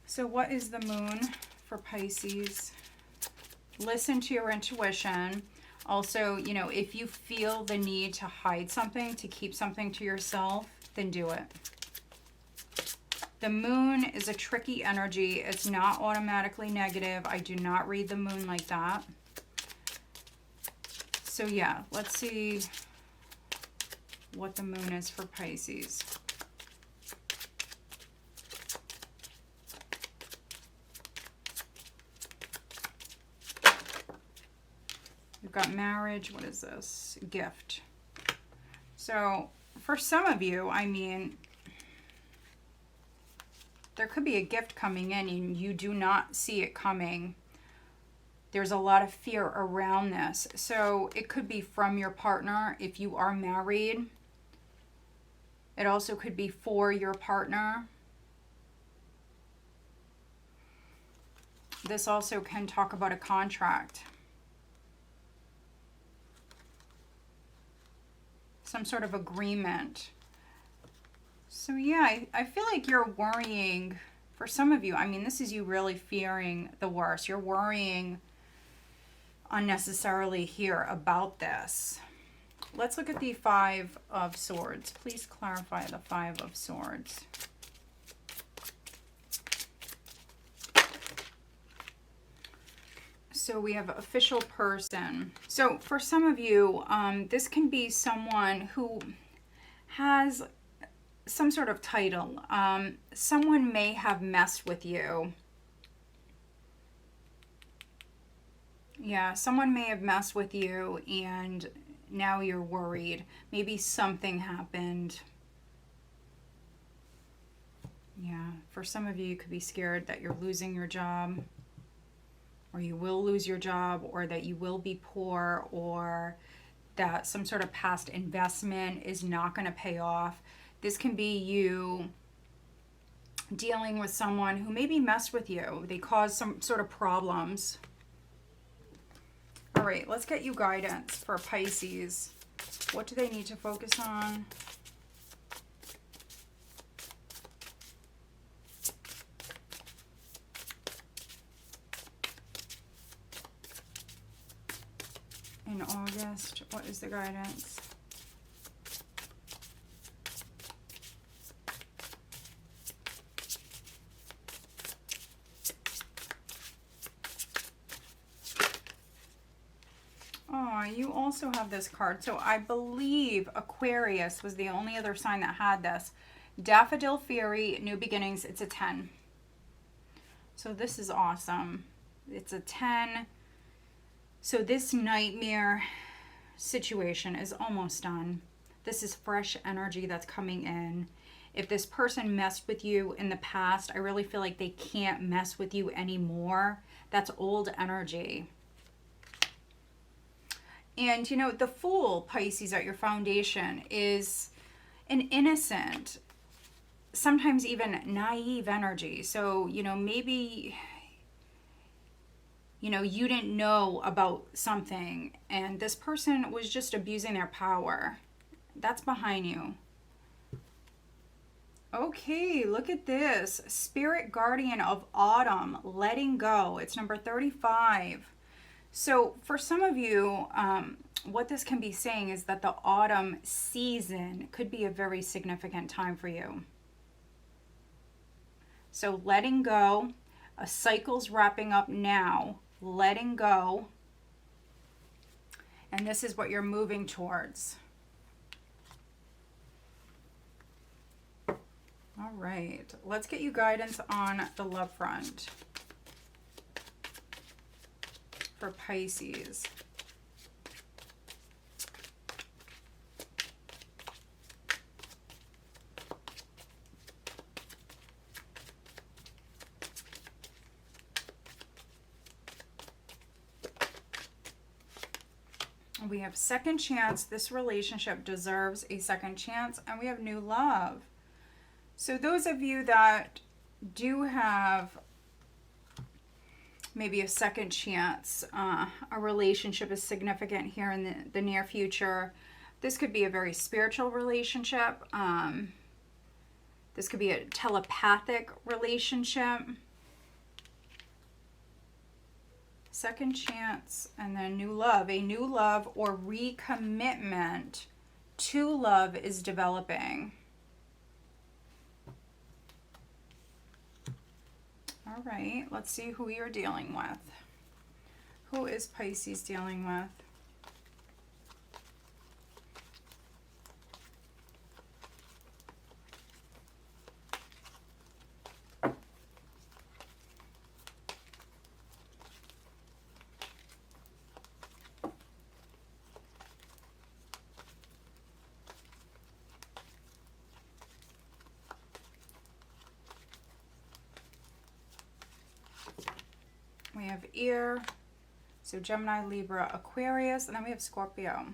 So what is the moon for Pisces? Listen to your intuition. Also, you know, if you feel the need to hide something, to keep something to yourself, then do it. The moon is a tricky energy. It's not automatically negative. I do not read the moon like that. So yeah, let's see what the moon is for Pisces. We've got marriage. What is this? Gift. So for some of you, I mean, there could be a gift coming in and you do not see it coming. There's a lot of fear around this. So it could be from your partner if you are married. It also could be for your partner. This also can talk about a contract. Some sort of agreement. So yeah, I feel like you're worrying, for some of you, I mean, this is you really fearing the worst. You're worrying unnecessarily here about this. Let's look at the Five of Swords. Please clarify the Five of Swords. So we have official person. So for some of you, this can be someone who has some sort of title. Someone may have messed with you. Yeah, someone may have messed with you and now you're worried. Maybe something happened. Yeah, for some of you, you could be scared that you're losing your job. or you will lose your job, or that you will be poor, or that some sort of past investment is not going to pay off. This can be you dealing with someone who maybe messed with you. They caused some sort of problems. All right, let's get you guidance for Pisces. What do they need to focus on? In August, what is the guidance? Oh, you also have this card. So I believe Aquarius was the only other sign that had this. Daffodil Fury, New Beginnings. It's a 10. So this is awesome. It's a 10. So this nightmare situation is almost done. This is fresh energy that's coming in. If this person messed with you in the past, I really feel like they can't mess with you anymore. That's old energy. And, you know, the Fool, Pisces, at your foundation is an innocent, sometimes even naive energy. So, you know, maybe, you know, you didn't know about something and this person was just abusing their power. That's behind you. Okay, look at this. Spirit Guardian of Autumn, letting go. It's number 35. So for some of you, what this can be saying is that the autumn season could be a very significant time for you. So letting go, a cycle's wrapping up now, letting go, and this is what you're moving towards. All right, let's get you guidance on the love front for Pisces. We have second chance. This relationship deserves a second chance. And we have new love. So those of you that do have maybe a second chance, a relationship is significant here in the near future. This could be a very spiritual relationship. This could be a telepathic relationship. Second chance, and then new love. A new love or recommitment to love is developing. All right, let's see who you're dealing with. Who is Pisces dealing with? We have Air, so Gemini, Libra, Aquarius, and then we have Scorpio.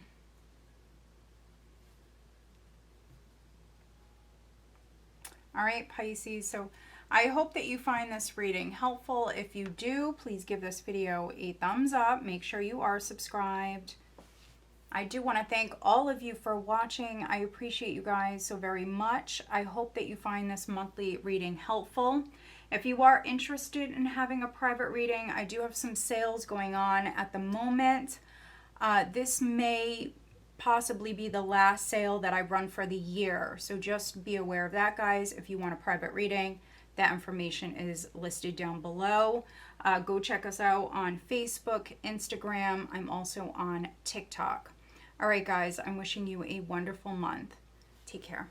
All right, Pisces, so I hope that you find this reading helpful. If you do, please give this video a thumbs up. Make sure you are subscribed. I do want to thank all of you for watching. I appreciate you guys so very much. I hope that you find this monthly reading helpful. If you are interested in having a private reading, I do have some sales going on at the moment. This may possibly be the last sale that I run for the year. So just be aware of that, guys. If you want a private reading, that information is listed down below. Go check us out on Facebook, Instagram. I'm also on TikTok. All right, guys, I'm wishing you a wonderful month. Take care.